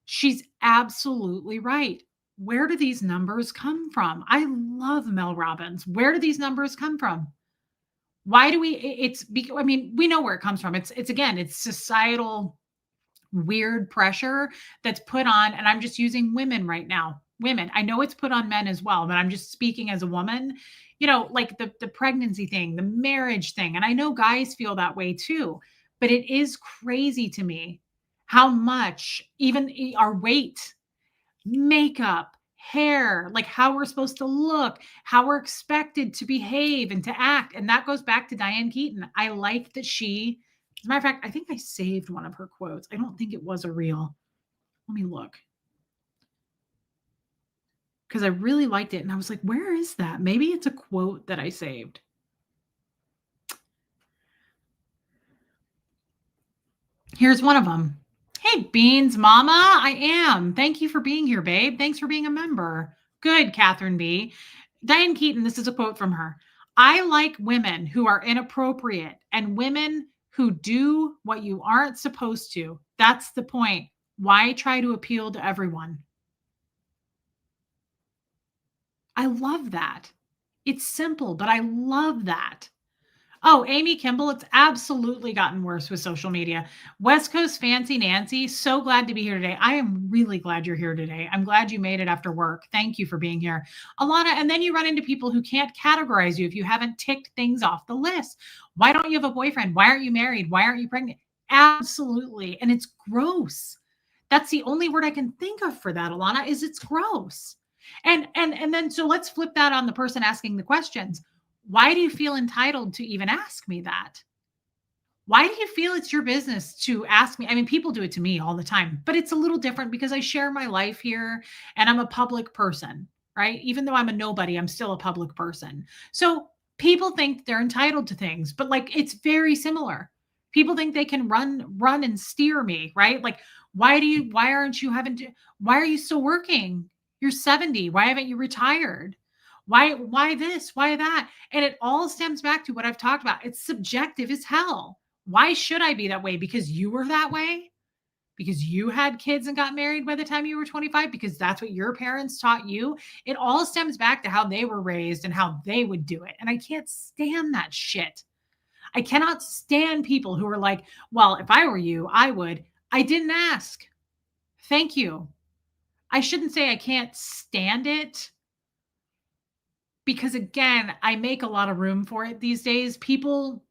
She's absolutely right. Where do these numbers come from? I love Mel Robbins. Where do these numbers come from? Why do we, I mean, we know where it comes from. It's societal weird pressure that's put on, and I'm just using women right now. Women. I know it's put on men as well, but I'm just speaking as a woman, you know, like the pregnancy thing, the marriage thing. And I know guys feel that way too, but it is crazy to me how much even our weight, makeup, hair, like how we're supposed to look, how we're expected to behave and to act. And that goes back to Diane Keaton. I like that she, as a matter of fact, I think I saved one of her quotes. I don't think it was a reel. Let me look. Because I really liked it. And I was like, where is that? Maybe it's a quote that I saved. Here's one of them. Hey, Beans Mama, I am. Thank you for being here, babe. Thanks for being a member. Good, Catherine B. Diane Keaton, this is a quote from her. I like women who are inappropriate and women who do what you aren't supposed to. That's the point. Why try to appeal to everyone? I love that. It's simple, but I love that. Oh, Amy Kimball, it's absolutely gotten worse with social media. West Coast Fancy Nancy, so glad to be here today. I am really glad you're here today. I'm glad you made it after work. Thank you for being here. Alana, and then you run into people who can't categorize you if you haven't ticked things off the list. Why don't you have a boyfriend? Why aren't you married? Why aren't you pregnant? Absolutely. And it's gross. That's the only word I can think of for that, Alana, is it's gross. And then so let's flip that on the person asking the questions. Why do you feel entitled to even ask me that? Why do you feel it's your business to ask me? I mean, people do it to me all the time, but it's a little different because I share my life here and I'm a public person, right? Even though I'm a nobody, I'm still a public person. So people think they're entitled to things, but like it's very similar. People think they can run and steer me, right? Like, why are you still working? You're 70. Why haven't you retired? Why this? Why that? And it all stems back to what I've talked about. It's subjective as hell. Why should I be that way? Because you were that way? Because you had kids and got married by the time you were 25? Because that's what your parents taught you? It all stems back to how they were raised and how they would do it. And I can't stand that shit. I cannot stand people who are like, well, if I were you, I would. I didn't ask. Thank you. I shouldn't say I can't stand it. Because again, I make a lot of room for it these days. People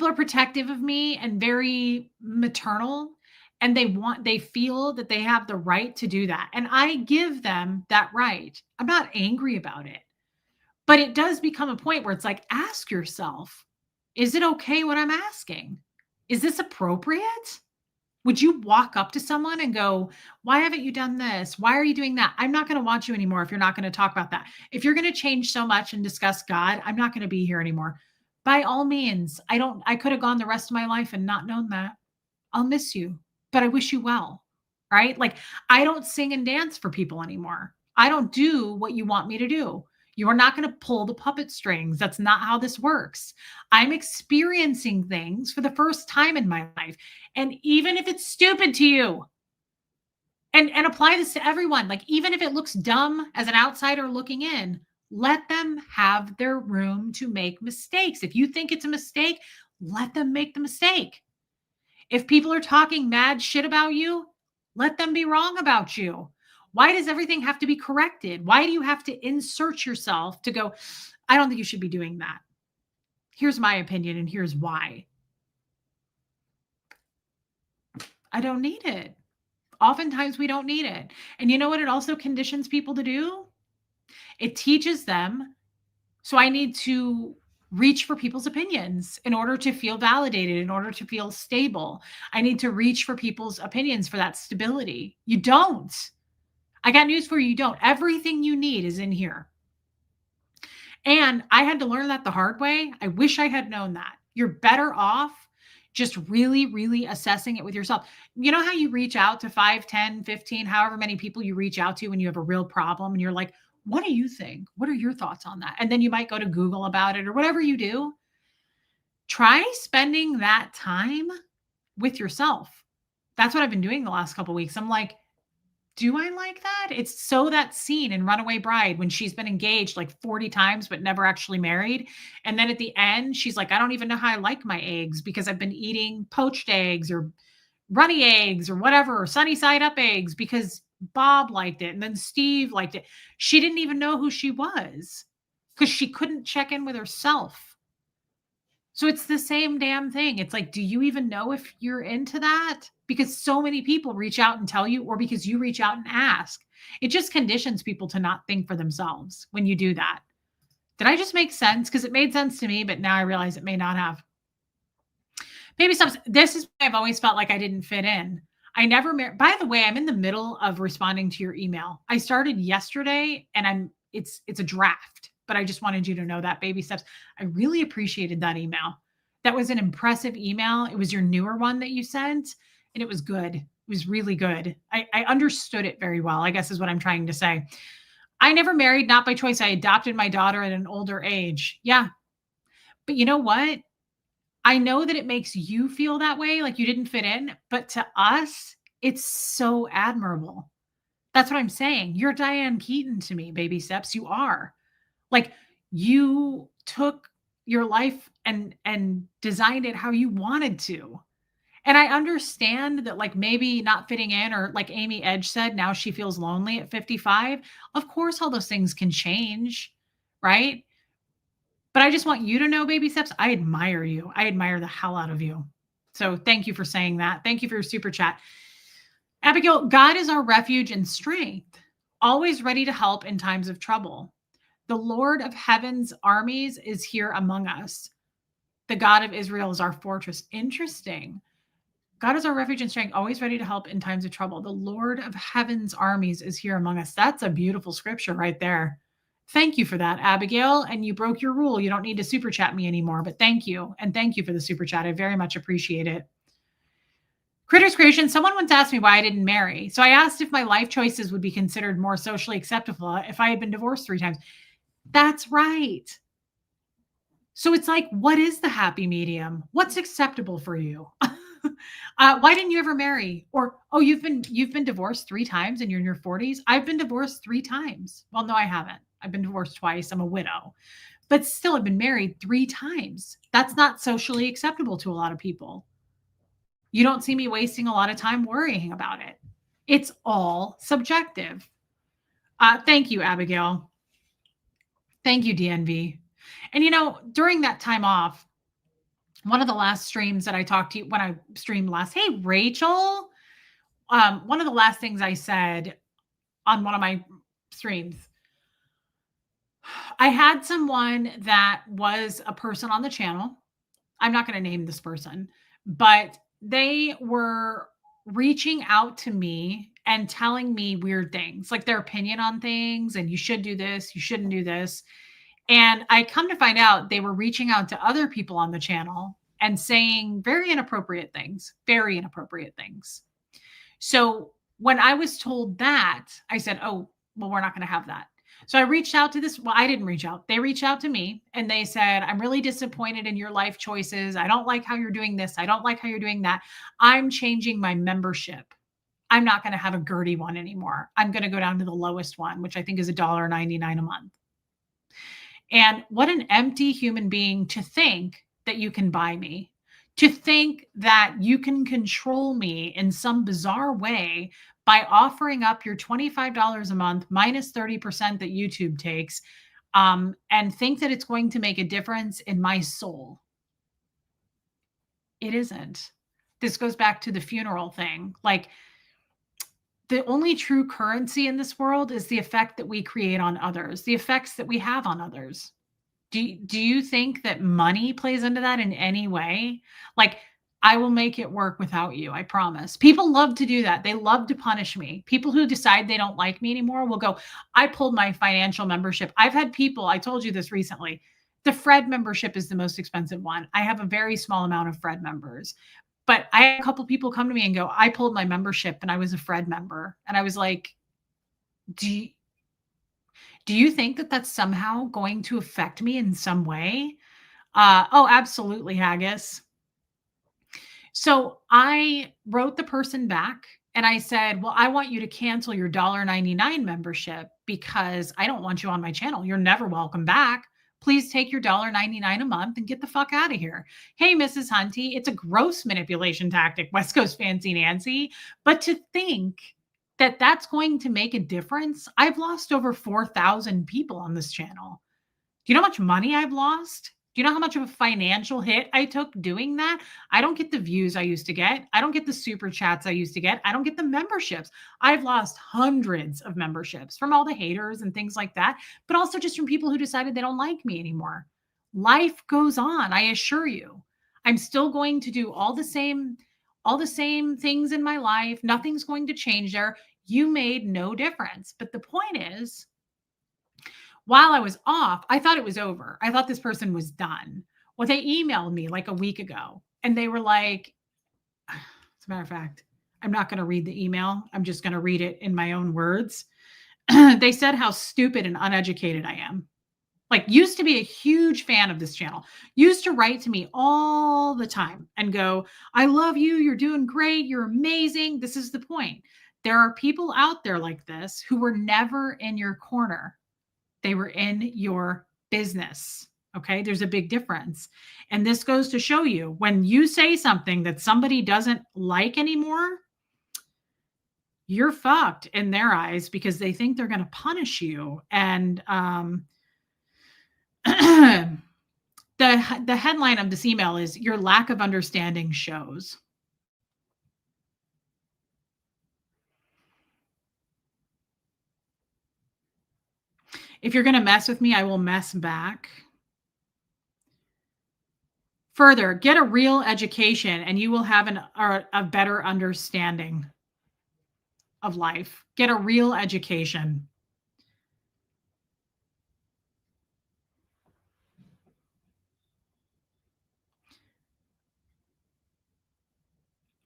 are protective of me and very maternal, and they feel that they have the right to do that. And I give them that right. I'm not angry about it. But it does become a point where it's like, ask yourself, is it okay what I'm asking? Is this appropriate? Would you walk up to someone and go, why haven't you done this? Why are you doing that? I'm not going to watch you anymore if you're not going to talk about that. If you're going to change so much and discuss God, I'm not going to be here anymore. By all means, I could have gone the rest of my life and not known that. I'll miss you, but I wish you well, right? Like, I don't sing and dance for people anymore. I don't do what you want me to do. You are not going to pull the puppet strings. That's not how this works. I'm experiencing things for the first time in my life. And even if it's stupid to you, and apply this to everyone, like even if it looks dumb as an outsider looking in, let them have their room to make mistakes. If you think it's a mistake, let them make the mistake. If people are talking mad shit about you, let them be wrong about you. Why does everything have to be corrected? Why do you have to insert yourself to go, I don't think you should be doing that. Here's my opinion and here's why. I don't need it. Oftentimes we don't need it. And you know what it also conditions people to do? It teaches them. So I need to reach for people's opinions in order to feel validated, in order to feel stable. I need to reach for people's opinions for that stability. You don't. I got news for you. You don't. Everything you need is in here. And I had to learn that the hard way. I wish I had known that. You're better off just really, really assessing it with yourself. You know how you reach out to 5, 10, 15, however many people you reach out to when you have a real problem and you're like, what do you think? What are your thoughts on that? And then you might go to Google about it or whatever you do. Try spending that time with yourself. That's what I've been doing the last couple of weeks. I'm like, do I like that? It's so that scene in Runaway Bride when she's been engaged like 40 times, but never actually married. And then at the end, she's like, I don't even know how I like my eggs because I've been eating poached eggs or runny eggs or whatever, or sunny side up eggs because Bob liked it. And then Steve liked it. She didn't even know who she was because she couldn't check in with herself. So it's the same damn thing. It's like, do you even know if you're into that? Because so many people reach out and tell you, or because you reach out and ask. It just conditions people to not think for themselves when you do that. Did I just make sense? Because it made sense to me, but now I realize it may not have. Baby steps. This is why I've always felt like I didn't fit in. I never married. By the way, I'm in the middle of responding to your email. I started yesterday and it's a draft, but I just wanted you to know that, baby steps. I really appreciated that email. That was an impressive email. It was your newer one that you sent. And it was good. It was really good. I understood it very well, I guess is what I'm trying to say. I never married, not by choice. I adopted my daughter at an older age. Yeah. But you know what? I know that it makes you feel that way, like you didn't fit in, but to us, it's so admirable. That's what I'm saying. You're Diane Keaton to me, baby steps. You are. Like you took your life and designed it how you wanted to. And I understand that like maybe not fitting in or like Amy Edge said, now she feels lonely at 55. Of course all those things can change, right? But I just want you to know, baby steps, I admire you. I admire the hell out of you. So thank you for saying that. Thank you for your super chat. Abigail, God is our refuge and strength, always ready to help in times of trouble. The Lord of heaven's armies is here among us. The God of Israel is our fortress. Interesting. God is our refuge and strength, always ready to help in times of trouble. The Lord of heaven's armies is here among us. That's a beautiful scripture right there. Thank you for that, Abigail. And you broke your rule. You don't need to super chat me anymore, but thank you. And thank you for the super chat. I very much appreciate it. Critters Creation, someone once asked me why I didn't marry. So I asked if my life choices would be considered more socially acceptable if I had been divorced 3 times. That's right. So it's like, what is the happy medium? What's acceptable for you? Why didn't you ever marry? Or, oh, you've been divorced 3 times and you're in your 40s. I've been divorced 3 times. Well, no, I haven't. I've been divorced twice. I'm a widow, but still I've been married 3 times. That's not socially acceptable to a lot of people. You don't see me wasting a lot of time worrying about it. It's all subjective. Thank you, Abigail. Thank you, DNV. And during that time off, one of the last streams that I talked to you when I streamed last, hey, Rachel, one of the last things I said on one of my streams, I had someone that was a person on the channel. I'm not going to name this person, but they were reaching out to me and telling me weird things, like their opinion on things. And you should do this, you shouldn't do this. And I come to find out they were reaching out to other people on the channel and saying very inappropriate things. So when I was told that, I said, oh, well, we're not going to have that. So I reached out to this. Well, I didn't reach out. They reached out to me and they said, I'm really disappointed in your life choices. I don't like how you're doing this. I don't like how you're doing that. I'm changing my membership. I'm not going to have a Gertie one anymore. I'm going to go down to the lowest one, which I think is $1.99 a month. And what an empty human being to think that you can buy me, to think that you can control me in some bizarre way by offering up your $25 a month minus 30% that YouTube takes, and think that it's going to make a difference in my soul. It isn't. This goes back to the funeral thing. Like, the only true currency in this world is the effect that we create on others, the effects that we have on others. Do you think that money plays into that in any way? Like, I will make it work without you. I promise. People love to do that. They love to punish me. People who decide they don't like me anymore will go, I pulled my financial membership. I've had people, I told you this recently. The Fred membership is the most expensive one. I have a very small amount of Fred members. But I had a couple people come to me and go, I pulled my membership and I was a Fred member. And I was like, do you think that that's somehow going to affect me in some way? Oh, absolutely, Haggis. So I wrote the person back and I said, well, I want you to cancel your $1.99 membership because I don't want you on my channel. You're never welcome back. Please take your $1.99 a month and get the fuck out of here. Hey, Mrs. Hunty, it's a gross manipulation tactic, West Coast Fancy Nancy. But to think that that's going to make a difference, I've lost over 4,000 people on this channel. Do you know how much money I've lost? Do you know how much of a financial hit I took doing that? I don't get the views I used to get. I don't get the super chats I used to get. I don't get the memberships. I've lost hundreds of memberships from all the haters and things like that, but also just from people who decided they don't like me anymore. Life goes on, I assure you. I'm still going to do all the same things in my life. Nothing's going to change there. You made no difference. But the point is, while I was off, I thought it was over. I thought this person was done. Well, they emailed me like a week ago and they were like, as a matter of fact, I'm not going to read the email. I'm just going to read it in my own words. They said how stupid and uneducated I am. Like, used to be a huge fan of this channel, used to write to me all the time and go, I love you. You're doing great. You're amazing. This is the point. There are people out there like this who were never in your corner. They were in your business. Okay. There's a big difference. And this goes to show you when you say something that somebody doesn't like anymore, you're fucked in their eyes because they think they're going to punish you. And, the headline of this email is your lack of understanding shows. If you're going to mess with me, I will mess back. Further, get a real education and you will have a better understanding of life. Get a real education.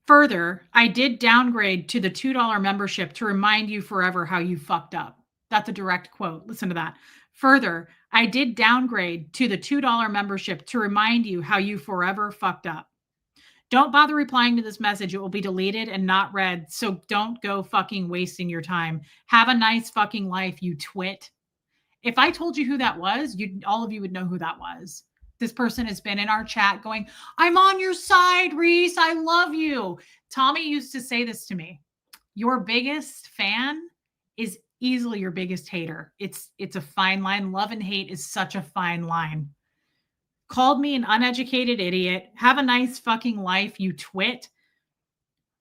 Further, I did downgrade to the $2 membership to remind you forever how you fucked up. That's a direct quote. Listen to that. Further, I did downgrade to the $2 membership to remind you how you forever fucked up. Don't bother replying to this message. It will be deleted and not read. So don't go fucking wasting your time. Have a nice fucking life, you twit. If I told you who that was, all of you would know who that was. This person has been in our chat going, I'm on your side, Reese. I love you. Tommy used to say this to me. Your biggest fan is easily your biggest hater. It's a fine line. Love and hate is such a fine line. Called me an uneducated idiot. Have a nice fucking life, you twit.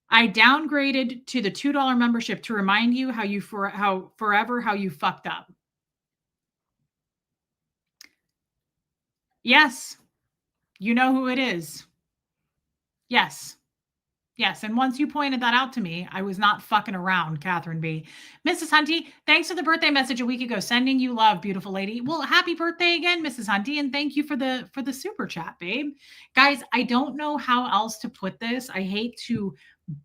I downgraded to the $2 membership to remind you how you fucked up. Yes. You know who it is. Yes. Yes. And once you pointed that out to me, I was not fucking around, Catherine B. Mrs. Hunty, thanks for the birthday message a week ago. Sending you love, beautiful lady. Well, happy birthday again, Mrs. Hunty. And thank you for the super chat, babe. Guys, I don't know how else to put this. I hate to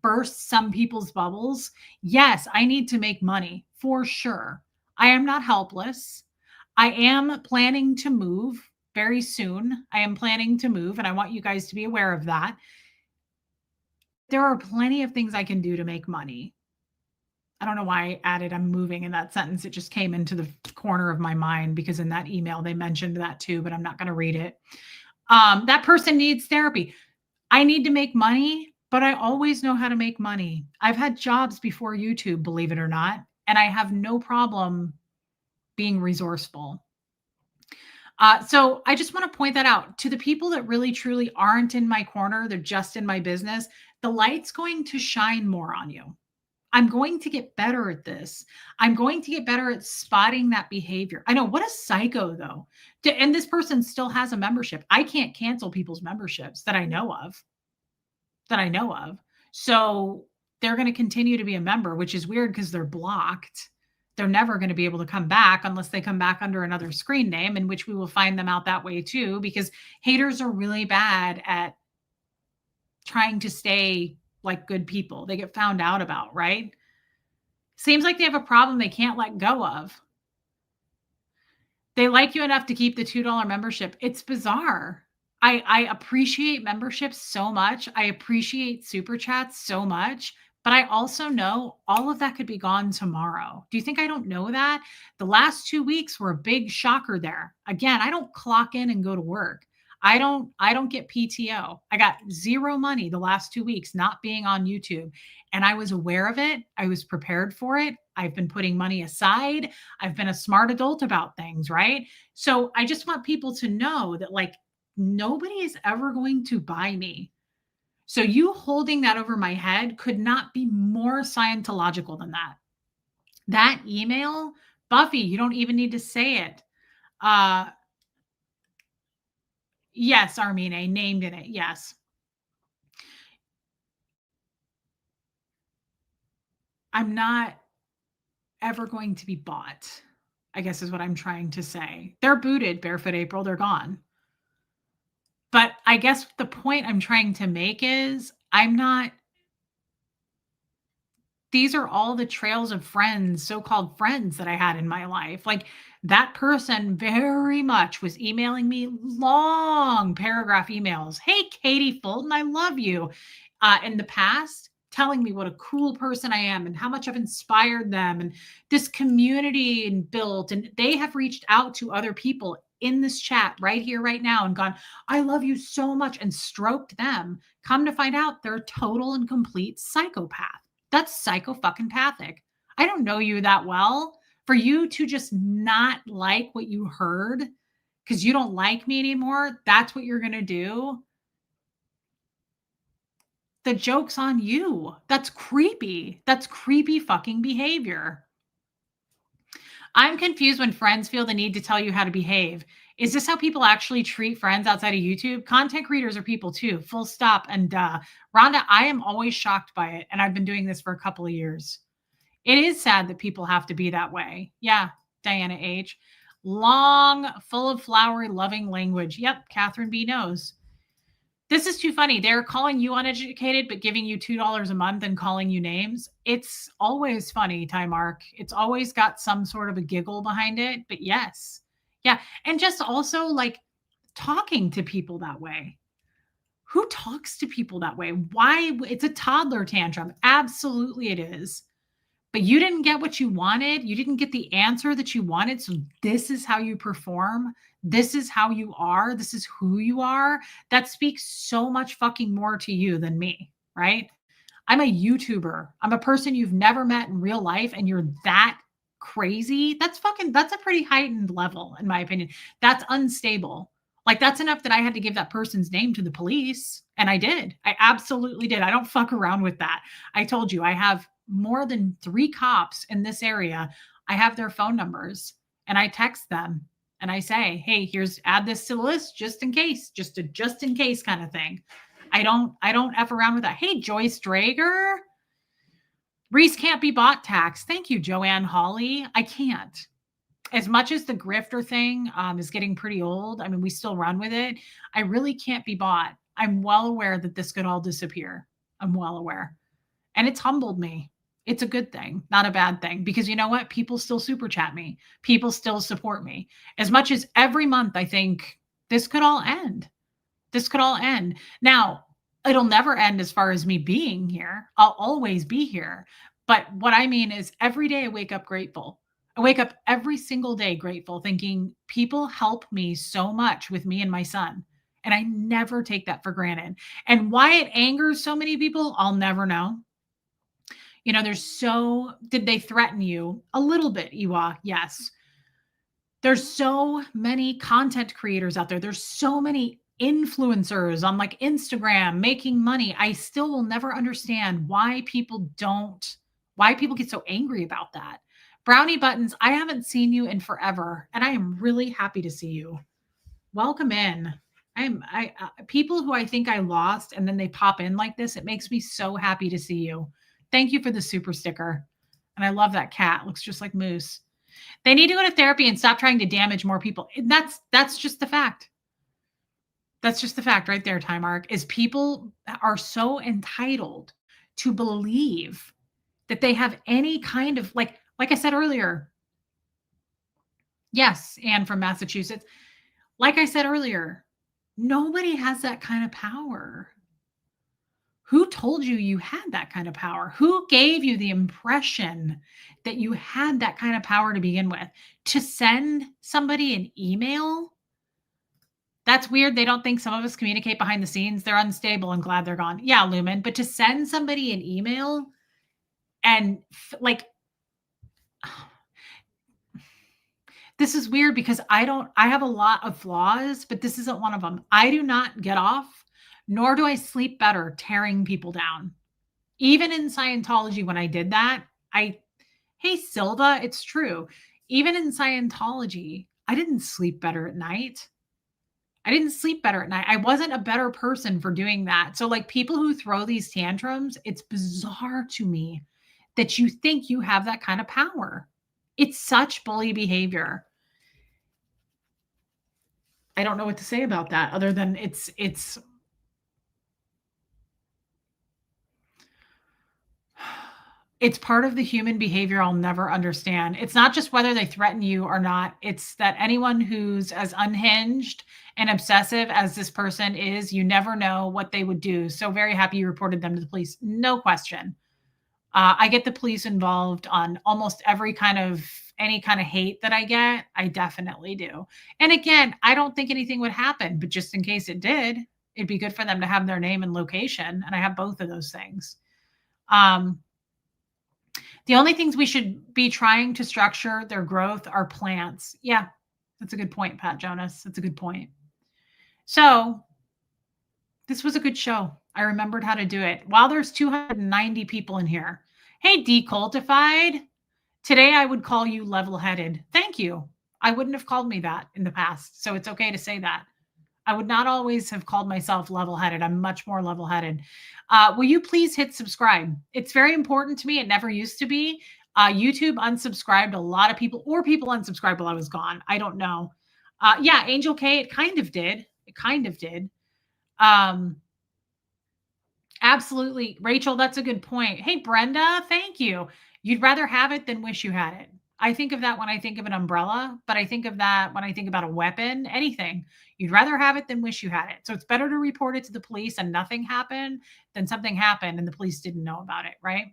burst some people's bubbles. Yes, I need to make money for sure. I am not helpless. I am planning to move very soon. I am planning to move, and I want you guys to be aware of that. There are plenty of things I can do to make money. I don't know why I added I'm moving in that sentence. It just came into the corner of my mind because in that email they mentioned that too, but I'm not going to read it. That person needs therapy. I need to make money, but I always know how to make money. I've had jobs before YouTube, believe it or not, and I have no problem being resourceful. So I just want to point that out to the people that really truly aren't in my corner. They're just in my business. The light's going to shine more on you. I'm going to get better at this. I'm going to get better at spotting that behavior. I know, what a psycho though. And this person still has a membership. I can't cancel people's memberships that I know of. So they're going to continue to be a member, which is weird because they're blocked. They're never going to be able to come back unless they come back under another screen name, in which we will find them out that way too, because haters are really bad at trying to stay like good people. They get found out about, right? Seems like they have a problem they can't let go of. They like you enough to keep the $2 membership. It's bizarre. I appreciate memberships so much. I appreciate super chats so much. But I also know all of that could be gone tomorrow. Do you think I don't know that? The last 2 weeks were a big shocker there. Again, I don't clock in and go to work. I don't get PTO. I got zero money the last 2 weeks not being on YouTube. And I was aware of it. I was prepared for it. I've been putting money aside. I've been a smart adult about things, right? So I just want people to know that like nobody is ever going to buy me. So you holding that over my head could not be more Scientological than that. That email, Buffy, you don't even need to say it. Yes, Armine, named in it. Yes. I'm not ever going to be bought, I guess is what I'm trying to say. They're booted, Barefoot April. They're gone. But I guess the point I'm trying to make is I'm not these are all the trails of friends, so-called friends that I had in my life. Like that person very much was emailing me long paragraph emails. Hey, Katie Fulton, I love you. In the past, telling me what a cool person I am and how much I've inspired them and this community and built. And they have reached out to other people in this chat right here, right now, and gone, I love you so much, and stroked them. Come to find out, they're a total and complete psychopath. That's psycho fucking pathic. I don't know you that well. For you to just not like what you heard because you don't like me anymore, that's what you're going to do. The joke's on you. That's creepy. That's creepy fucking behavior. I'm confused when friends feel the need to tell you how to behave. Is this how people actually treat friends outside of YouTube? Content creators are people too, full stop and duh. Rhonda, I am always shocked by it, and I've been doing this for a couple of years. It is sad that people have to be that way. Yeah, Diana H. Long, full of flowery, loving language. Yep, Catherine B knows. This is too funny. They're calling you uneducated, but giving you $2 a month and calling you names. It's always funny, Tymark. It's always got some sort of a giggle behind it, but yes. Yeah. And just also like talking to people that way. Who talks to people that way? Why? It's a toddler tantrum. Absolutely it is. But you didn't get what you wanted. You didn't get the answer that you wanted. So this is how you perform. This is how you are. This is who you are. That speaks so much fucking more to you than me, right? I'm a YouTuber. I'm a person you've never met in real life, and you're that crazy. That's a pretty heightened level, in my opinion. That's unstable. Like, that's enough that I had to give that person's name to the police. And I did. I absolutely did. I don't fuck around with that. I told you, I have more than 3 cops in this area. I have their phone numbers and I text them and I say, hey, add this to the list just in case, just in case kind of thing. I don't F around with that. Hey, Joyce Drager. Reese can't be bought tax. Thank you, Joanne Hawley. I can't. As much as the grifter thing is getting pretty old, I mean, we still run with it. I really can't be bought. I'm well aware that this could all disappear. I'm well aware. And it's humbled me. It's a good thing, not a bad thing, because you know what? People still super chat me. People still support me. As much as every month I think this could all end. This could all end. Now, it'll never end as far as me being here. I'll always be here. But what I mean is every day I wake up grateful. I wake up every single day grateful, thinking people help me so much with me and my son. And I never take that for granted. And why it angers so many people, I'll never know. You know, did they threaten you? A little bit, Iwa, yes. There's so many content creators out there. There's so many influencers on like Instagram making money. I still will never understand why people get so angry about that. Brownie Buttons, I haven't seen you in forever, and I am really happy to see you. Welcome in. People who I think I lost and then they pop in like this, it makes me so happy to see you. Thank you for the super sticker. And I love that cat. Looks just like Moose. They need to go to therapy and stop trying to damage more people. That's just the fact. That's just the fact right there, Tymark, is people are so entitled to believe that they have any kind of, like I said earlier. Yes, Anne from Massachusetts. Like I said earlier, nobody has that kind of power. Who told you you had that kind of power? Who gave you the impression that you had that kind of power to begin with? To send somebody an email? That's weird. They don't think some of us communicate behind the scenes. They're unstable and glad they're gone. Yeah, Lumen. But to send somebody an email and this is weird because I have a lot of flaws, but this isn't one of them. I do not get off, nor do I sleep better tearing people down. Even in Scientology, when I did that, hey, Silva, it's true. Even in Scientology, I didn't sleep better at night. I wasn't a better person for doing that. So like people who throw these tantrums, it's bizarre to me that you think you have that kind of power. It's such bully behavior. I don't know what to say about that other than it's It's part of the human behavior I'll never understand. It's not just whether they threaten you or not. It's that anyone who's as unhinged and obsessive as this person is, you never know what they would do. So very happy you reported them to the police. No question. I get the police involved on almost any kind of hate that I get. I definitely do. And again, I don't think anything would happen, but just in case it did, it'd be good for them to have their name and location. And I have both of those things. The only things we should be trying to structure their growth are plants. Yeah, that's a good point, Pat Jonas. That's a good point. So this was a good show. I remembered how to do it. While there's 290 people in here. Hey, Decultified. Today I would call you level-headed. Thank you. I wouldn't have called me that in the past, so it's okay to say that. I would not always have called myself level-headed. I'm much more level-headed. Will you please hit subscribe? It's very important to me. It never used to be. YouTube unsubscribed a lot of people, or people unsubscribed while I was gone. I don't know. Yeah, Angel K, it kind of did. It kind of did. Absolutely. Rachel, that's a good point. Hey, Brenda, thank you. You'd rather have it than wish you had it. I think of that when I think of an umbrella, but I think of that when I think about a weapon, anything. You'd rather have it than wish you had it. So it's better to report it to the police and nothing happened than something happened and the police didn't know about it, right?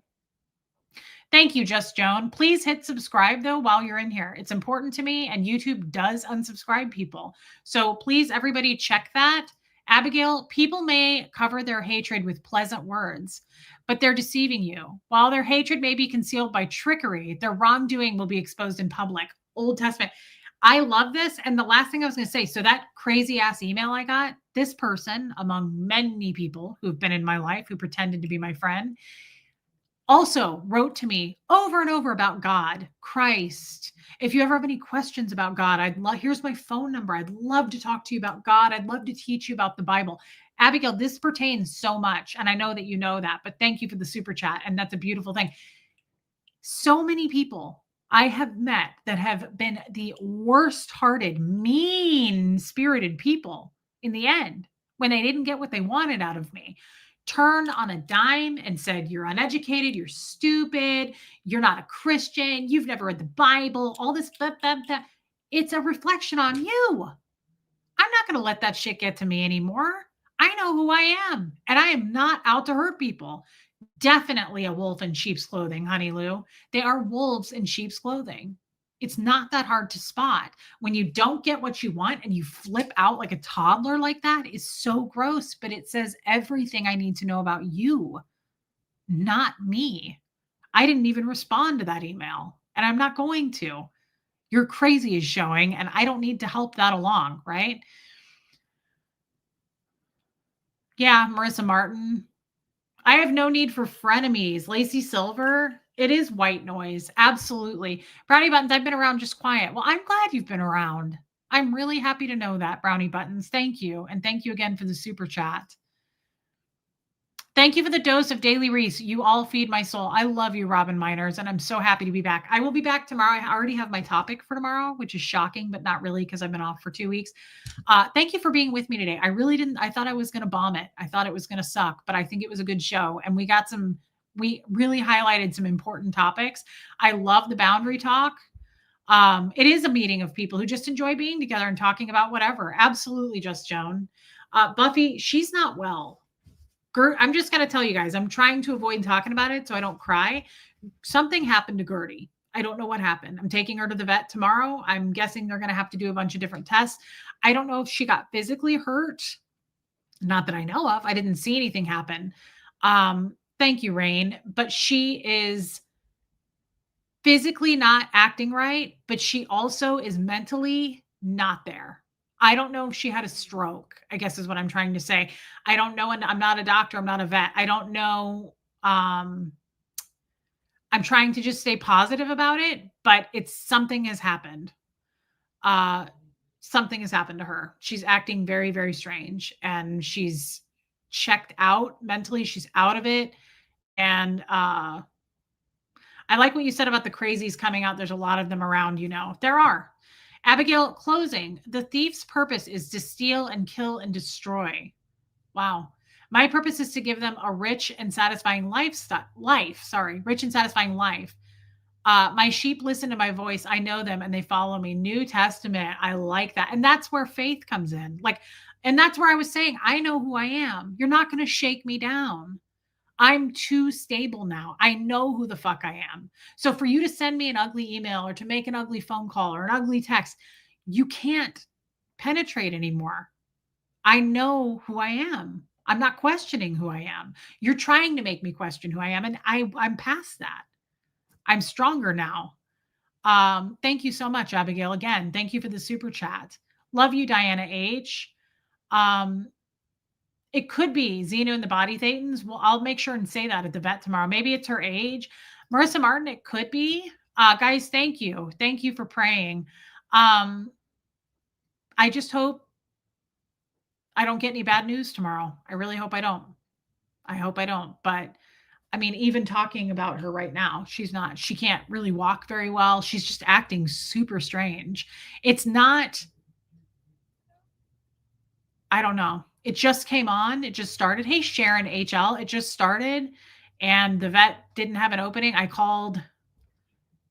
Thank you, Just Joan. Please hit subscribe, though, while you're in here. It's important to me, and YouTube does unsubscribe people. So please, everybody, check that. Abigail, people may cover their hatred with pleasant words, but they're deceiving you. While their hatred may be concealed by trickery, their wrongdoing will be exposed in public. Old Testament. I love this. And the last thing I was going to say, so that crazy ass email I got, this person, among many people who've been in my life, who pretended to be my friend, also wrote to me over and over about God, Christ. If you ever have any questions about God, here's my phone number. I'd love to talk to you about God. I'd love to teach you about the Bible. Abigail, this pertains so much. And I know that you know that, but thank you for the super chat. And that's a beautiful thing. So many people I have met that have been the worst hearted, mean spirited people in the end when they didn't get what they wanted out of me. Turned on a dime and said, you're uneducated, you're stupid, you're not a Christian, you've never read the Bible, all this, blah, blah, blah. It's a reflection on you. I'm not going to let that shit get to me anymore. I know who I am, and I am not out to hurt people. Definitely a wolf in sheep's clothing, Honey Lou. They are wolves in sheep's clothing. It's not that hard to spot. When you don't get what you want and you flip out like a toddler like that is so gross, but it says everything I need to know about you, not me. I didn't even respond to that email, and I'm not going to. You're crazy is showing, and I don't need to help that along, right? Yeah, Marissa Martin. I have no need for frenemies. Lacey Silver. It is white noise. Absolutely. Brownie Buttons, I've been around just quiet. Well, I'm glad you've been around. I'm really happy to know that, Brownie Buttons. Thank you. And thank you again for the super chat. Thank you for the dose of Daily Reese. You all feed my soul. I love you, Robin Miners, and I'm so happy to be back. I will be back tomorrow. I already have my topic for tomorrow, which is shocking, but not really because I've been off for 2 weeks. Thank you for being with me today. I thought I was going to bomb it. I thought it was going to suck, but I think it was a good show. And we really highlighted some important topics. I love the boundary talk. It is a meeting of people who just enjoy being together and talking about whatever. Absolutely, Just Joan. Buffy, she's not well. I'm just going to tell you guys, I'm trying to avoid talking about it so I don't cry. Something happened to Gertie. I don't know what happened. I'm taking her to the vet tomorrow. I'm guessing they're going to have to do a bunch of different tests. I don't know if she got physically hurt. Not that I know of. I didn't see anything happen. Thank you, Rain. But she is physically not acting right, but she also is mentally not there. I don't know if she had a stroke, I guess is what I'm trying to say. I don't know. And I'm not a doctor. I'm not a vet. I don't know. I'm trying to just stay positive about it, but something has happened. Something has happened to her. She's acting very, very strange, and she's checked out mentally. She's out of it. And I like what you said about the crazies coming out. There's a lot of them around, there are. Abigail, closing. The thief's purpose is to steal and kill and destroy. Wow. My purpose is to give them a rich and satisfying rich and satisfying life. My sheep listen to my voice. I know them and they follow me. New Testament. I like that. And that's where faith comes in. Like, and that's where I was saying, I know who I am. You're not going to shake me down. I'm too stable now. I know who the fuck I am. So for you to send me an ugly email or to make an ugly phone call or an ugly text, you can't penetrate anymore. I know who I am. I'm not questioning who I am. You're trying to make me question who I am. And I'm past that. I'm stronger now. Thank you so much, Abigail. Again, thank you for the super chat. Love you, Diana H. It could be Xenu and the Body Thetans. Well, I'll make sure and say that at the vet tomorrow. Maybe it's her age. Marissa Martin, it could be. Guys, thank you. Thank you for praying. I just hope I don't get any bad news tomorrow. I really hope I don't. I hope I don't. But I mean, even talking about her right now, she can't really walk very well. She's just acting super strange. It's not, I don't know. It just came on. It just started. Hey, Sharon HL, it just started and the vet didn't have an opening. I called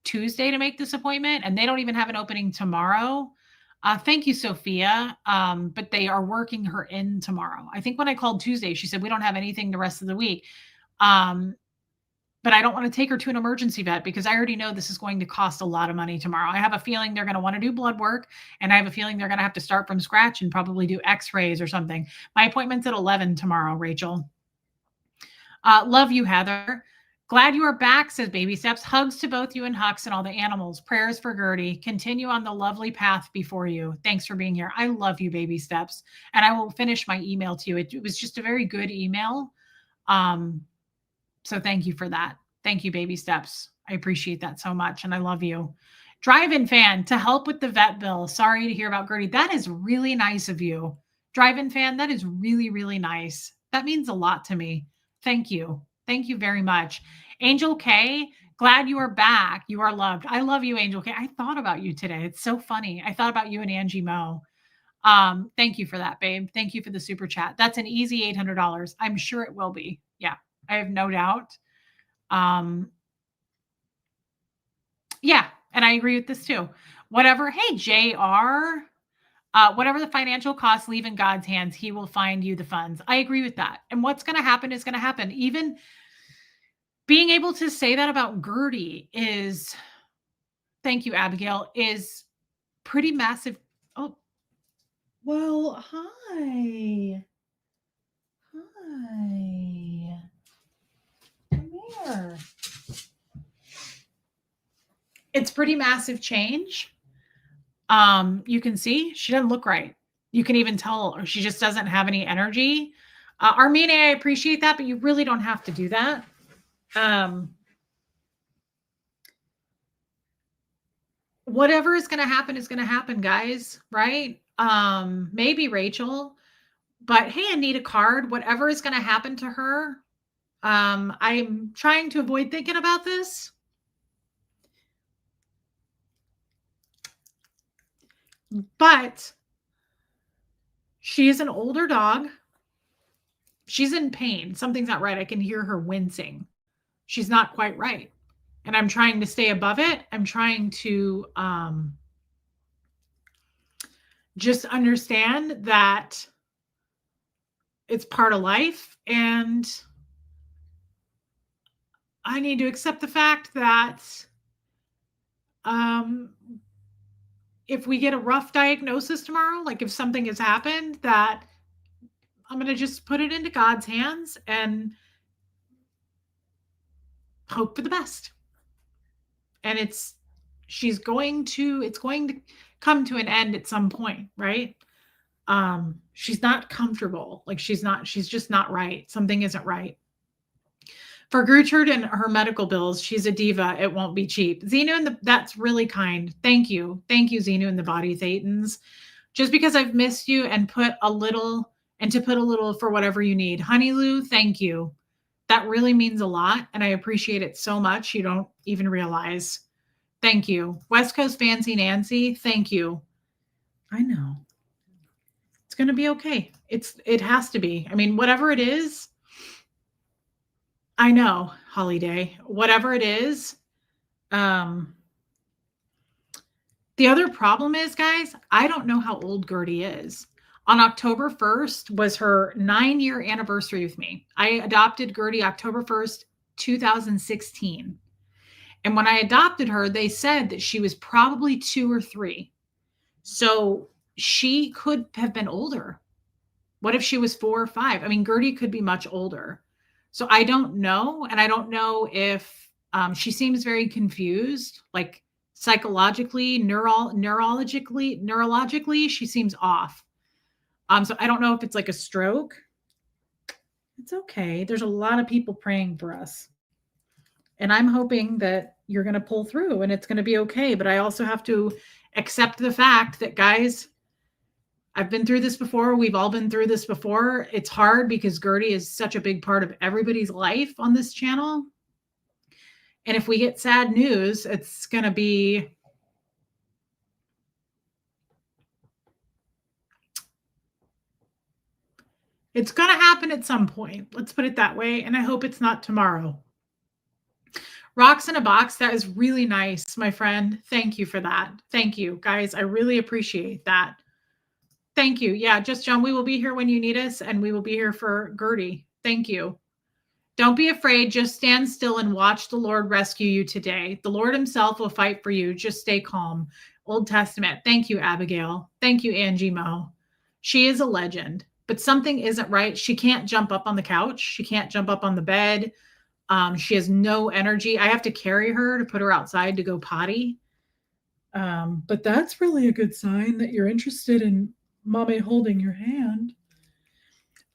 Tuesday to make this appointment and they don't even have an opening tomorrow. Thank you, Sophia. But they are working her in tomorrow. I think when I called Tuesday, she said, we don't have anything the rest of the week. But I don't want to take her to an emergency vet because I already know this is going to cost a lot of money tomorrow. I have a feeling they're going to want to do blood work and I have a feeling they're going to have to start from scratch and probably do x-rays or something. My appointment's at 11 tomorrow, Rachel. Love you, Heather. Glad you are back, says Baby Steps. Hugs to both you and Hux and all the animals. Prayers for Gertie. Continue on the lovely path before you. Thanks for being here. I love you, Baby Steps. And I will finish my email to you. It was just a very good email. So thank you for that. Thank you, Baby Steps. I appreciate that so much. And I love you. Drive-in fan to help with the vet bill. Sorry to hear about Gertie. That is really nice of you. Drive-in fan, that is really, really nice. That means a lot to me. Thank you. Thank you very much. Angel K, glad you are back. You are loved. I love you, Angel K. I thought about you today. It's so funny. I thought about you and Angie Mo. Thank you for that, babe. Thank you for the super chat. That's an easy $800. I'm sure it will be. Yeah. I have no doubt. Yeah, and I agree with this too. Whatever, hey, JR, whatever the financial costs, leave in God's hands, he will find you the funds. I agree with that. And what's going to happen is going to happen. Even being able to say that about Gertie is, thank you, Abigail, is pretty massive. Oh, well, hi. Hi. Come here. It's pretty massive change. You can see she doesn't look right. You can even tell she just doesn't have any energy. Armenia, I appreciate that, but you really don't have to do that. Whatever is going to happen is going to happen, guys, right? Maybe Rachel, but hey, I need a card. Whatever is going to happen to her. I'm trying to avoid thinking about this. But she is an older dog. She's in pain. Something's not right. I can hear her wincing. She's not quite right. And I'm trying to stay above it. I'm trying to just understand that it's part of life. And I need to accept the fact that if we get a rough diagnosis tomorrow, like if something has happened, that I'm going to just put it into God's hands and hope for the best. And it's going to come to an end at some point, right? She's not comfortable. Like she's just not right. Something isn't right. For Gertrude and her medical bills, she's a diva. It won't be cheap. Xenu that's really kind. Thank you. Thank you, Xenu and the Body Thetans. Just because I've missed you and to put a little for whatever you need. Honey Lou, thank you. That really means a lot. And I appreciate it so much. You don't even realize. Thank you. West Coast Fancy Nancy, thank you. I know. It's going to be okay. It has to be. I mean, whatever it is, I know, Holiday, whatever it is. The other problem is, guys, I don't know how old Gertie is. On October 1st was her 9-year anniversary with me. I adopted Gertie October 1st, 2016. And when I adopted her, they said that she was probably 2 or 3. So she could have been older. What if she was 4 or 5? I mean, Gertie could be much older. So I don't know. And I don't know if she seems very confused, like psychologically, neurologically, she seems off. So I don't know if it's like a stroke. It's okay. There's a lot of people praying for us. And I'm hoping that you're going to pull through and it's going to be okay. But I also have to accept the fact that, guys, I've been through this before. We've all been through this before. It's hard because Gertie is such a big part of everybody's life on this channel. And if we get sad news, it's going to be it's going to happen at some point. Let's put it that way. And I hope it's not tomorrow. Rocks in a box. That is really nice, my friend. Thank you for that. Thank you, guys. I really appreciate that. Thank you. Yeah, just John, we will be here when you need us, and we will be here for Gertie. Thank you. Don't be afraid. Just stand still and watch the Lord rescue you today. The Lord himself will fight for you. Just stay calm. Old Testament. Thank you, Abigail. Thank you, Angie Mo. She is a legend, but something isn't right. She can't jump up on the couch. She can't jump up on the bed. She has no energy. I have to carry her to put her outside to go potty. But that's really a good sign that you're interested in Mommy holding your hand.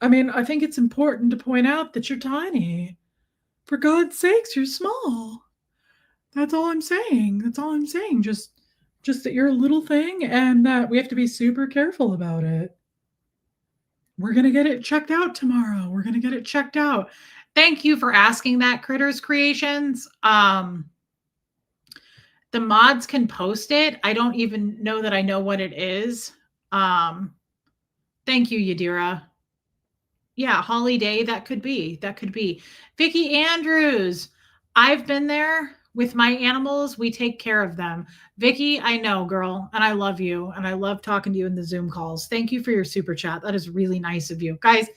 I mean, I think it's important to point out that you're tiny. For God's sakes, you're small. That's all I'm saying. That's all I'm saying. Just that you're a little thing and that we have to be super careful about it. We're going to get it checked out tomorrow. We're going to get it checked out. Thank you for asking that, Critters Creations. The mods can post it. I don't even know that I know what it is. Thank you, Yadira. Yeah, Holly Day, that could be. That could be. Vicki Andrews, I've been there with my animals. We take care of them. Vicki, I know, girl, and I love you, and I love talking to you in the Zoom calls. Thank you for your super chat. That is really nice of you. Guys,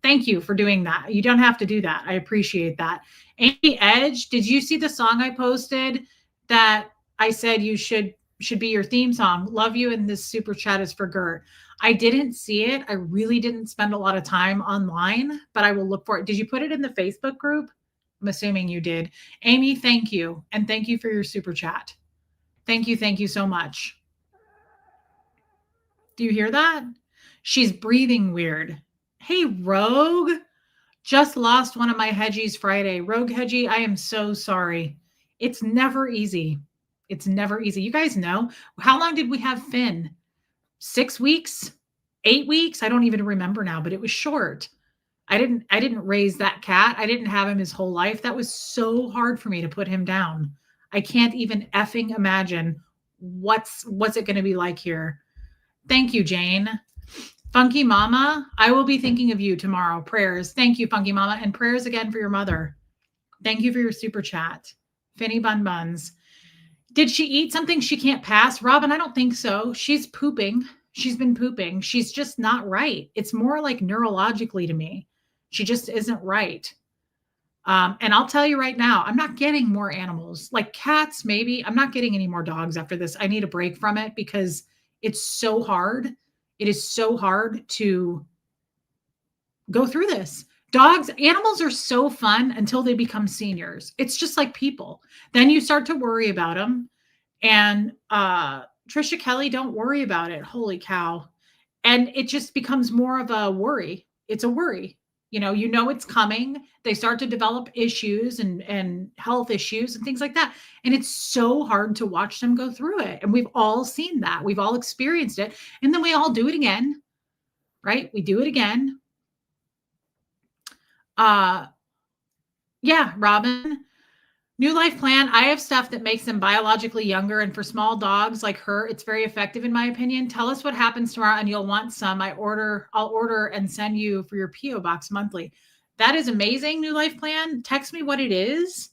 thank you for doing that. You don't have to do that. I appreciate that. Amy Edge, did you see the song I posted that I said you should be your theme song? Love you, and this super chat is for Gert. I didn't see it. I really didn't spend a lot of time online, but I will look for it. Did you put it in the Facebook group? I'm assuming you did. Amy, thank you. And thank you for your super chat. Thank you. Thank you so much. Do you hear that? She's breathing weird. Hey, Rogue. Just lost one of my hedgies Friday. Rogue Hedgie, I am so sorry. It's never easy. It's never easy. You guys know. How long did we have Finn? 6 weeks? 8 weeks? I don't even remember now, but it was short. I didn't raise that cat. I didn't have him his whole life. That was so hard for me to put him down. I can't even effing imagine what's it going to be like here. Thank you, Jane. Funky Mama, I will be thinking of you tomorrow. Prayers. Thank you, Funky Mama. And prayers again for your mother. Thank you for your super chat. Finny Bun Buns. Did she eat something she can't pass? Robin, I don't think so. She's pooping. She's been pooping. She's just not right. It's more like neurologically to me. She just isn't right. And I'll tell you right now, I'm not getting more animals. Like cats, maybe. I'm not getting any more dogs after this. I need a break from it because it's so hard. It is so hard to go through this. Dogs, animals are so fun until they become seniors. It's just like people. Then you start to worry about them. And Trisha Kelly, don't worry about it. Holy cow. And it just becomes more of a worry. It's a worry. You know it's coming. They start to develop issues and health issues and things like that. And it's so hard to watch them go through it. And we've all seen that. We've all experienced it. And then we all do it again, right? We do it again. Yeah, Robin. New Life Plan, I have stuff that makes them biologically younger. And for small dogs like her, it's very effective in my opinion. Tell us what happens tomorrow and you'll want some. I'll order and send you for your P.O. box monthly. That is amazing, New Life Plan. Text me what it is.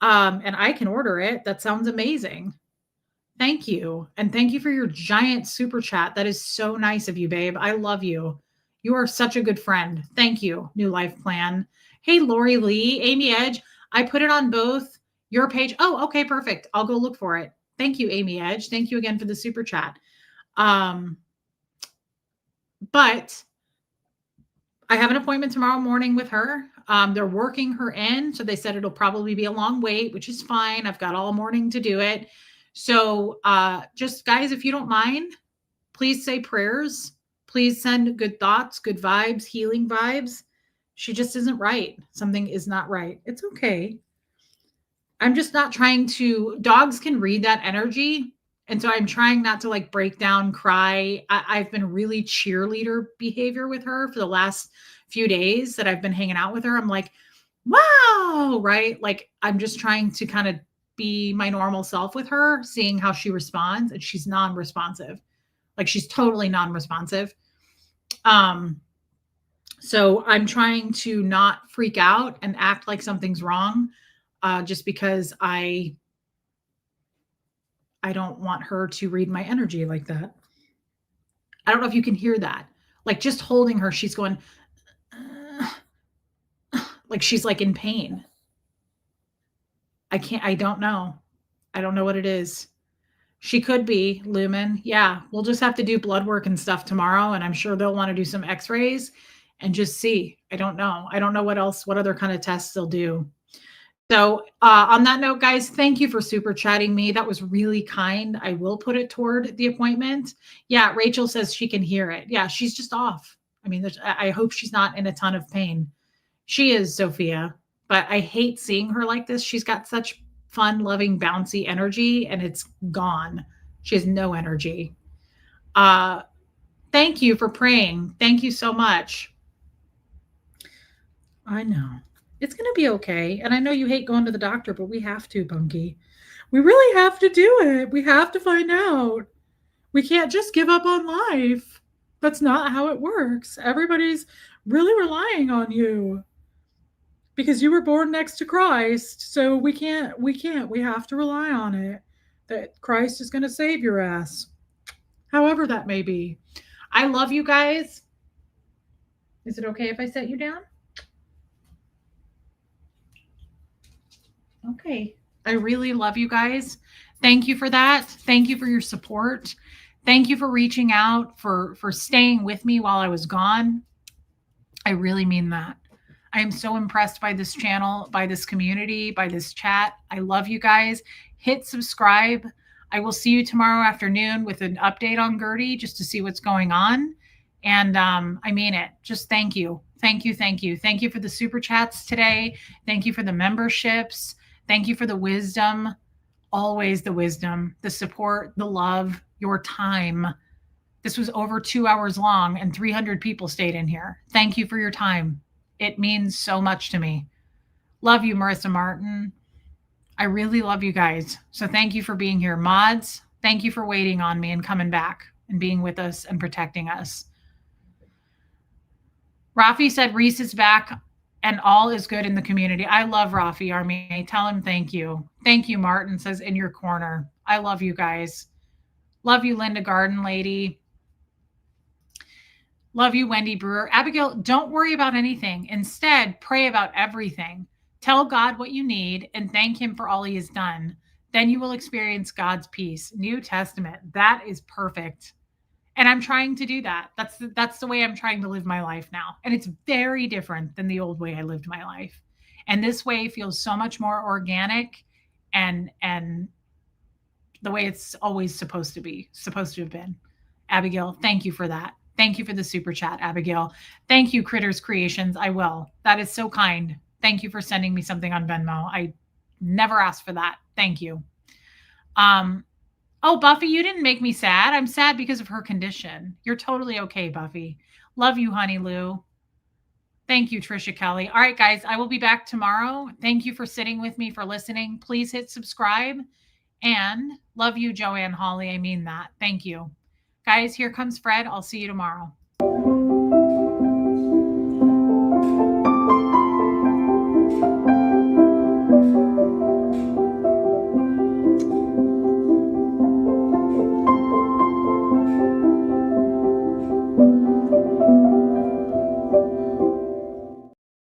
And I can order it. That sounds amazing. Thank you. And thank you for your giant super chat. That is so nice of you, babe. I love you. You are such a good friend. Thank you, New Life Plan. Hey, Lori Lee, Amy Edge. I put it on both your page. Oh, okay, perfect. I'll go look for it. Thank you, Amy Edge. Thank you again for the super chat. But I have an appointment tomorrow morning with her. They're working her in. So they said it'll probably be a long wait, which is fine. I've got all morning to do it. So just guys, if you don't mind, please say prayers. Please send good thoughts, good vibes, healing vibes. She just isn't right. Something is not right. It's okay. I'm just not trying to, dogs can read that energy. And so I'm trying not to like break down, cry. I've been really cheerleader behavior with her for the last few days that I've been hanging out with her. I'm like, wow, right? Like I'm just trying to kind of be my normal self with her, seeing how she responds. And she's non-responsive. Like she's totally non-responsive. So I'm trying to not freak out and act like something's wrong, just because I don't want her to read my energy like that. I don't know if you can hear that. Like just holding her, she's going, like she's like in pain. I don't know. I don't know what it is. She could be Lumen. Yeah, we'll just have to do blood work and stuff tomorrow. And I'm sure they'll want to do some x-rays and just see. I don't know. I don't know what else, what other kind of tests they'll do. So on that note, guys, thank you for super chatting me. That was really kind. I will put it toward the appointment. Yeah, Rachel says she can hear it. Yeah, she's just off. I mean, I hope she's not in a ton of pain. She is, Sophia, but I hate seeing her like this. She's got such fun, loving, bouncy energy, and it's gone. She has no energy. Thank you for praying. Thank you so much. I know. It's going to be okay. And I know you hate going to the doctor, but we have to, Bunky. We really have to do it. We have to find out. We can't just give up on life. That's not how it works. Everybody's really relying on you because you were born next to Christ. So we can't. We have to rely on it, that Christ is going to save your ass. However that may be. I love you guys. Is it okay if I set you down? Okay. I really love you guys. Thank you for that. Thank you for your support. Thank you for reaching out, for staying with me while I was gone. I really mean that. I am so impressed by this channel, by this community, by this chat. I love you guys. Hit subscribe. I will see you tomorrow afternoon with an update on Gertie just to see what's going on. And I mean it. Just thank you. Thank you. Thank you. Thank you for the super chats today. Thank you for the memberships. Thank you for the wisdom, always the wisdom, the support, the love, your time. This was over 2 hours long and 300 people stayed in here. Thank you for your time. It means so much to me. Love you, Marissa Martin. I really love you guys. So thank you for being here. Mods, thank you for waiting on me and coming back and being with us and protecting us. Rafi said Reese is back and all is good in the community. I love Rafi Army. Tell him thank you. Thank you, Martin says in your corner. I love you guys. Love you, Linda Garden Lady. Love you, Wendy Brewer. Abigail, don't worry about anything. Instead, pray about everything. Tell God what you need and thank him for all he has done. Then you will experience God's peace. New Testament. That is perfect. And I'm trying to do that. That's the way I'm trying to live my life now. And it's very different than the old way I lived my life. And this way feels so much more organic and the way it's always supposed to have been. Abigail, thank you for that. Thank you for the super chat, Abigail. Thank you, Critters Creations. I will. That is so kind. Thank you for sending me something on Venmo. I never asked for that. Thank you. Oh, Buffy, you didn't make me sad. I'm sad because of her condition. You're totally okay, Buffy. Love you, honey Lou. Thank you, Trisha Kelly. All right, guys, I will be back tomorrow. Thank you for sitting with me, for listening. Please hit subscribe, and love you, Joanne Hawley. I mean that. Thank you. Guys, here comes Fred. I'll see you tomorrow.